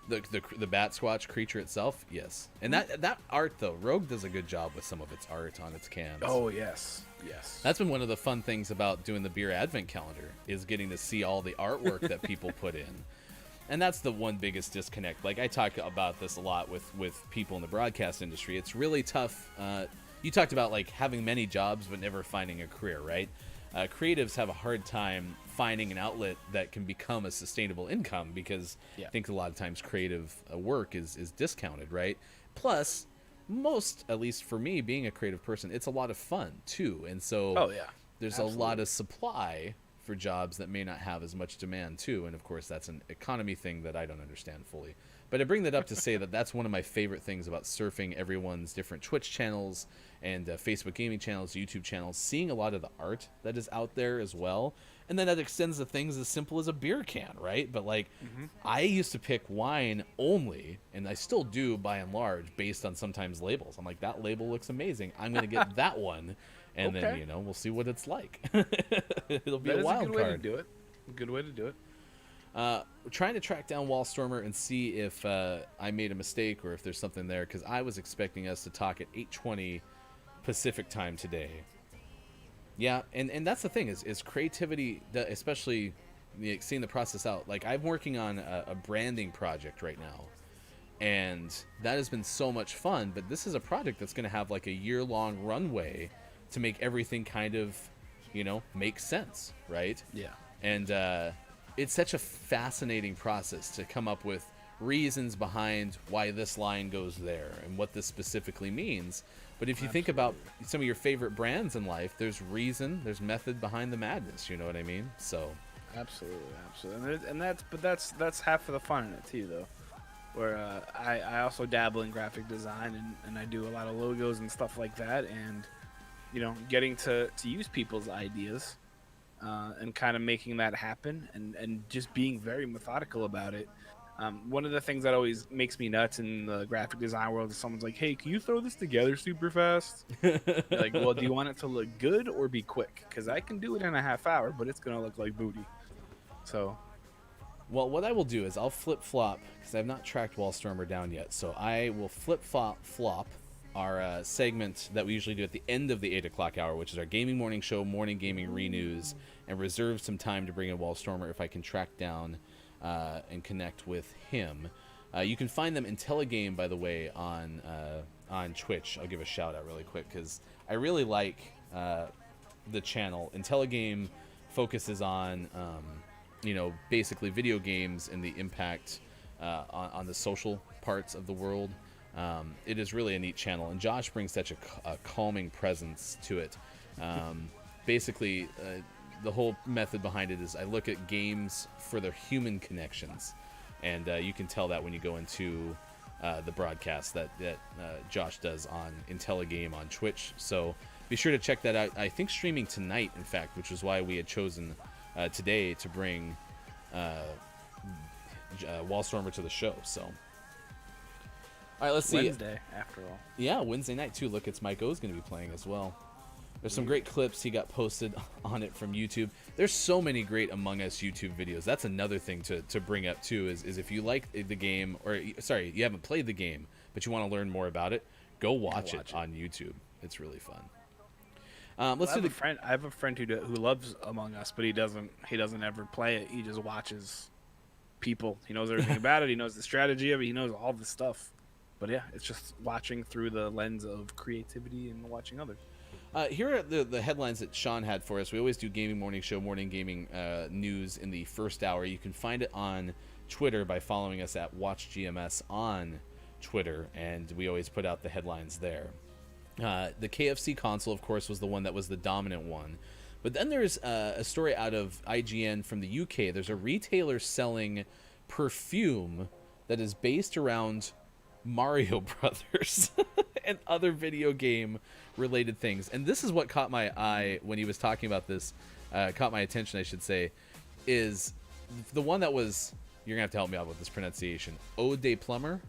The Bat Squatch creature itself, yes. And that art though, Rogue does a good job with some of its art on its cans. Oh yes. That's been one of the fun things about doing the beer advent calendar, is getting to see all the artwork that people put in. And that's the one biggest disconnect. Like, I talk about this a lot with people in the broadcast industry. It's really tough. You talked about like having many jobs but never finding a career, right? Creatives have a hard time finding an outlet that can become a sustainable income, because I think a lot of times creative work is discounted, right? Plus, at least for me, being a creative person, it's a lot of fun too. And so there's a lot of supply for jobs that may not have as much demand too. And of course, that's an economy thing that I don't understand fully. But I bring that up to say that that's one of my favorite things about surfing everyone's different Twitch channels and Facebook gaming channels, YouTube channels, seeing a lot of the art that is out there as well. And then that extends to things as simple as a beer can, right? But like, I used to pick wine only, and I still do by and large, based on sometimes labels. I'm like, that label looks amazing. I'm going to get that one. And then, we'll see what it's like. It'll be a wild card. Way to do it. A good way to do it. We're trying to track down Wallstormer and see if I made a mistake or if there's something there, because I was expecting us to talk at 8:20 Pacific time today. Yeah, and that's the thing is creativity, especially seeing the process out. Like, I'm working on a branding project right now, and that has been so much fun. But this is a project that's going to have like a year-long runway to make everything kind of, make sense, right? Yeah. And it's such a fascinating process to come up with reasons behind why this line goes there and what this specifically means. But if you think about some of your favorite brands in life, there's reason, there's method behind the madness. You know what I mean? So absolutely, and that's half of the fun in it too, though. Where I also dabble in graphic design and I do a lot of logos and stuff like that, and getting to use people's ideas and kind of making that happen and just being very methodical about it. One of the things that always makes me nuts in the graphic design world is someone's like, hey, can you throw this together super fast? Like, well, do you want it to look good or be quick? Because I can do it in a half hour, but it's going to look like booty. So, well, what I will do is I'll flip-flop, because I've not tracked Wallstormer down yet, so I will flip-flop our segment that we usually do at the end of the 8 o'clock hour, which is our gaming morning show, morning gaming renews, and reserve some time to bring in Wallstormer if I can track down and connect with him. You can find them IntelliGame, by the way, on Twitch. I'll give a shout out really quick because I really like the channel. IntelliGame focuses on basically video games and the impact on the social parts of the world. It is really a neat channel, and Josh brings such a calming presence to it. Basically, the whole method behind it is I look at games for their human connections, and you can tell that when you go into the broadcast that Josh does on IntelliGame on Twitch. So be sure to check that out. I think streaming tonight, in fact, which is why we had chosen today to bring Wallstormer to the show. So, all right, let's see. Wednesday, after all. Yeah, Wednesday night too. Look, it's Mike O's going to be playing as well. There's some great clips he got posted on it from YouTube. There's so many great Among Us YouTube videos. That's another thing to bring up too, is if you like the game, or sorry, you haven't played the game, but you want to learn more about it, go watch it on YouTube. It's really fun. I have a friend who loves Among Us, but he doesn't ever play it. He just watches people. He knows everything about it. He knows the strategy of it. He knows all the stuff. But yeah, it's just watching through the lens of creativity and watching others. Here are the headlines that Sean had for us. We always do Gaming Morning Show, morning gaming news in the first hour. You can find it on Twitter by following us at WatchGMS on Twitter, and we always put out the headlines there. The KFC console, of course, was the one that was the dominant one. But then there's a story out of IGN from the UK. There's a retailer selling perfume that is based around Mario Brothers and other video game related things. And this is what caught my eye when he was talking about this, caught my attention, I should say, is the one that was, you're going to have to help me out with this pronunciation, Eau de Plumber?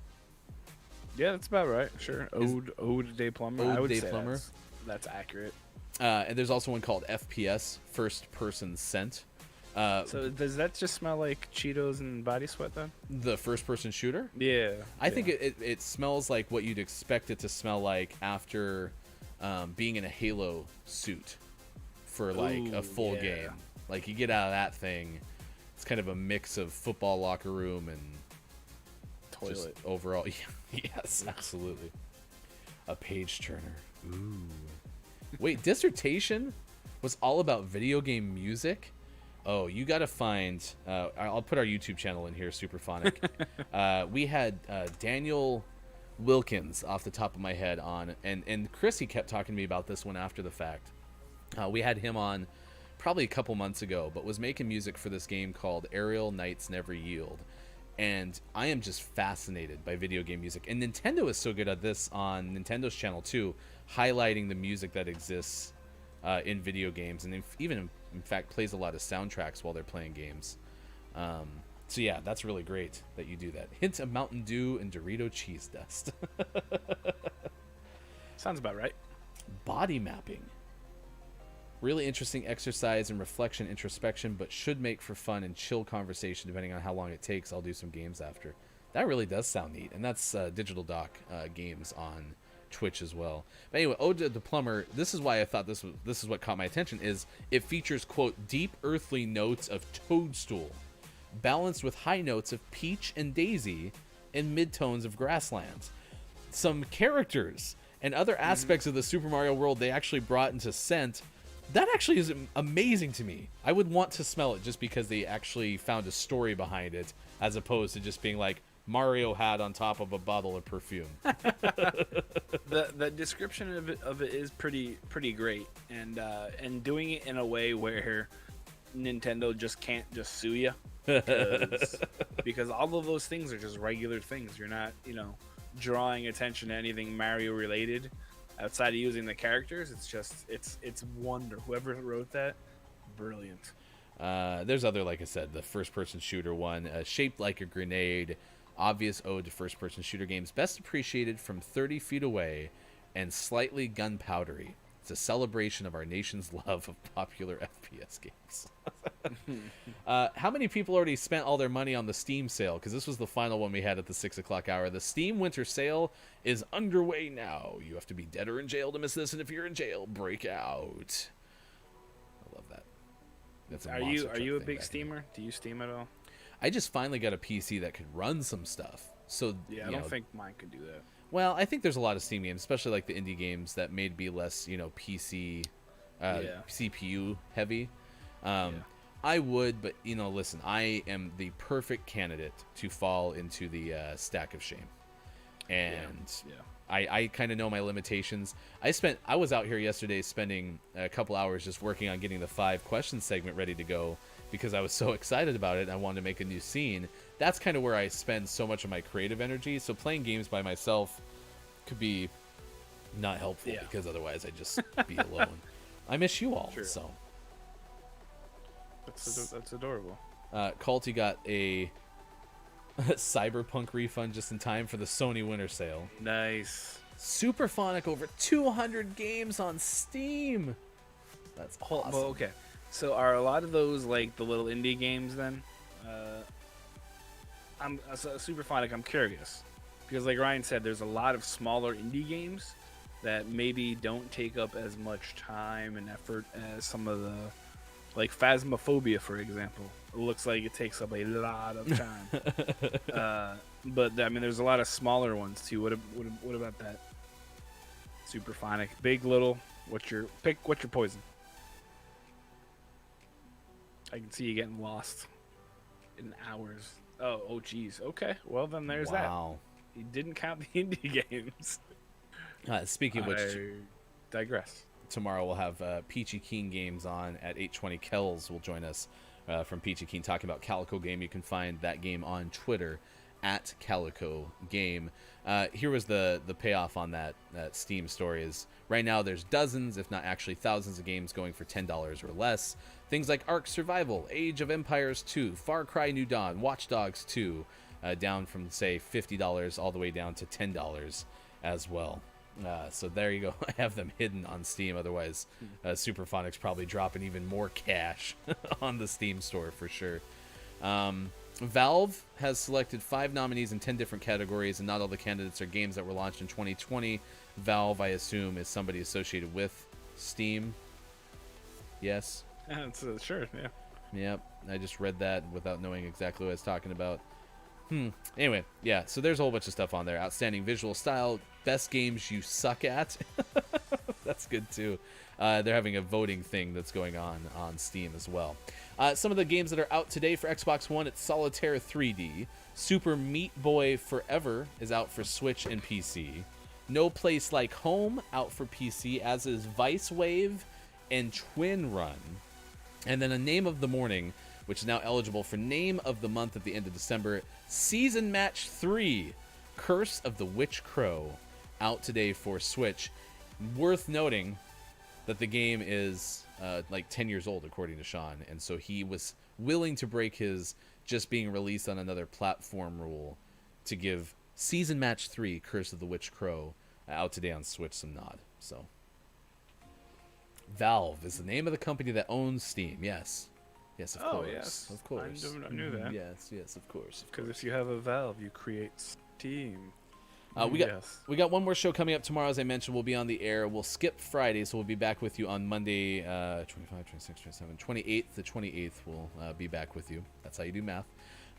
Yeah, that's about right. Sure. Ode de Plumber. I Eau would de say Plumber? that's accurate. And there's also one called FPS, First Person Scent. So does that just smell like Cheetos and body sweat then? The first person shooter? Yeah. I think it smells like what you'd expect it to smell like after being in a Halo suit for like a full game. Like you get out of that thing, it's kind of a mix of football locker room and Toilet. just overall. Yes, absolutely. A page turner. Ooh. Wait, dissertation was all about video game music? Oh, you got to find... I'll put our YouTube channel in here, Superphonic. We had Daniel Wilkins off the top of my head on, and Chrissy kept talking to me about this one after the fact. We had him on probably a couple months ago, but was making music for this game called Aerial Knights Never Yield. And I am just fascinated by video game music. And Nintendo is so good at this on Nintendo's channel too, highlighting the music that exists in video games, and even in fact plays a lot of soundtracks while they're playing games. So yeah, that's really great that you do that. Hint of Mountain Dew and Dorito cheese dust. Sounds about right. Body mapping. Really interesting exercise and reflection introspection, but should make for fun and chill conversation depending on how long it takes. I'll do some games after. That really does sound neat, and that's Digital Doc Games on Twitch as well. But anyway, Ode to the Plumber, this is why I thought this is what caught my attention, is it features, quote, deep earthly notes of Toadstool, balanced with high notes of Peach and Daisy and mid-tones of Grasslands. Some characters and other aspects of the Super Mario world they actually brought into scent. That actually is amazing to me. I would want to smell it just because they actually found a story behind it, as opposed to just being like Mario had on top of a bottle of perfume. The description of it is pretty great, and doing it in a way where Nintendo just can't just sue you, because all of those things are just regular things. You're not drawing attention to anything Mario related outside of using the characters. It's just it's wonder. Whoever wrote that, brilliant. There's other, like I said, the first person shooter one, shaped like a grenade. Obvious ode to first-person shooter games, best appreciated from 30 feet away and slightly gunpowdery. It's a celebration of our nation's love of popular FPS games. How many people already spent all their money on the Steam sale? Because this was the final one we had at the 6 o'clock hour. The Steam Winter Sale is underway now. You have to be dead or in jail to miss this, and if you're in jail, break out. I love that. That's a Are monster you a truck thing big back in steamer? Do you steam at all? I just finally got a PC that could run some stuff. So Yeah, I don't think mine could do that. Well, I think there's a lot of Steam games, especially like the indie games that may be less, PC, CPU heavy. I would, but listen, I am the perfect candidate to fall into the stack of shame, and I kind of know my limitations. I was out here yesterday spending a couple hours just working on getting the 5 questions segment ready to go, because I was so excited about it and I wanted to make a new scene. That's kind of where I spend so much of my creative energy. So playing games by myself could be not helpful, because otherwise I'd just be alone. I miss you all. Sure. So that's adorable. Culty got a Cyberpunk refund just in time for the Sony Winter Sale. Nice. Superphonic, over 200 games on Steam. That's awesome. Well, okay. So are a lot of those like the little indie games then? I'm Superphonic. I'm curious because, like Ryan said, there's a lot of smaller indie games that maybe don't take up as much time and effort as some of the, like Phasmophobia, for example. It looks like it takes up a lot of time. But I mean, there's a lot of smaller ones too. What about that? Superphonic, big, little. What's your poison? I can see you getting lost in hours. Oh, geez. Okay, well then there's wow. that. You didn't count the indie games. Speaking of which, I digress. tomorrow we'll have Peachy Keen Games on at 8:20. Kells will join us from Peachy Keen talking about Calico Game. You can find that game on Twitter at Calico Game. Here was the payoff on that Steam story is right now there's dozens, if not actually thousands of games going for $10 or less. Things like Ark Survival, Age of Empires 2, Far Cry New Dawn, Watch Dogs 2, down from, say, $50 all the way down to $10 as well. So there you go. I have them hidden on Steam. Otherwise, Superphonics probably dropping even more cash on the Steam store for sure. Valve has selected 5 nominees in 10 different categories, and not all the candidates are games that were launched in 2020. Valve, I assume, is somebody associated with Steam. Yes? Sure, yeah. Yep, I just read that without knowing exactly what I was talking about. Anyway, yeah, so there's a whole bunch of stuff on there. Outstanding visual style, best games you suck at. That's good, too. They're having a voting thing that's going on Steam as well. Some of the games that are out today for Xbox One, it's Solitaire 3D. Super Meat Boy Forever is out for Switch and PC. No Place Like Home out for PC, as is Vice Wave and Twin Run. And then a Name of the Morning, which is now eligible for Name of the Month at the end of December. Season Match 3, Curse of the Witch Crow, out today for Switch. Worth noting that the game is like 10 years old, according to Sean, and so he was willing to break his just being released on another platform rule to give Season Match 3, Curse of the Witch Crow, out today on Switch some nod. So Valve is the name of the company that owns Steam. Yes, of course. Yes. Of course. I knew that. Yes, of course. Because if you have a Valve, you create Steam. We got one more show coming up tomorrow. As I mentioned, we'll be on the air. We'll skip Friday, so we'll be back with you on Monday, 25, 26, 27, 28th. The 28th, we'll be back with you. That's how you do math.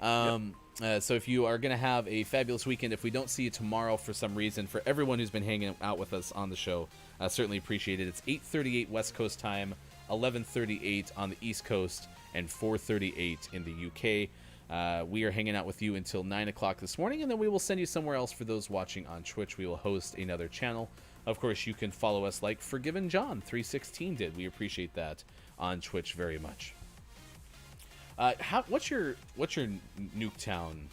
So if you are going to have a fabulous weekend, if we don't see you tomorrow for some reason, for everyone who's been hanging out with us on the show, certainly appreciate it. It's 8:38 West Coast time, 11:38 on the East Coast, and 4:38 in the UK. We are hanging out with you until 9 o'clock this morning, and then we will send you somewhere else for those watching on Twitch. We will host another channel. Of course, you can follow us like Forgiven John 316 did. We appreciate that on Twitch very much. What's your Nuketown?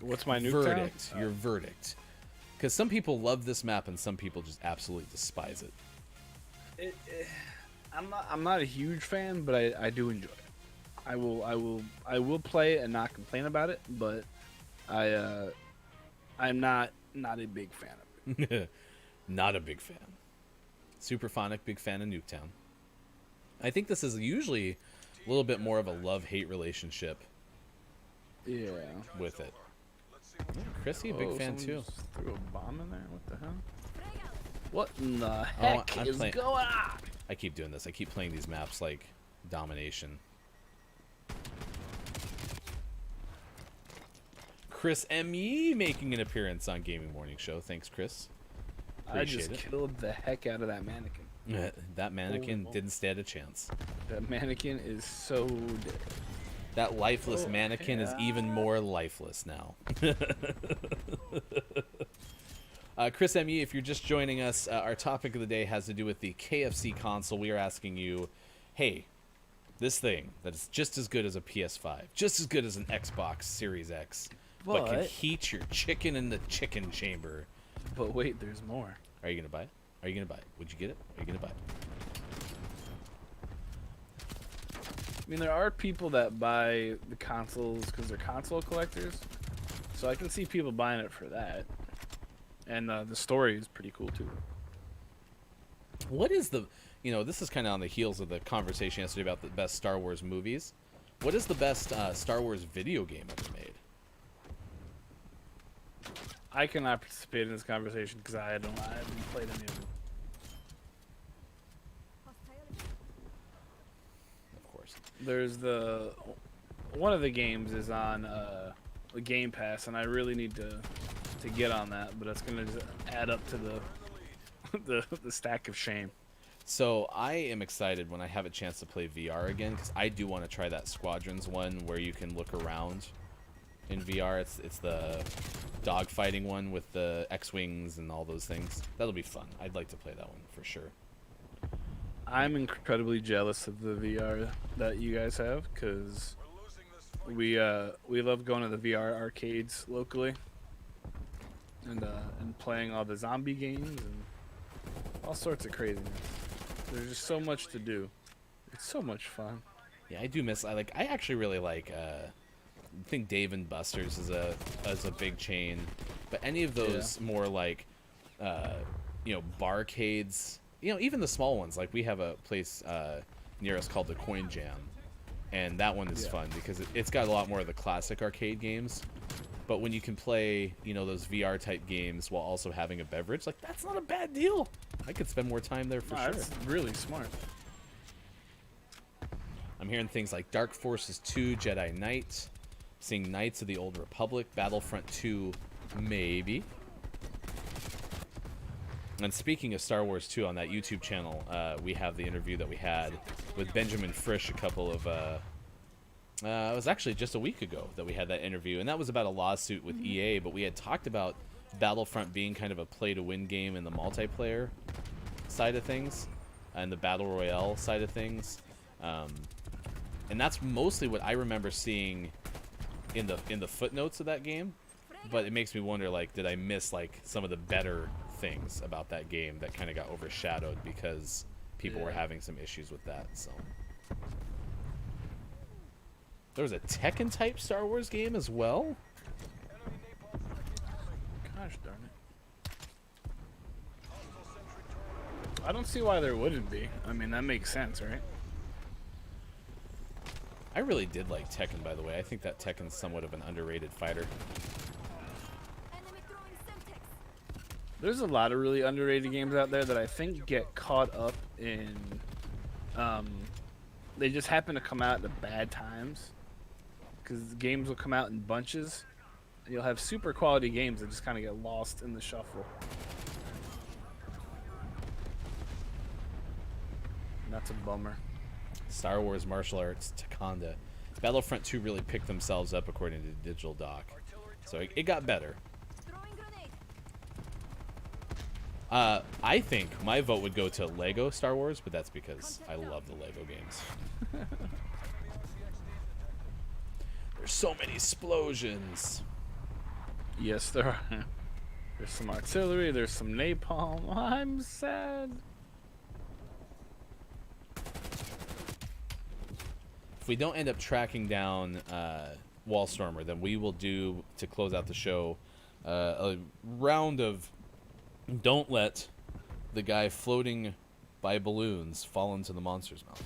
What's my Nuketown? Verdict? Your verdict? Because some people love this map and some people just absolutely despise it. I'm not a huge fan, but I do enjoy it. I will play it and not complain about it, but I'm not a big fan of it. Not a big fan. Superphonic, big fan of Nuketown. I think this is usually a little bit more of a love-hate relationship. Yeah. With it. Chrissy, a big fan too. Just threw a bomb in there. What the hell? What in the heck is going on? I keep doing this. I keep playing these maps like Domination. Chris M.E. making an appearance on Gaming Morning Show. Thanks, Chris. Appreciate I just killed the heck out of that mannequin. That mannequin didn't stand a chance. That mannequin is so dead. That lifeless mannequin is even more lifeless now. Chris M.E., if you're just joining us, our topic of the day has to do with the KFC console. We are asking you, hey, this thing that is just as good as a PS5, just as good as an Xbox Series X, but can heat your chicken in the chicken chamber. But wait, there's more. Are you going to buy it? Are you going to buy it? Would you get it? Are you going to buy it? I mean, there are people that buy the consoles because they're console collectors. So I can see people buying it for that. And the story is pretty cool, too. What is the... You know, this is kind of on the heels of the conversation yesterday about the best Star Wars movies. What is the best Star Wars video game ever made? I cannot participate in this conversation because I haven't played any of them. Of course. There's one of the games is on the Game Pass, and I really need to get on that, but it's gonna just add up to the stack of shame. So I am excited when I have a chance to play VR again, because I do want to try that Squadrons one where you can look around in VR. It's the dogfighting one with the X-wings and all those things. That'll be fun. I'd like to play that one for sure. I'm incredibly jealous of the VR that you guys have, because we love going to the VR arcades locally and playing all the zombie games and all sorts of craziness. There's just so much to do. It's so much fun. Yeah, I do miss. I actually really like. I think Dave and Buster's is a big chain, but any of those more like, barcades. Even the small ones. Like we have a place near us called the Coin Jam, and that one is fun because it's got a lot more of the classic arcade games. But when you can play, those VR type games while also having a beverage, like that's not a bad deal. I could spend more time there for sure. That's really smart. I'm hearing things like Dark Forces 2, Jedi Knight, seeing Knights of the Old Republic, Battlefront 2, maybe. And speaking of Star Wars 2, on that YouTube channel, we have the interview that we had with Benjamin Frisch a couple of... it was actually just a week ago that we had that interview, and that was about a lawsuit with EA, but we had talked about Battlefront being kind of a play-to-win game in the multiplayer side of things, and the Battle Royale side of things. And that's mostly what I remember seeing in the footnotes of that game, but it makes me wonder, like, did I miss, like, some of the better things about that game that kind of got overshadowed because people were having some issues with that, so... There was a Tekken-type Star Wars game as well? Gosh darn it. I don't see why there wouldn't be. I mean, that makes sense, right? I really did like Tekken, by the way. I think that Tekken's somewhat of an underrated fighter. There's a lot of really underrated games out there that I think get caught up in... they just happen to come out at the bad times. Because games will come out in bunches. And you'll have super quality games that just kind of get lost in the shuffle. And that's a bummer. Star Wars Martial Arts, Takanda. Battlefront 2 really picked themselves up according to Digital Doc. So it got better. I think my vote would go to Lego Star Wars, but that's because I love the Lego games. There's so many explosions. Yes, there are. There's some artillery, there's some napalm. I'm sad. If we don't end up tracking down Wallstormer, then we will do, to close out the show, a round of don't let the guy floating by balloons fall into the monster's mouth.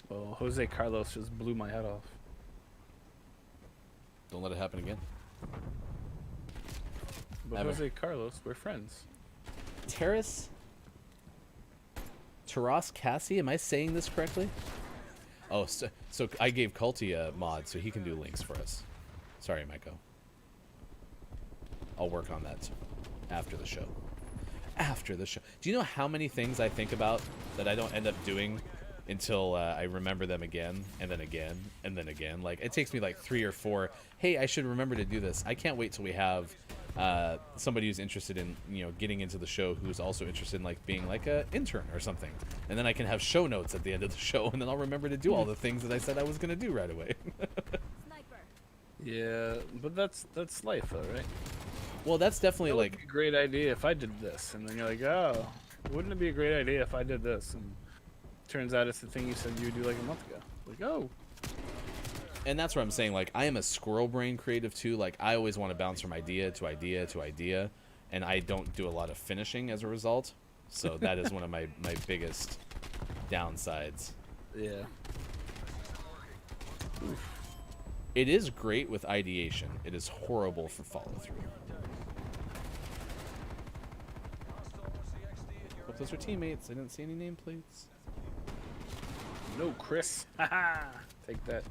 Well, Jose Carlos just blew my head off. Don't let it happen again. But Ever. Jose Carlos, we're friends. Taras Cassie, am I saying this correctly? Oh, so I gave Culty a mod, so he can do links for us. Sorry, Maiko. I'll work on that after the show. After the show. Do you know how many things I think about that I don't end up doing until I remember them again, and then again, and then again? Like, it takes me like 3 or 4. Hey, I should remember to do this. I can't wait till we have somebody who's interested in, getting into the show, who's also interested in like being like an intern or something, and then I can have show notes at the end of the show, and then I'll remember to do all the things that I said I was gonna do right away. Yeah, but that's life, though, right? Well, that's definitely That would like be a great idea if I did this, and then you're like, oh, wouldn't it be a great idea if I did this? And turns out it's the thing you said you would do like a month ago. Like, oh. And that's what I'm saying. Like, I am a squirrel brain creative too. Like, I always want to bounce from idea to idea to idea, and I don't do a lot of finishing as a result. So that is one of my biggest downsides. Yeah. It is great with ideation. It is horrible for follow through. Hope those are teammates. I didn't see any nameplates. No, Chris. Haha. Take that.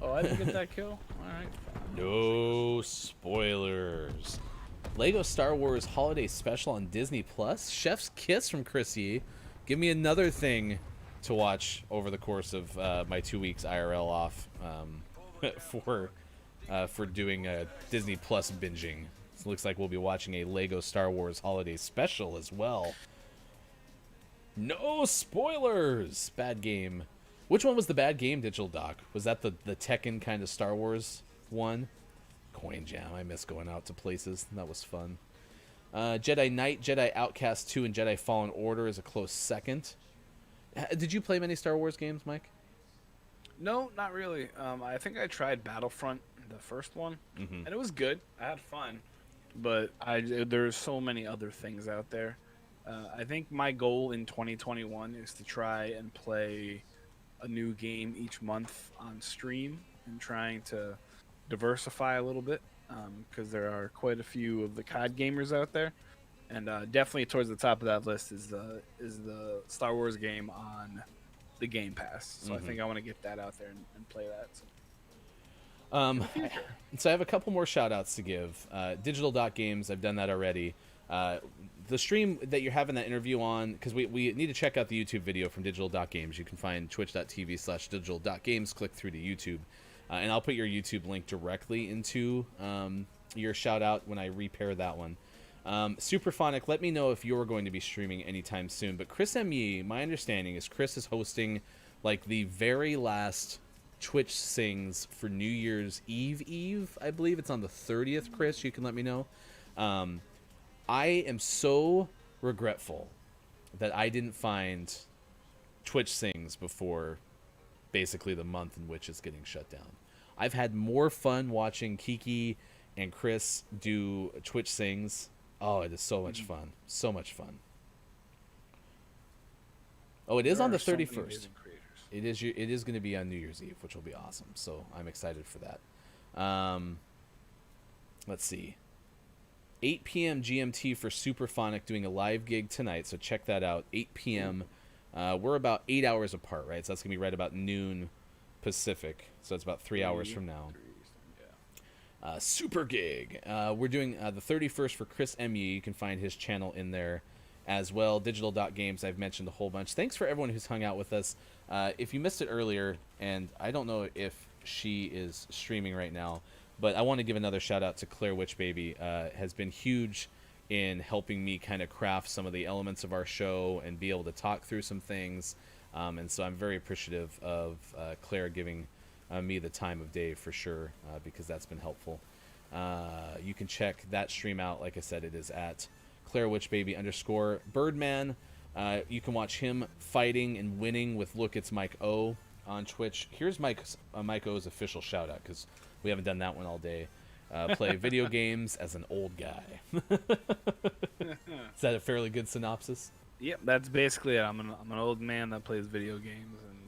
Oh, I didn't get that kill? Alright. No spoilers. Lego Star Wars Holiday Special on Disney Plus. Chef's Kiss from Chrissy. Give me another thing to watch over the course of my 2 weeks IRL off for doing Disney Plus binging. So it looks like we'll be watching a Lego Star Wars Holiday Special as well. No spoilers! Bad game. Which one was the bad game, Digital Doc? Was that the Tekken kind of Star Wars one? Coin Jam. I miss going out to places. That was fun. Jedi Knight, Jedi Outcast 2, and Jedi Fallen Order is a close second. Did you play many Star Wars games, Mike? No, not really. I think I tried Battlefront, the first one, and it was good. I had fun, but there's so many other things out there. I think my goal in 2021 is to try and play a new game each month on stream and trying to diversify a little bit, because there are quite a few of the COD gamers out there, and definitely towards the top of that list is the Star Wars game on the Game Pass. So I think I want to get that out there and play that. So I have a couple more shout outs to give. Digital Games, I've done that already. The stream that you're having that interview on, because we need to check out the YouTube video from Digital Games. You can find twitch.tv/digital.games, click through to YouTube. And I'll put your YouTube link directly into your shout out when I repair that one. Superphonic, let me know if you're going to be streaming anytime soon. But Chris M.E., my understanding is Chris is hosting like the very last Twitch Sings for New Year's Eve. I believe it's on the 30th, Chris. You can let me know. I am so regretful that I didn't find Twitch Sings before basically the month in which it's getting shut down. I've had more fun watching Kiki and Chris do Twitch Sings. Oh, it is so much fun. So much fun. Oh, it is on the 31st. It is going to be on New Year's Eve, which will be awesome. So I'm excited for that. Let's see. 8 p.m. GMT for Superphonic doing a live gig tonight, so check that out. 8 p.m. We're about 8 hours apart, right? So that's going to be right about noon Pacific. So it's about 3 hours from now. Super gig. We're doing the 31st for Chris M.E. You can find his channel in there as well. Digital.games, I've mentioned a whole bunch. Thanks for everyone who's hung out with us. If you missed it earlier, and I don't know if she is streaming right now, but I want to give another shout out to Claire Witchbaby. Has been huge in helping me kind of craft some of the elements of our show and be able to talk through some things. And so I'm very appreciative of Claire giving me the time of day for sure, because that's been helpful. You can check that stream out. Like I said, it is at ClaireWitchBaby_ Birdman. You can watch him fighting and winning with Look It's Mike O on Twitch. Here's Mike O's official shout out, because we haven't done that one all day. Play video games as an old guy. Is that a fairly good synopsis? Yep, that's basically it. I'm an old man that plays video games and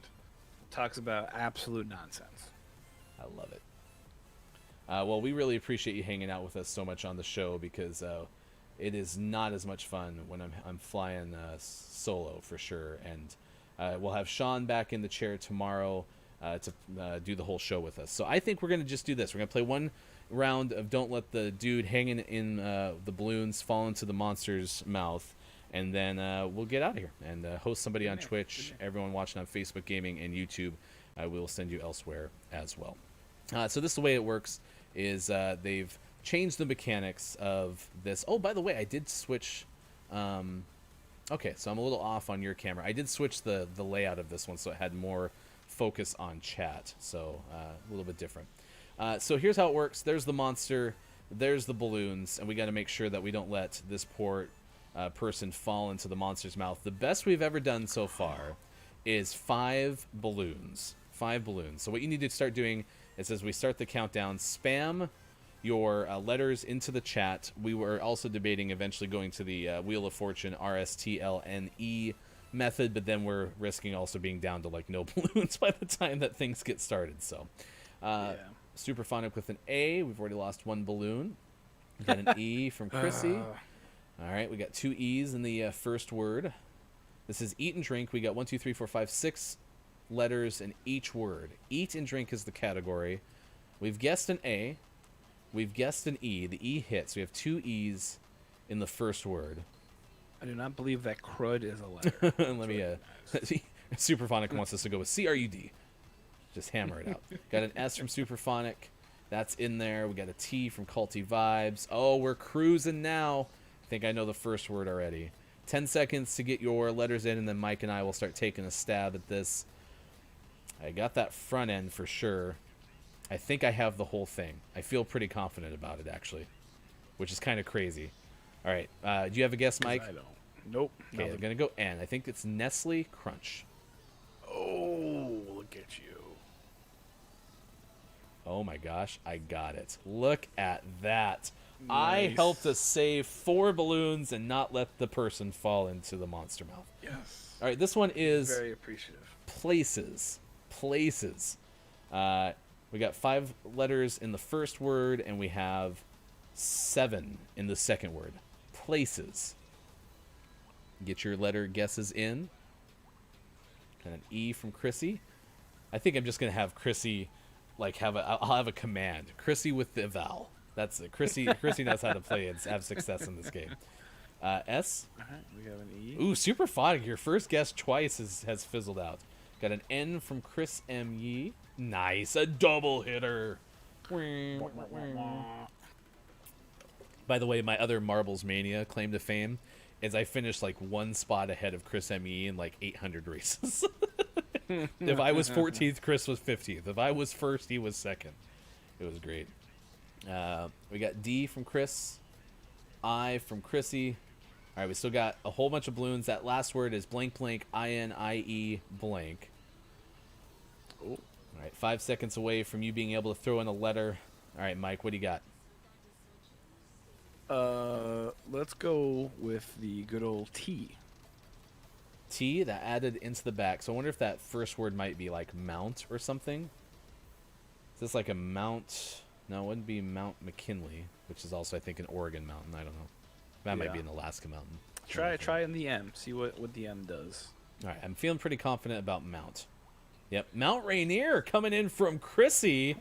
talks about absolute nonsense. I love it. Well, we really appreciate you hanging out with us so much on the show, because it is not as much fun when I'm flying solo for sure. And we'll have Sean back in the chair tomorrow to do the whole show with us. So I think we're going to just do this. We're going to play one round of Don't Let the Dude Hanging in the Balloons Fall into the Monster's Mouth, and then we'll get out of here and host somebody on Twitch. Everyone watching on Facebook Gaming and YouTube, we'll send you elsewhere as well. So this is the way it works, is they've changed the mechanics of this. Oh, by the way, I did switch... okay, so I'm a little off on your camera. I did switch the layout of this one so it had more focus on chat, so a little bit different. So here's how it works. There's the monster, there's the balloons, and we got to make sure that we don't let this poor person fall into the monster's mouth. The best we've ever done so far is 5 balloons. 5 balloons. So what you need to start doing is, as we start the countdown, spam your letters into the chat. We were also debating eventually going to the Wheel of Fortune RSTLNE method, but then we're risking also being down to like no balloons by the time that things get started. So Superphonic with an A. We've already lost 1 balloon. We got an E from Chrissy. All right, we got 2 E's in the first word. This is eat and drink. We got 1, 2, 3, 4, 5, 6 letters in each word. Eat and drink is the category. We've guessed an A. We've guessed an E. The E hits. We have 2 E's in the first word. I do not believe that crud is a letter. Let me Superphonic wants us to go with CRUD. Just hammer it out. Got an S from Superphonic. That's in there. We got a T from Culty Vibes. Oh, we're cruising now. I think I know the first word already. 10 seconds to get your letters in, and then Mike and I will start taking a stab at this. I got that front end for sure. I think I have the whole thing. I feel pretty confident about it, actually, which is kind of crazy. All right. Do you have a guess, Mike? I don't. Nope. Okay, I'm going to go N. I think it's Nestle Crunch. Oh, look at you. Oh my gosh, I got it. Look at that. I Nice. helped us save 4 balloons and not let the person fall into the monster mouth. Yes. All right, this one is Very appreciative. places. Places. We got 5 letters in the first word, and we have 7 in the second word. Places. Get your letter guesses in. Got an E from Chrissy. I think I'm just gonna have Chrissy, like I'll have a command. Chrissy with the vowel. That's it. Chrissy knows how to play and have success in this game. S. All right, we have an E. Ooh, super fun. Your first guess twice has fizzled out. Got an N from Chris M. Yee. Nice. A double hitter. By the way, my other Marbles Mania claim to fame is I finished like 1 spot ahead of Chris M. Yee in like 800 races. If I was 14th, Chris was 15th. If I was first, he was second. It was great. We got D from Chris. I from Chrissy. All right, we still got a whole bunch of balloons. That last word is blank blank INIE blank. Oh. All right, 5 seconds away from you being able to throw in a letter. All right, Mike, what do you got? Let's go with the good old T. T, that added into the back. So I wonder if that first word might be like Mount or something. Is this like a Mount? No, it wouldn't be Mount McKinley, which is also, I think, an Oregon mountain. I don't know. That might be Yeah. an Alaska mountain. Try in the M. See what the M does. All right, I'm feeling pretty confident about Mount. Yep, Mount Rainier coming in from Chrissy.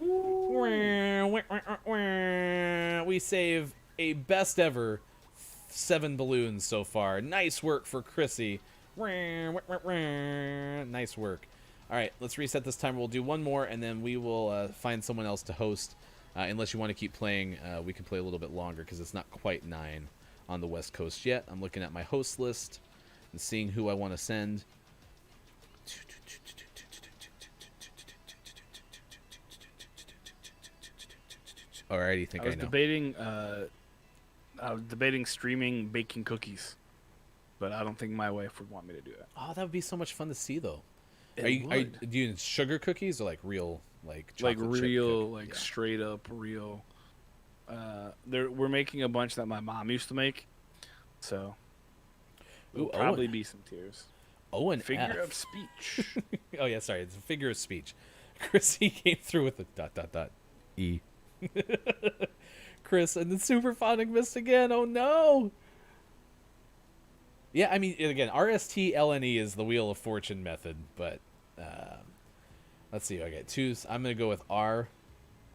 We save a best ever 7 balloons so far. Nice work for Chrissy. Nice work. All right, let's reset this timer. We'll do one more, and then we will find someone else to host. Unless you want to keep playing, we can play a little bit longer because it's not quite 9 on the West Coast yet. I'm looking at my host list and seeing who I want to send. Alrighty, think I I was know. debating streaming baking cookies, but I don't think my wife would want me to do that. Oh, that would be so much fun to see, though. It Are you would. doing sugar cookies or like real, like Like chocolate chip real, cookie? like Yeah. straight up real. We're making a bunch that my mom used to make, so there'll Ooh, probably Owen. be some tears. Owen Figure F. of speech. Oh yeah, sorry, it's a figure of speech. Chrissy came through with a ... E. Chris and then Superphonic missed again. Oh no. Yeah, I mean, again, RSTLNE is the Wheel of Fortune method, but let's see. I got 2. I'm gonna go with R.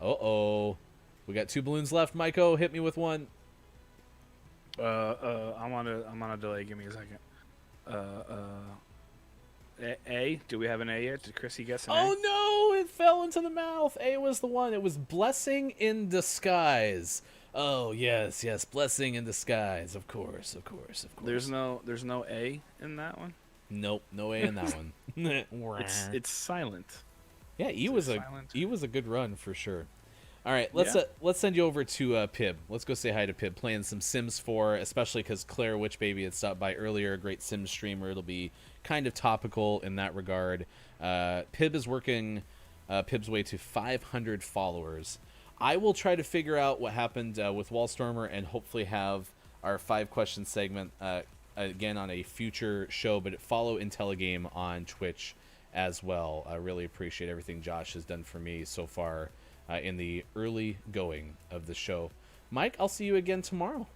We got 2 balloons left. Maiko, hit me with one. I'm on a delay. Give me a second. A. Do we have an A yet? Did Chrissy guess an Oh A? no! It fell into the mouth. A was the one. It was Blessing in Disguise. Oh yes, Blessing in Disguise. Of course. There's no A in that one. Nope, no A in that one. It's silent. Yeah, E it's was a a silent- E was a good run for sure. All right, let's Yeah. let's send you over to Pib. Let's go say hi to Pib. Playing some Sims 4, especially because Claire Witchbaby had stopped by earlier. A great Sims streamer. It'll be kind of topical in that regard. Pib is working Pib's way to 500 followers. I will try to figure out what happened with Wallstormer and hopefully have our 5-question segment again on a future show. But follow Intelligame on Twitch as well. I really appreciate everything Josh has done for me so far in the early going of the show. Mike, I'll see you again tomorrow.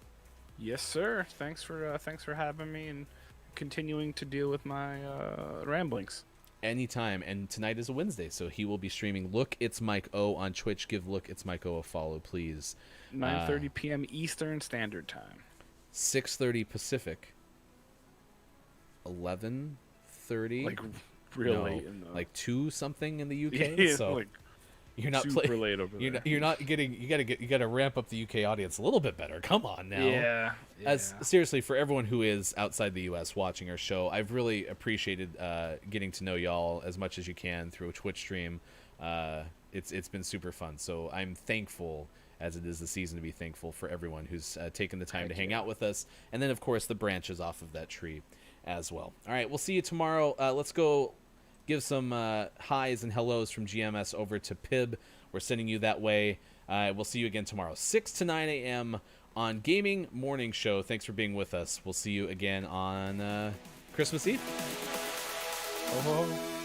Yes, sir. Thanks for having me and continuing to deal with my ramblings. Anytime. And tonight is a Wednesday, so he will be streaming Look It's Mike O on Twitch. Give Look It's Mike O a follow, please. 9:30 p.m. Eastern Standard Time. 6:30 Pacific. 11:30. Like real late in the like 2 something in the UK. yeah, So like you're not super playing. late over there. You're not getting. You gotta ramp up the UK audience a little bit better. Come on now. Yeah. As seriously, for everyone who is outside the U.S. watching our show, I've really appreciated getting to know y'all as much as you can through a Twitch stream. It's been super fun. So I'm thankful, as it is the season to be thankful, for everyone who's taken the time to hang out with us, and then of course the branches off of that tree as well. All right, we'll see you tomorrow. Let's go give some highs and hellos from GMS over to Pib. We're sending you that way. We'll see you again tomorrow, 6 to 9 a.m. on Gaming Morning Show. Thanks for being with us. We'll see you again on Christmas Eve. Oh.